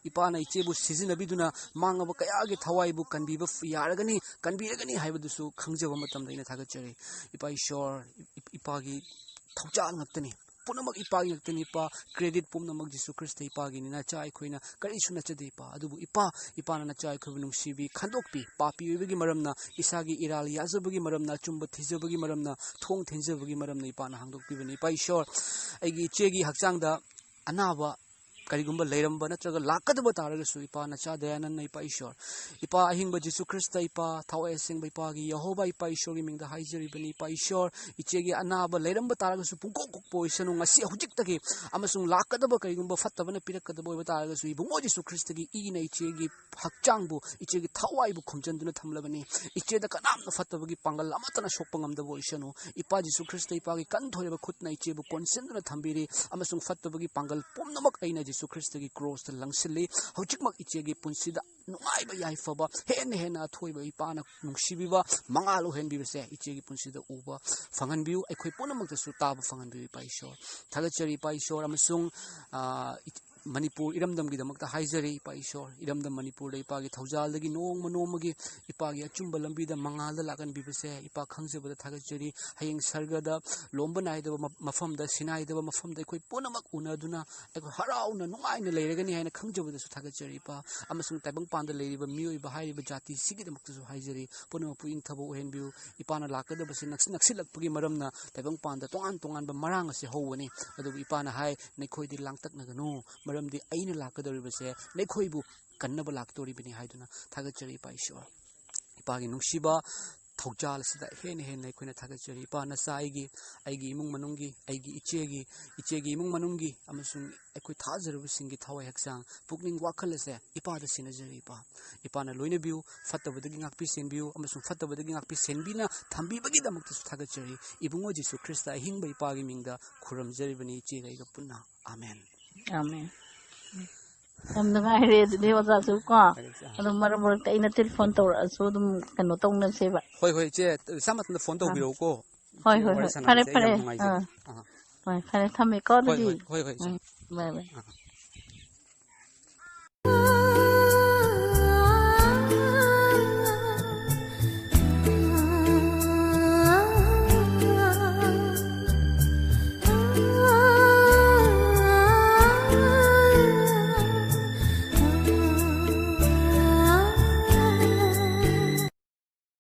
ipana ichebu sizinabiduna mangaba kayagi thawaibu kanbiba yaragani kanbiragani haibadusu khangjaba matamda ina thagache ipa ishor ipagi thawjal ngaktani punamak ipagi ngaktani ipa credit pumnamak Jesu Christ ipagi ni nacha aikoina karisu nachade ipa adubu ipana nacha aikobu nungsibi khandokpi papi oibagi maramna isagi iral yazabagi maramna chumba thijabagi maramna thong thenjabagi maramna ipana hangdokpibani ipa ishor aigi ichegi hakchangda anaba karigumba leiramba natraga lakadaba taragasu ipa nacha dayanan ipa ishor ipa ahingba Jesu Christ ipa thawai singba ipagi Yehova ipa ishor gi mingda haijari ipa ishor ichegi anaba leiramba taragasu pungkok kokpo isanu ngasi hujiktagi amasung lakadaba karigumba fattabana pirakadaba oiba taragasu ibungo Jesu Christ gi ina ichegi hakchangbu ichegi thawai bu khumjanduna thamlabani icheda kanamna fattabagi pangal amatana sokpa ngamdabo isanu ipa Jesu Christ ipa gi kanthoreba khutna ichebu konsenduna thambiri amasung fattabagi pangal pomnamak aina Jesu Christ gi cross ta langsili hojikmak ichegi punsida nungaiba yaifaba hena athoiba ipana nungsibiba mangalo henbibase ichegi punsida uba fanganbiu aikhoi punamaktasu taba fanganbiu ipa ishor thagachari ipa ishor amasung Manipur iramdam gi damakta haijari ipa ishor iramdam Manipur da ipagi thawjal dagi nongmagi ipagi achumba lambi da mangal da lagan bibase ipa khangjaba da thagachari hayeng sarga da lomba naida mafam da sinai da mafam da koi punamak unaduna ai harauna nungaina leiragani haina khangjaba da su thagachari ipa amasung taibang panda leiriba mioi ba hairiba jati sigi damakta su haijari punamak pu ingthabo ohenbiu ipana lakada basi naksilakpagi maramna taibang panda tongan ba marang ase howani adu ipana hai nekhoi di langtak naganu maramdi aina lakadoribase nekhoibu kannaba laktoribini haiduna thagachari ipa ishor ipagi nungsiba thawjal sida hena aikoina thagachari ipa nacha aigi imung manunggi aigi ichegi imung manunggi amasung aikoi thajarubsingi thawai haksang pukning wakhalase ipa da sinajari ipana loina biu fattabadagi ngakpi senbiu amasung fattabadagi ngakpi senbina thambibagi damakta thagachari ibungo Jesu Christ hingba ipagi mingda khuramjaribani ichega iga punna amen amen yam nungaire adudi ojasu ko adum maramurta ina telephone tawrasu adum kano tawnaseba hoi che samatna phone tawbiro ko hoi fare fare thame ko adudi hoi bye bye